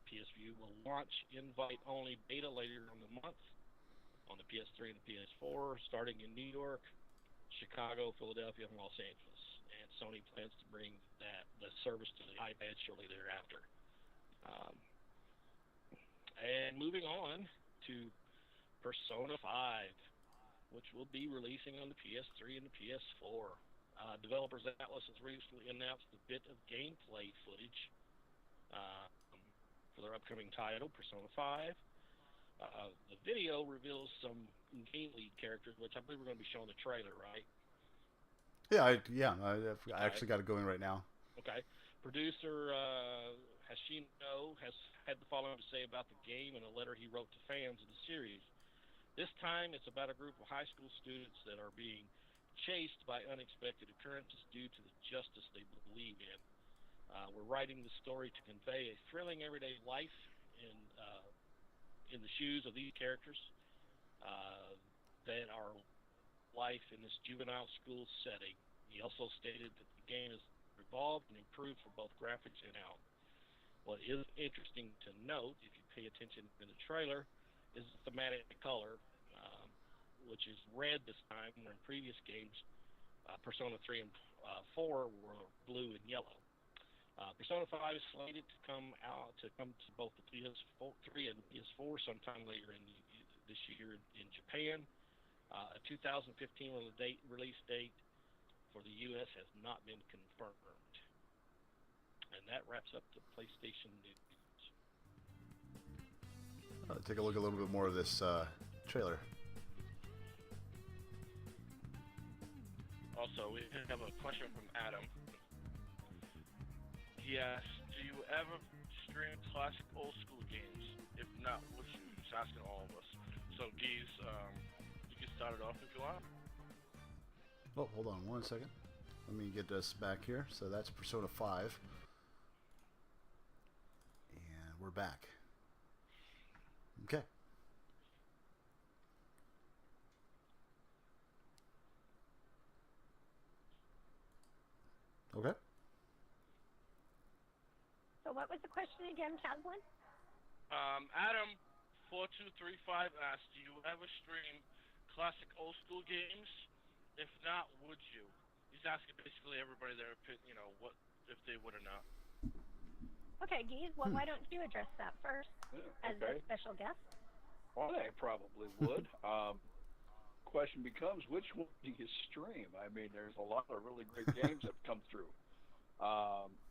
PS Vue will launch invite-only beta later in the month on the PS3 and the PS4, starting in New York, Chicago, Philadelphia, and Los Angeles. And Sony plans to bring the service to the iPad shortly thereafter. And moving on to Persona 5, which will be releasing on the PS3 and the PS4. Developers Atlas has recently announced a bit of gameplay footage for their upcoming title, Persona 5. The video reveals some game lead characters, which I believe we're going to be showing the trailer, right? I actually got it going right now. Okay. Producer Hashino has had the following to say about the game in a letter he wrote to fans of the series. This time, it's about a group of high school students that are being chased by unexpected occurrences due to the justice they believe in. We're writing the story to convey a thrilling everyday life in the shoes of these characters that are life in this juvenile school setting. He also stated that the game has evolved and improved for both graphics and sound. What is interesting to note, if you pay attention in the trailer, is the thematic color, which is red this time, where in previous games, Persona 3 and 4 were blue and yellow. Persona 5 is slated to come to both the PS3 and PS4 sometime later this year in Japan. A 2015 release date for the U.S. has not been confirmed. And that wraps up the PlayStation news. Take a look at a little bit more of this trailer. Also, we have a question from Adam. He asks, do you ever stream classic old school games? If not, would you? He's asking all of us. So, Geez, you can start it off if you want. Oh, hold on 1 second. Let me get this back here. So that's Persona 5. And we're back. Okay. Okay. So what was the question again, Caslin? Adam4235 asked, do you ever stream classic old school games? If not, would you? He's asking basically everybody their opinion, what if they would or not. Okay, Geez, well, why don't you address that first as a special guest? Well, I probably would. Question becomes, which one do you stream? I mean, there's a lot of really great games that come through.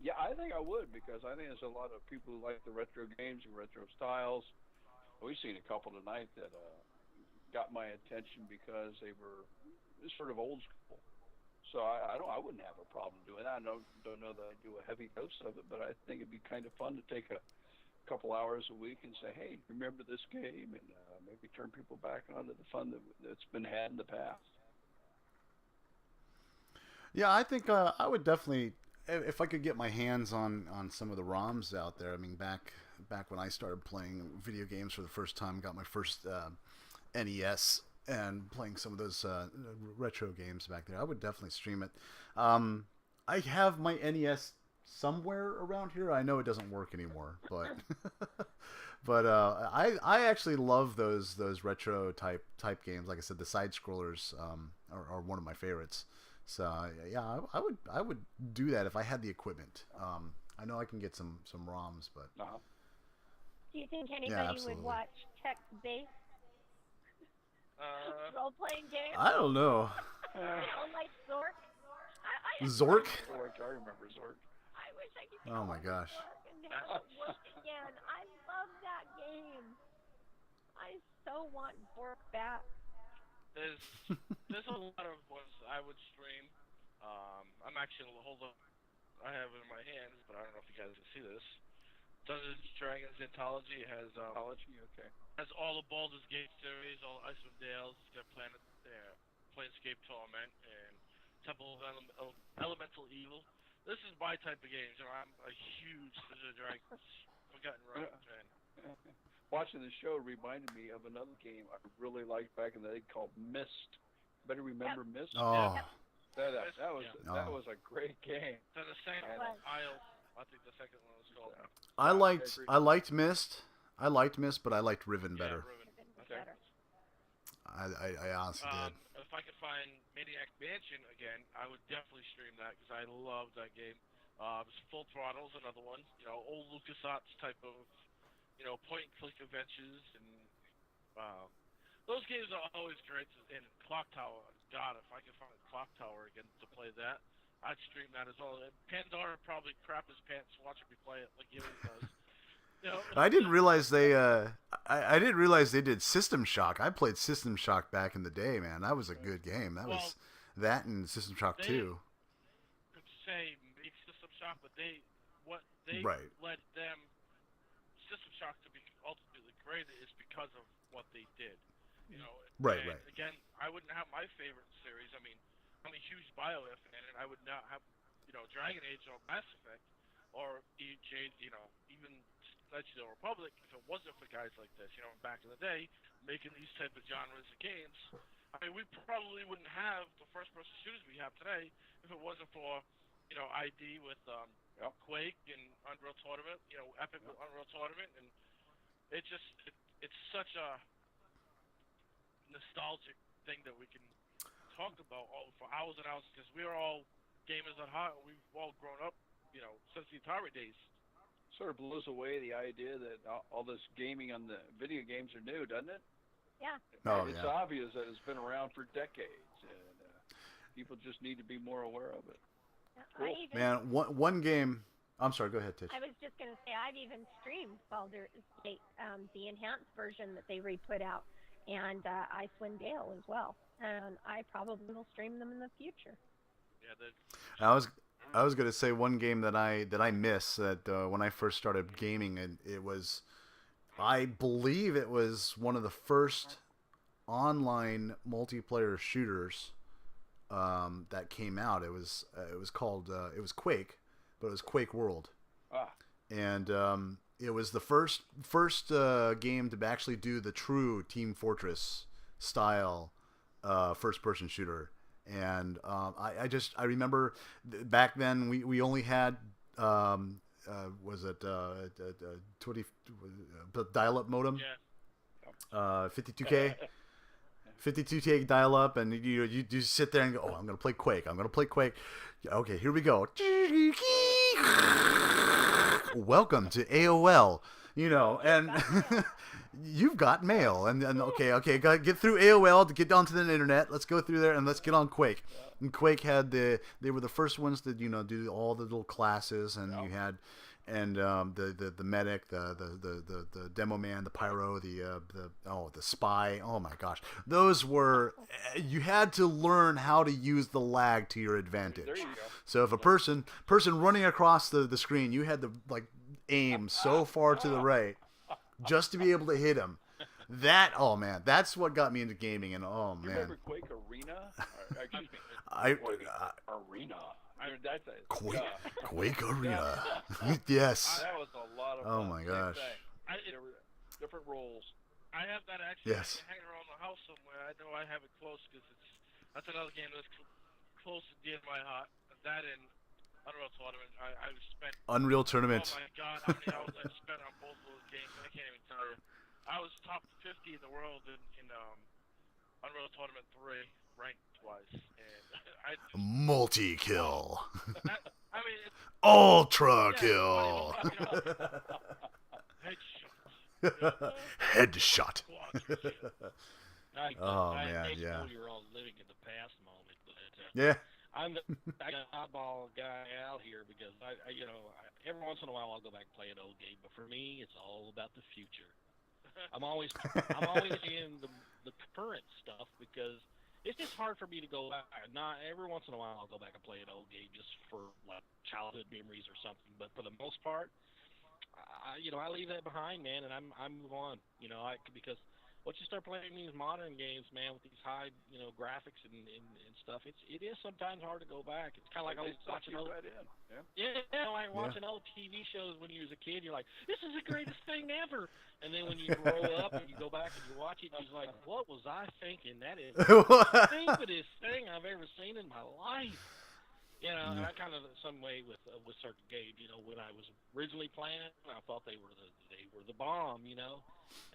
Yeah, I think I would, because I think there's a lot of people who like the retro games and retro styles. We've seen a couple tonight that got my attention because they were sort of old school. So I wouldn't have a problem doing that. I don't know that I'd do a heavy dose of it, but I think it'd be kind of fun to take a couple hours a week and say, hey, remember this game? And maybe turn people back onto the fun that's been had in the past. Yeah, I think I would definitely, if I could get my hands on some of the ROMs out there. I mean, back when I started playing video games for the first time, got my first NES, and playing some of those retro games back there, I would definitely stream it. I have my NES somewhere around here. I know it doesn't work anymore, but but I actually love those retro type games. Like I said, the side scrollers are one of my favorites. So yeah, I would do that if I had the equipment. I know I can get some ROMs, but do you think anybody would watch text-based role-playing games? I don't know. Like Zork? Zork? I remember Zork. I wish I could. Oh my gosh. And have it work again. I love that game. I so want Zork back. There's a lot of ones I would stream. I'm actually hold on. I have it in my hands, but I don't know if you guys can see this. Dungeons & Dragons Anthology has has all the Baldur's Gate series, all Icewind Dales. It's got Planescape Torment and Temple of Elemental Evil. This is my type of games. I'm a huge Dungeons & Dragons Forgotten Realms fan. Watching the show reminded me of another game I really liked back in the day called Myst. Better remember Myst? Oh. That was a great game. So the second one, I think the second one was called. I liked Myst. I liked Myst, but I liked Riven better. Riven better. I honestly did. A if I could find Maniac Mansion again, I would definitely stream that because I love that game. Full Throttle's another one. Old LucasArts type of, point and click adventures, and those games are always great. And Clock Tower, God, if I could find a Clock Tower again to play that, I'd stream that as well. And Pandora would probably crap his pants watching me play it like Gilly does. I didn't realize they. I didn't realize they did System Shock. I played System Shock back in the day, man. That was a good game. That was that and System Shock 2. Could say make System Shock, but they Right. led them System Shock to be ultimately great is because of what they did. Right. Again, I wouldn't have my favorite series. I mean, I'm a huge BioWare fan, and I would not have, Dragon Age or Mass Effect or even Knights of the Republic if it wasn't for guys like this. Back in the day, making these type of genres of games. I mean, we probably wouldn't have the first-person shooters we have today if it wasn't for, ID with Quake and Unreal Tournament, Epic with Unreal Tournament, and it's such a nostalgic thing that we can talk about for hours and hours because we're all gamers at heart. We've all grown up, since the Atari days. Sort of blows away the idea that all this gaming on the video games are new, doesn't it? Yeah. It's obvious that it's been around for decades, and people just need to be more aware of it. Cool. Man, one game. I'm sorry. Go ahead, Tish. I was just going to say I've even streamed Baldur's Gate, the enhanced version that they re-put out, and Icewind Dale as well. And I probably will stream them in the future. Yeah. I was going to say one game that I miss that when I first started gaming, and it was, I believe it was one of the first online multiplayer shooters that came out. It was called it was Quake, but it was Quake World. And it was the first game to actually do the true Team Fortress style first person shooter. And I remember back then we only had was it 20 dial-up modem, 52K. 52K dial-up, and you sit there and go, I'm gonna play Quake. Okay, here we go. Welcome to AOL. And you've got mail, and okay, gotta get through AOL to get onto the internet. Let's go through there and let's get on Quake. And Quake had they were the first ones to do all the little classes, and you had the medic, the demo man, the pyro, the spy. Oh my gosh, those were, you had to learn how to use the lag to your advantage. There you go. So if a person running across the screen, you had to aim so far to the right just to be able to hit him. That's what got me into gaming. And you remember Quake Arena? Excuse me. Arena. That's a Quake Arena. Yes. That was a lot of fun. Oh my gosh. There were different roles. I have that actually hanging around the house somewhere. I know I have it close because that's another game that's close and dear to my heart. That and Unreal Tournament. I spent Unreal Tournament. Oh my God, how many hours I spent on both of those games? I can't even tell you. I was top 50 in the world in Unreal Tournament 3, ranked twice, and multi-kill. I mean, ultra kill. Headshot. I you're all living in the past moment, but I'm the oddball guy out here because I every once in a while I'll go back and play an old game, but for me it's all about the future. I'm always in the current stuff because it's just hard for me to go back. Not every once in a while I'll go back and play an old game just for like childhood memories or something, but for the most part, I leave that behind, man, and I move on. Because once you start playing these modern games, man, with these high graphics and stuff, it is sometimes hard to go back. It's kind of like watching old watching old TV shows when you was a kid. You're like, this is the greatest thing ever. And then when you grow up and you go back and you watch it, you're like, what was I thinking? That is the stupidest thing I've ever seen in my life. And I kind of some way with certain games. When I was originally playing it, I thought they were the bomb.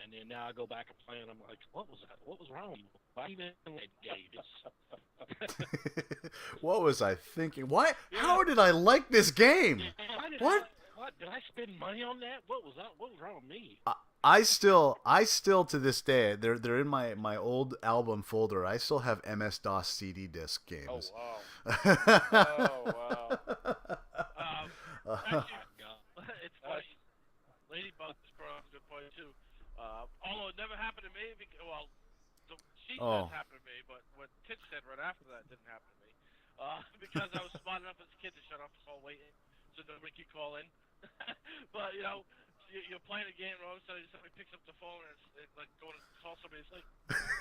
And then now I go back and play, and I'm like, what was that? What was wrong with me? Why even that game? What was I thinking? Why? How did I like this game? What? What? Did I spend money on that? What was that? What was wrong with me? I still to this day, they're in my old album folder. I still have MS-DOS CD disc games. Oh wow! Actually, it's funny. Ladybug just brought up a good point too. Although it never happened to me, she does happen to me, but what Titch said right after that didn't happen to me. Because I was smart enough as a kid to shut off the call waiting, so nobody could call in. But you're playing a game, and all of a sudden somebody picks up the phone, and it's like going to call somebody. It's like,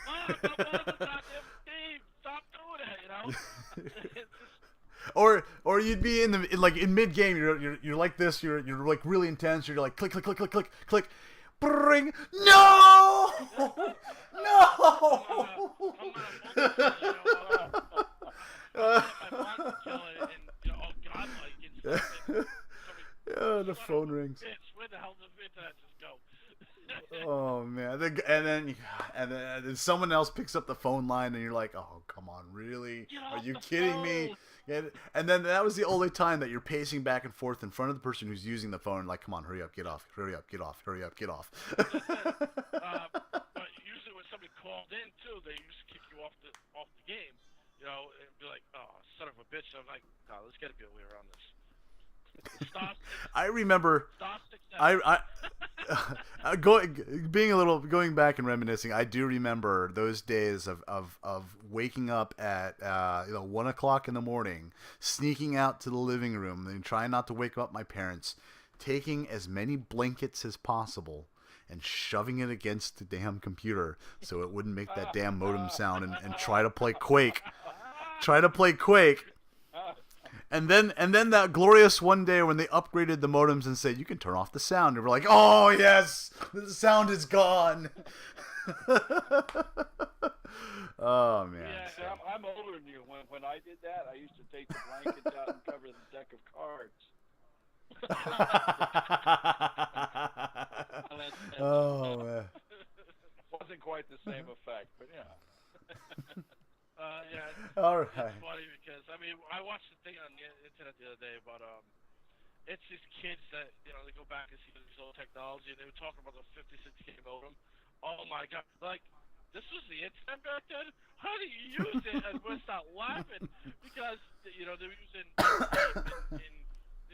I'm on the goddamn game. Stop doing that, Or you'd be in mid game, you're like this, you're like really intense. You're like click click click click click click, bring no. The phone rings. Where the hell did the internet just go? Oh man! And then someone else picks up the phone line, and you're like, "Oh, come on, really? Are you kidding me?" And then that was the only time that you're pacing back and forth in front of the person who's using the phone, like, "Come on, hurry up, get off, hurry up, get off, hurry up, get off." But usually when somebody called in too, they used to kick you off the game, and be like, "Oh, son of a bitch!" I'm like, "No, there's got to be a way around this." I remember. Going back and reminiscing. I do remember those days of waking up at 1 o'clock in the morning, sneaking out to the living room and trying not to wake up my parents, taking as many blankets as possible and shoving it against the damn computer so it wouldn't make that damn modem sound, and try to play Quake. And then that glorious one day when they upgraded the modems and said, you can turn off the sound. And we're like, oh, yes, the sound is gone. Oh, man. Yeah, I'm older than you. When I did that, I used to take the blankets out and cover the deck of cards. Oh, man. Wasn't quite the same effect, but yeah. All right. It's funny because I watched the thing on the internet the other day about it's these kids that they go back and see this old technology, and they were talking about the 56K modem. Oh my god! Like, this was the internet back then. How do you use it? And we'll start laughing because they were using in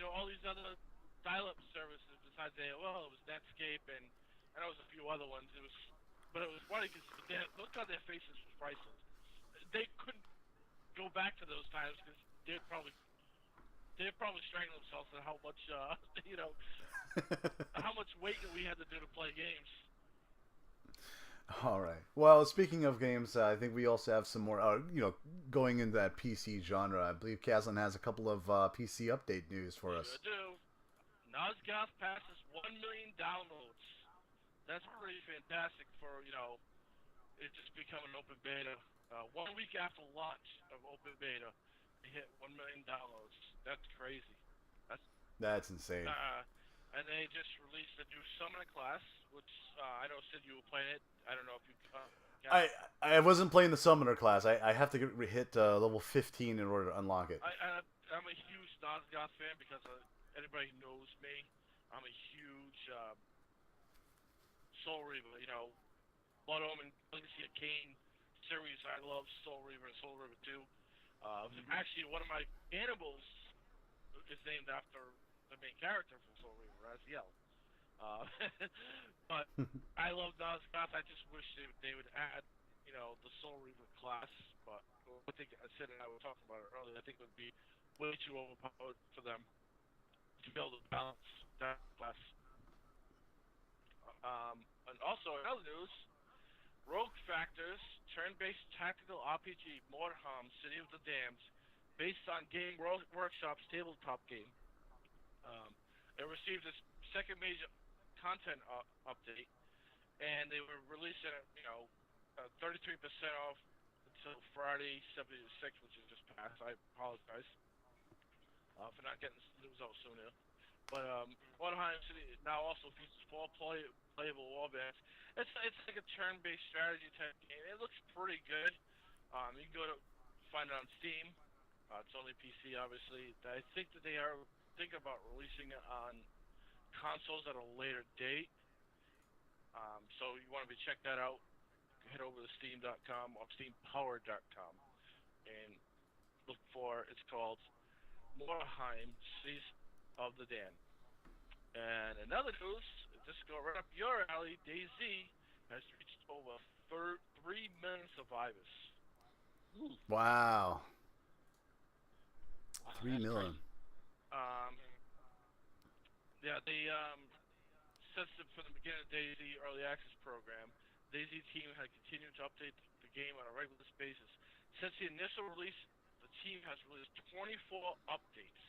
all these other dial-up services besides AOL. It was Netscape and there was a few other ones. But it was funny because look on their faces was priceless. They couldn't go back to those times because they'd probably strangle themselves at how much how much waiting we had to do to play games. All right. Well, speaking of games, I think we also have some more. Going into that PC genre, I believe Kazlan has a couple of PC update news for us. I do. Nosgoth passes 1 million downloads. That's pretty fantastic for it just becoming open beta. 1 week after launch of open beta, they hit 1 million downloads. That's crazy. That's insane. And they just released a new summoner class, which I know Sid, you were playing it. I don't know if you. I wasn't playing the summoner class. I have to hit level 15 in order to unlock it. I'm a huge Nosgoth fan because anybody who knows me, I'm a huge Soul Reaver. Blood Omen, Legacy of Cain series. I love Soul Reaver and Soul Reaver 2. Actually, one of my animals is named after the main character from Soul Reaver, Raziel. But I love Nosgoth. I just wish they would add, the Soul Reaver class. But I think Sid and I were talking about it earlier. I think it would be way too overpowered for them to be able to balance that class. And also, in other news, Rogue Factors, turn-based tactical RPG, Mordham, City of the Damned, based on Game Workshop's tabletop game. It received its second major content update, and they were releasing it, 33% off until Friday, 76, which is just passed. I apologize for not getting this news out sooner. But Mordheim City now also features 4 playable warbands, It's like a turn-based strategy type game. It looks pretty good. You can go to find it on Steam. It's only PC, obviously. I think that they are thinking about releasing it on consoles at a later date. So you want to check that out. Head over to Steam.com or SteamPower.com and look for. It's called Morheim Seas of the Damned. And another news, just go right up your alley. DayZ has reached over 3 million survivors. Wow. 3 million. Yeah, they since from the beginning of DayZ Early Access program, DayZ team had continued to update the game on a regular basis. Since the initial release, the team has released 24 updates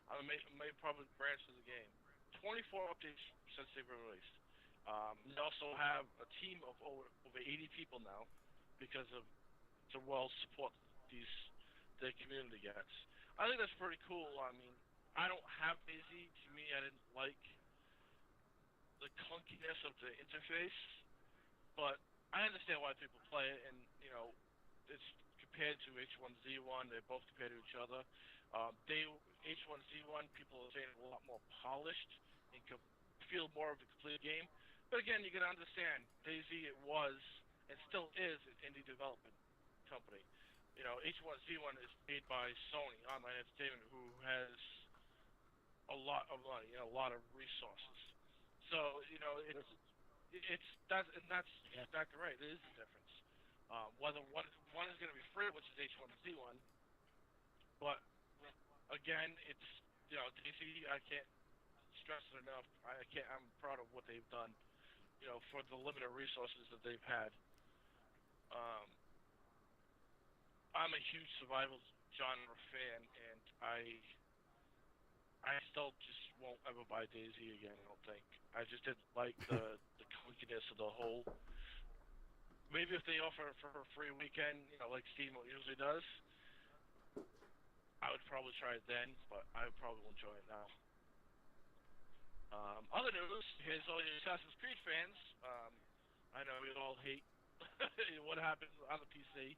on the main public branch of the game. 24 updates since they've been released. They also have a team of over 80 people now because of the well support the community gets. I think that's pretty cool. I mean, I don't have DayZ. To me, I didn't like the clunkiness of the interface, but I understand why people play it, and you know, it's compared to H1Z1. They're both compared to each other. H1Z1 people are saying a lot more polished and can feel more of a complete game. But again, you can understand DayZ it was and still is an indie development company. You know, H1Z1 is made by Sony Online Entertainment, who has a lot of money, a lot of resources. So you know, that's exactly right. It is a difference. Whether one is going to be free, which is H1Z1, but again, it's DayZ. I can't stress it enough. I'm proud of what they've done. You know, for the limited resources that they've had. I'm a huge survival genre fan, and I still just won't ever buy DayZ again. I don't think. I just didn't like the clunkiness of the whole. Maybe if they offer it for a free weekend, like Steam usually does, I would probably try it then, but I probably won't try it now. Other news, here's all your Assassin's Creed fans. I know we all hate what happens on the PC,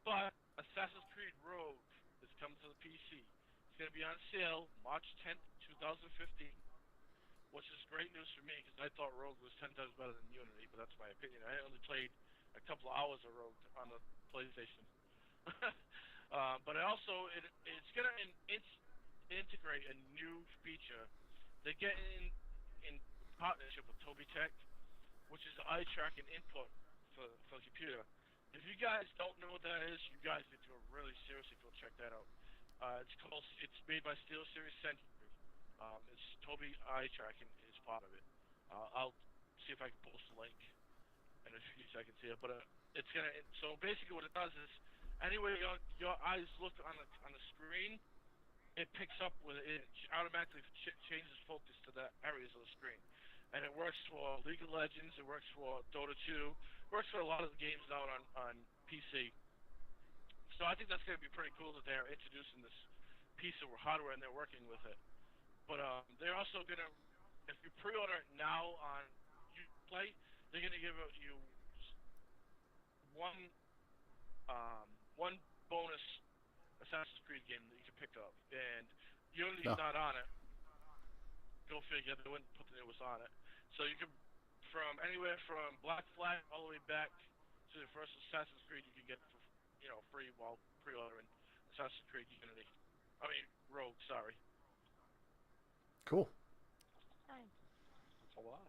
but Assassin's Creed Rogue is coming to the PC. It's going to be on sale March 10th, 2015, which is great news for me because I thought Rogue was 10 times better than Unity, but that's my opinion. I only played a couple of hours of Rogue on the PlayStation. But it's going to integrate a new feature. They're getting in partnership with Tobii Tech, which is eye tracking input for the computer. If you guys don't know what that is, you guys need to really seriously go check that out. It's made by SteelSeries Century. It's Tobii eye tracking is part of it. I'll see if I can post a link in a few seconds here. But so basically what it does is anywhere your eyes look on the screen, it picks up it automatically changes focus to the areas of the screen. And it works for League of Legends, it works for Dota 2, it works for a lot of the games out on PC. So I think that's going to be pretty cool that they're introducing this piece of hardware and they're working with it. But they're also going to, if you pre-order it now on Uplay, they're going to give you one bonus Assassin's Creed game that you can pick up. And Unity's not on it. Go figure, they wouldn't put the newest on it. So you can, from anywhere from Black Flag all the way back to the first Assassin's Creed, you can get for free while pre-ordering Assassin's Creed Unity. I mean Rogue, sorry. Cool. That's a lot.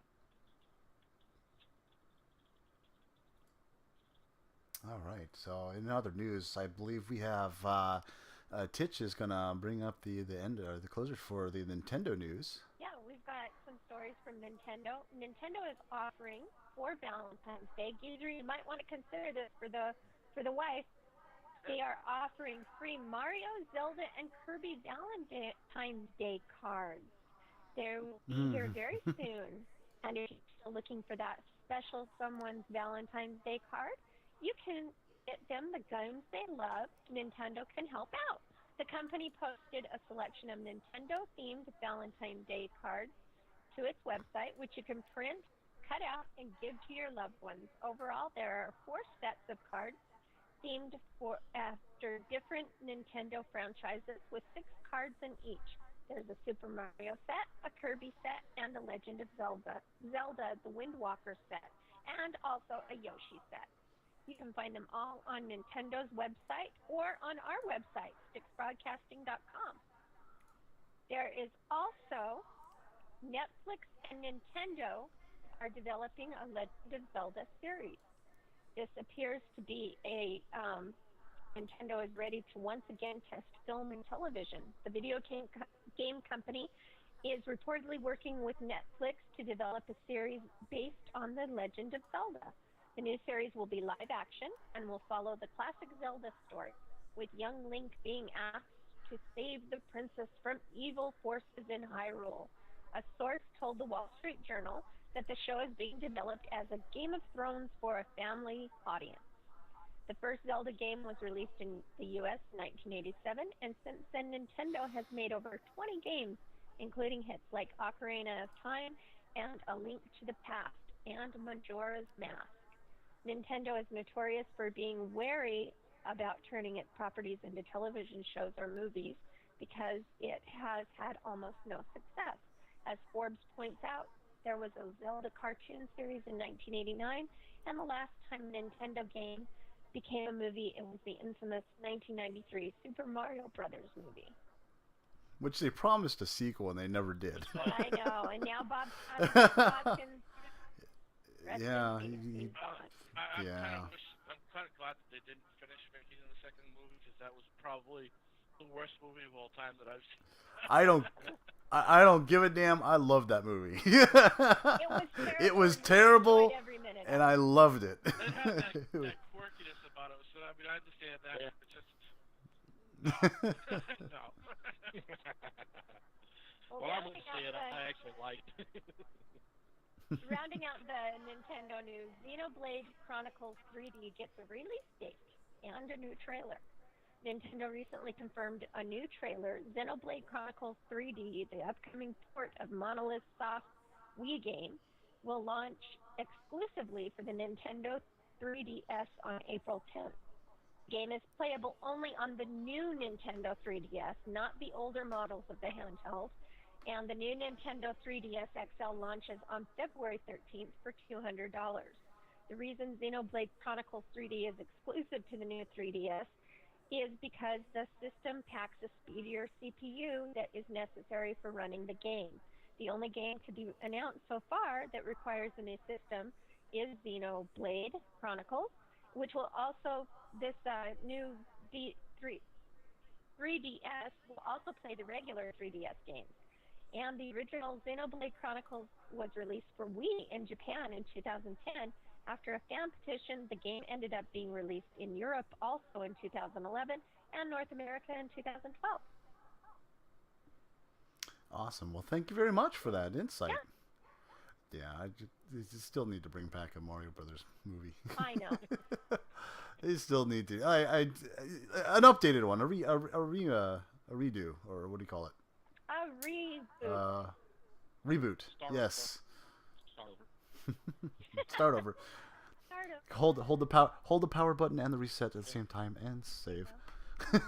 All right. So in other news, I believe we have Titch is gonna bring up the end or the closer for the Nintendo news. Yeah, we've got some stories from Nintendo. Nintendo is offering for Valentine's Day. Geezer, you might want to consider this for the wife. They are offering free Mario, Zelda, and Kirby Valentine's Day cards. They will be here very soon. And if you're still looking for that special someone's Valentine's Day card, you can get them the games they love. Nintendo can help out. The company posted a selection of Nintendo-themed Valentine's Day cards to its website, which you can print cut out and give to your loved ones. Overall, there are 4 sets of cards themed after different Nintendo franchises with 6 cards in each. There's a Super Mario set, a Kirby set, and a Legend of Zelda, the Wind Waker set, and also a Yoshi set. You can find them all on Nintendo's website or on our website, StixBroadcasting.com. There is also Netflix and Nintendo are developing a Legend of Zelda series. This appears to be a Nintendo is ready to once again test film and television. The video game company is reportedly working with Netflix to develop a series based on the Legend of Zelda. The new series will be live action and will follow the classic Zelda story, with young Link being asked to save the princess from evil forces in Hyrule. A source told the Wall Street Journal that the show is being developed as a Game of Thrones for a family audience. The first Zelda game was released in the US in 1987, and since then Nintendo has made over 20 games, including hits like Ocarina of Time and A Link to the Past and Majora's Mask. Nintendo is notorious for being wary about turning its properties into television shows or movies because it has had almost no success. As Forbes points out, there was a Zelda cartoon series in 1989, and the last time a Nintendo game became a movie, it was the infamous 1993 Super Mario Brothers movie. Which they promised a sequel and they never did. I know, and now Bob Hoskins. Yeah, I'm kind of glad that they didn't finish making the second movie, because that was probably the worst movie of all time that I've seen. I don't give a damn. I loved that movie. It was terrible, and I loved it. It had that quirkiness about it, so I mean, I understand that. Yeah. It's just no. Well, I'm going to say it. I actually liked it. Rounding out the Nintendo news, Xenoblade Chronicles 3D gets a release date and a new trailer. Nintendo recently confirmed a new trailer, Xenoblade Chronicles 3D, the upcoming port of Monolith Soft's Wii game, will launch exclusively for the Nintendo 3DS on April 10th. The game is playable only on the new Nintendo 3DS, not the older models of the handheld, and the new Nintendo 3DS XL launches on February 13th for $200. The reason Xenoblade Chronicles 3D is exclusive to the new 3DS is because the system packs a speedier CPU that is necessary for running the game. The only game to be announced so far that requires a new system is Xenoblade Chronicles, which will also, this new 3DS will also play the regular 3DS games. And the original Xenoblade Chronicles was released for Wii in Japan in 2010. After a fan petition, the game ended up being released in Europe also in 2011 and North America in 2012. Awesome. Well, thank you very much for that insight. Yeah, I just still need to bring back a Mario Brothers movie. I know. They still need to. An updated one, a redo, or what do you call it? A reboot. Reboot. Yes. Start over. Start over. Hold the power button and the reset at the same time and save. Up,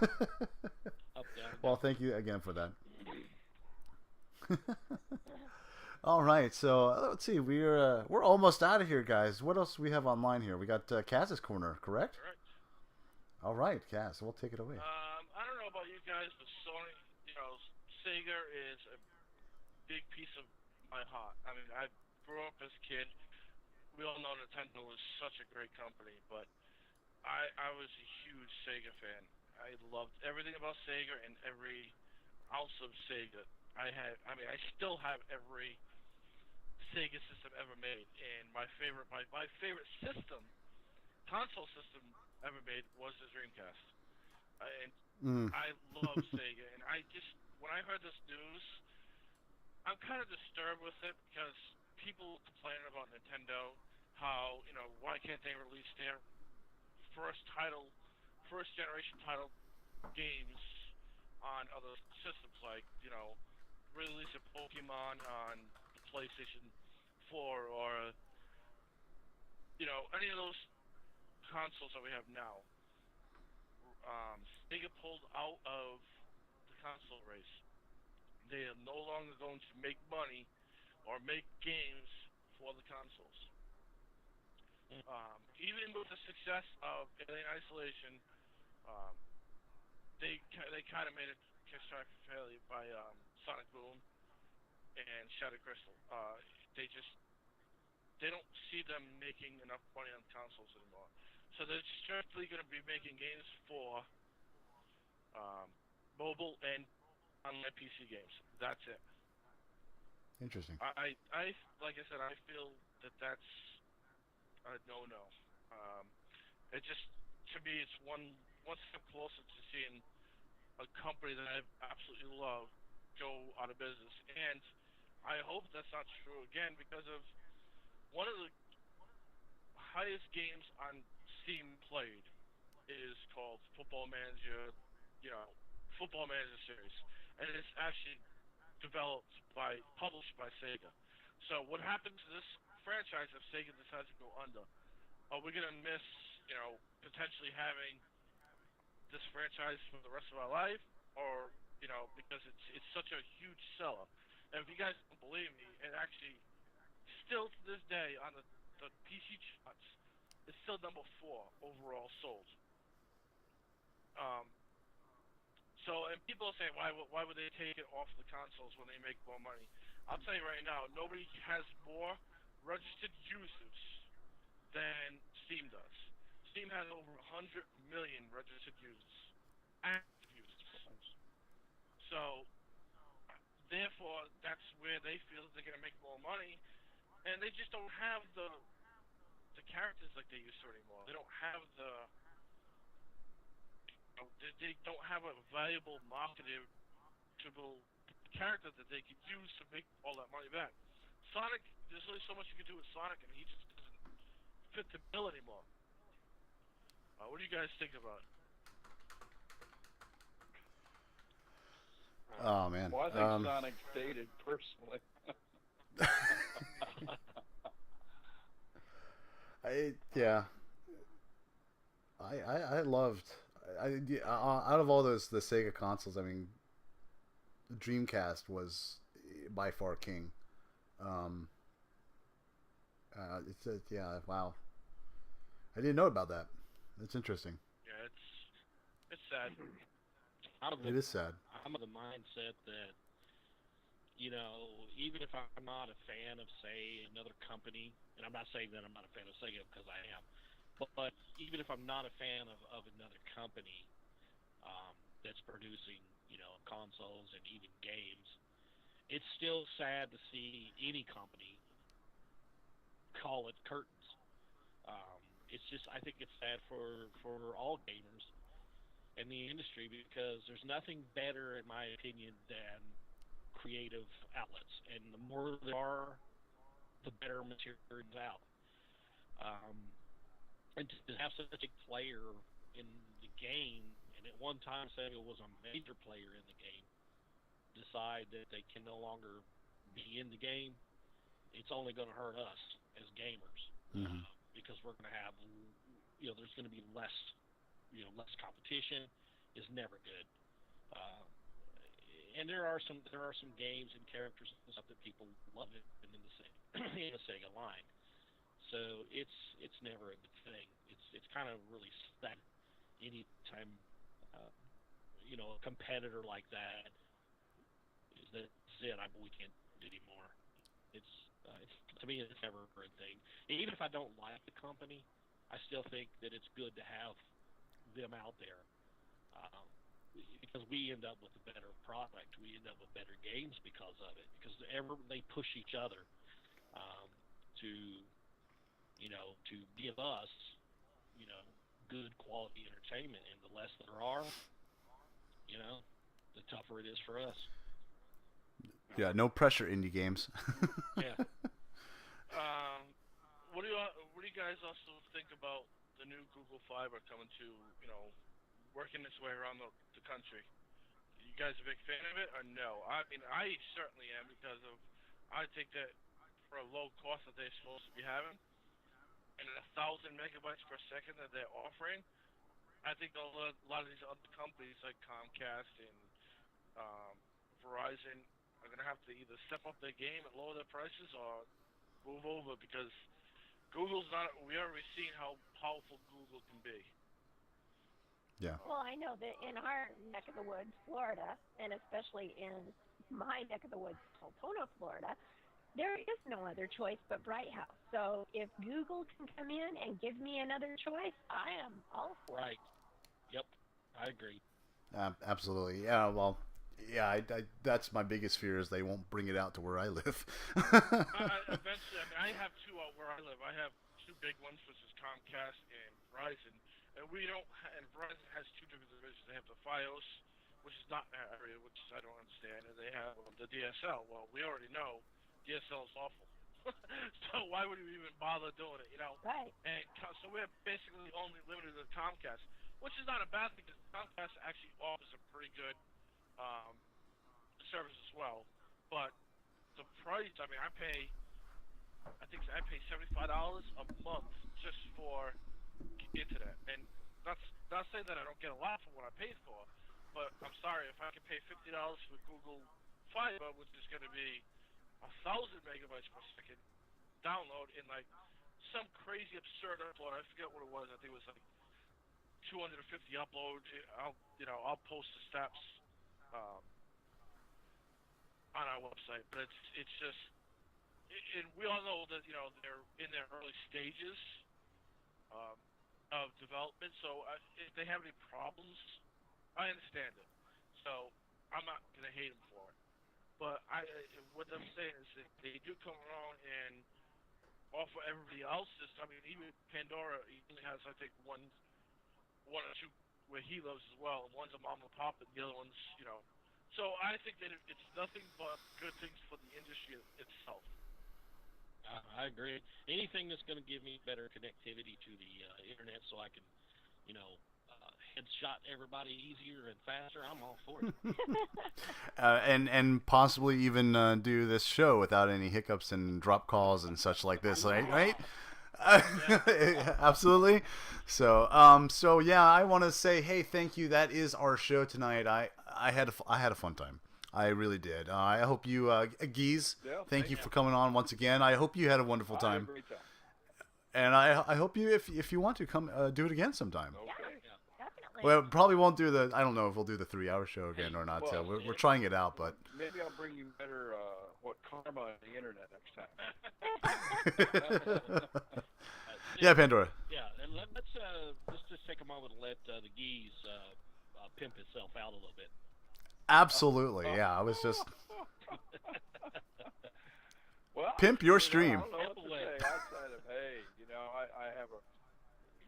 down, well, thank you again for that. All right, so let's see. We're almost out of here, guys. What else do we have online here? We got Kaz's Corner, correct? Correct. All right, Kaz, we'll take it away. I don't know about you guys, but Sony, Sega is a big piece of my heart. I mean, I grew up as a kid. We all know Nintendo was such a great company, but I was a huge Sega fan. I loved everything about Sega and every ounce of Sega. I still have every Sega system ever made, and my favorite console system ever made was the Dreamcast. I love Sega, and when I heard this news, I'm kind of disturbed with it, because people complain about Nintendo, how, why can't they release their first generation title games on other systems, like, release a Pokemon on the PlayStation 4 or any of those consoles that we have now, Sega pulled out of the console race. They are no longer going to make money or make games for the consoles. Even with the success of Alien Isolation, they kind of made a catastrophic failure by Sonic Boom and Shattered Crystal. They don't see them making enough money on consoles anymore. So they're strictly going to be making games for mobile and online PC games. That's it. Interesting. I like I said, I feel that that's a no-no. It just, to me, it's one step closer to seeing a company that I absolutely love go out of business. And I hope that's not true again, because of one of the highest games on Steam played is called Football Manager, Football Manager series, and it's actually published by Sega. So what happens to this franchise if Sega decides to go under? Are we gonna miss, potentially having this franchise for the rest of our life, or because it's such a huge seller? And if you guys don't believe me, it actually still to this day on the PC charts, it's still number 4 overall sold. And people say, why would they take it off the consoles when they make more money? I'll tell you right now, nobody has more registered users than Steam does. Steam has over 100 million registered users, active users. So, therefore, that's where they feel that they're going to make more money, and they just don't have the characters like they used to anymore. They don't have they don't have a valuable marketable character that they could use to make all that money back. Sonic, there's only so much you can do with Sonic, and he just doesn't fit the bill anymore. What do you guys think about it? Oh man. Well, I think Sonic's dated personally. I loved. Out of all the Sega consoles, I mean, the Dreamcast was by far king. Wow. I didn't know about that. That's interesting. Yeah, it's sad. It is sad. I'm of the mindset that, even if I'm not a fan of, say, another company, and I'm not saying that I'm not a fan of Sega, because I am, but even if I'm not a fan of another company that's producing, consoles and even games, it's still sad to see any company call it curtains. It's just, I think it's sad for all gamers in the industry, because there's nothing better, in my opinion, than creative outlets, and the more there are, the better material is out. And to have such a player in the game, and at one time Sega was a major player in the game, decide that they can no longer be in the game, it's only going to hurt us as gamers, because we're going to have, there's going to be less competition. Is never good. And there are some games and characters and stuff that people love it in the Sega line. So it's never a good thing. It's kind of really sad anytime a competitor like that is that we can't do it anymore. It's to me, it's never a good thing. Even if I don't like the company, I still think that it's good to have them out there, because we end up with a better product. We end up with better games because of it. Because they push each other to give us good quality entertainment, and the less there are, the tougher it is for us. Yeah, no pressure, indie games. Yeah. What do you guys also think about the new Google Fiber coming to, working its way around the country? You guys a big fan of it, or no? I mean, I certainly am, because I think that for a low cost that they're supposed to be having, and 1,000 megabytes per second that they're offering, I think a lot of these other companies like Comcast and Verizon are going to have to either step up their game and lower their prices or move over, because Google's not. We already seen how powerful Google can be. Yeah. Well, I know that in our neck of the woods, Florida, and especially in my neck of the woods, Altona, Florida, there is no other choice but Bright House. So if Google can come in and give me another choice, I am all for it. Right. Yep. I agree. Absolutely. Yeah. Well. Yeah. That's my biggest fear is they won't bring it out to where I live. Eventually, I have two out where I live. I have two big ones, which is Comcast and Verizon. And and Verizon has two different divisions. They have the FiOS, which is not in that area, which I don't understand, and they have the DSL. Well, we already know DSL is awful. So why would we even bother doing it, Right. And so we're basically only limited to Comcast, which is not a bad thing, because Comcast actually offers a pretty good service as well. But the price, I pay $75 a month just for internet, and that's not saying that I don't get a lot for what I paid for, but I'm sorry, if I can pay $50 for Google Fiber, which is going to be 1,000 megabytes per second download in like some crazy absurd upload, I forget what it was. I think it was like 250 uploads. I'll post the stats on our website, but it's just, and we all know that they're in their early stages of development, so if they have any problems, I understand it. So I'm not gonna hate them for it. But what I'm saying is that they do come around and offer everybody else this. Even Pandora, he only has, I think, one or two where he lives as well. One's a mom and pop, and the other one's, So I think that it's nothing but good things for the industry itself. I agree. Anything that's going to give me better connectivity to the internet, so I can, headshot everybody easier and faster, I'm all for it. And possibly even do this show without any hiccups and drop calls and such like this, right? Absolutely. So yeah, I want to say, hey, thank you. That is our show tonight. I had a fun time. I really did. I hope you, Geez, thank you for coming on once again. I hope you had a wonderful time. I had a great time. And I hope you, if you want to, come do it again sometime. Okay. Definitely. Well, probably won't do I don't know if we'll do the 3-hour show again or not. Well, we're trying it out, but maybe I'll bring you better karma on the internet next time. Yeah, Pandora. Yeah, and let's just take a moment and let the Geez pimp itself out a little bit. Absolutely, yeah. I was just well, pimp your stream. I don't know what to say outside of I have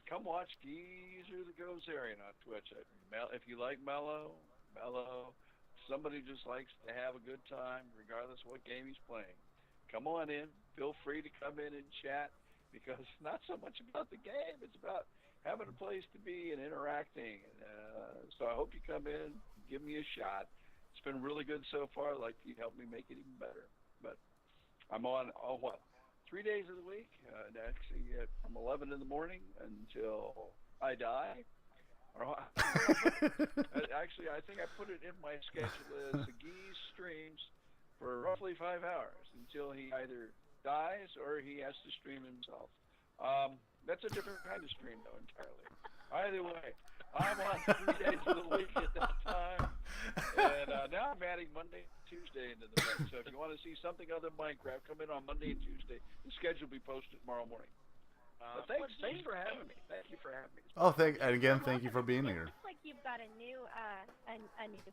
come watch GeezertheGozerian on Twitch. If you like Mello, somebody just likes to have a good time regardless of what game he's playing. Come on in. Feel free to come in and chat, because it's not so much about the game. It's about having a place to be and interacting. So I hope you come in, give me a shot. It's been really good so far. I'd like you to help me make it even better. But I'm on 3 days of the week, actually from 11 in the morning until I die. Actually, I think I put it in my schedule as the Geez streams for roughly 5 hours until he either dies or he has to stream himself. That's a different kind of stream, though, entirely. Either way, I'm on 3 days of the week at that time. And now I'm adding Monday and Tuesday into the mix. So if you want to see something other than Minecraft, come in on Monday and Tuesday. The schedule will be posted tomorrow morning. Thanks for having me. Thank you for having me. Oh, thank you for being here. It looks like you've got a new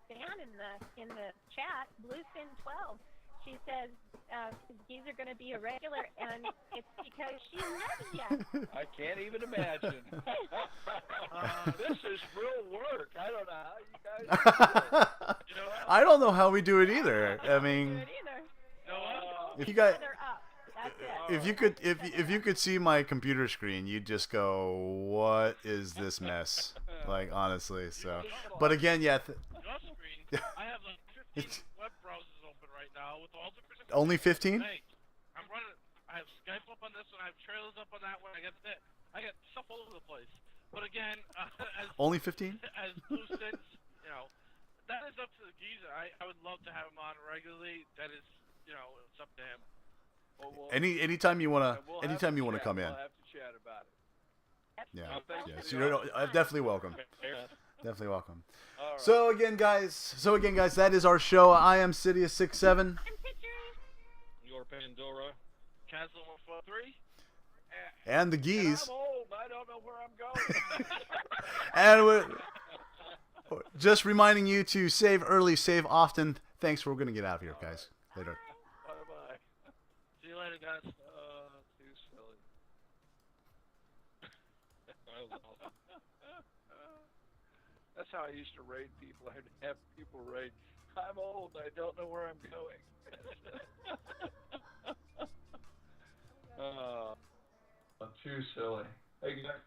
fan in the chat, Bluefin12. She says Geezer going to be a regular, and it's because she loves you. I can't even imagine. This is real work. I don't know how you guys do it. I don't know how we do it either. I mean, if you guys, if you could see my computer screen, you'd just go, "What is this mess?" Like, honestly. So, but again, yeah. I have like 15 web browsers open right now with all different. Only 15? Hey, I I have Skype up on this one. I have trailers up on that one. I got stuff all over the place. But again, as Only 15? As Blue sits, that is up to the geezer. I would love to have him on regularly. That is, it's up to him. Anytime you wanna come in. We'll have to chat about it. Yeah. Yes. Definitely welcome. Definitely welcome. Right. So again, guys, that is our show. I am Sidious67. Your Pandora. Castle 143. And the Geez. I'm old. I don't know where I'm going. And we're just reminding you to save early, save often. Thanks. We're gonna get out of here, guys. Later. Bye. See you later, guys. Too silly. That's how I used to raid people. I'd have people raid. I'm old. I don't know where I'm going. Too silly. Hey, guys.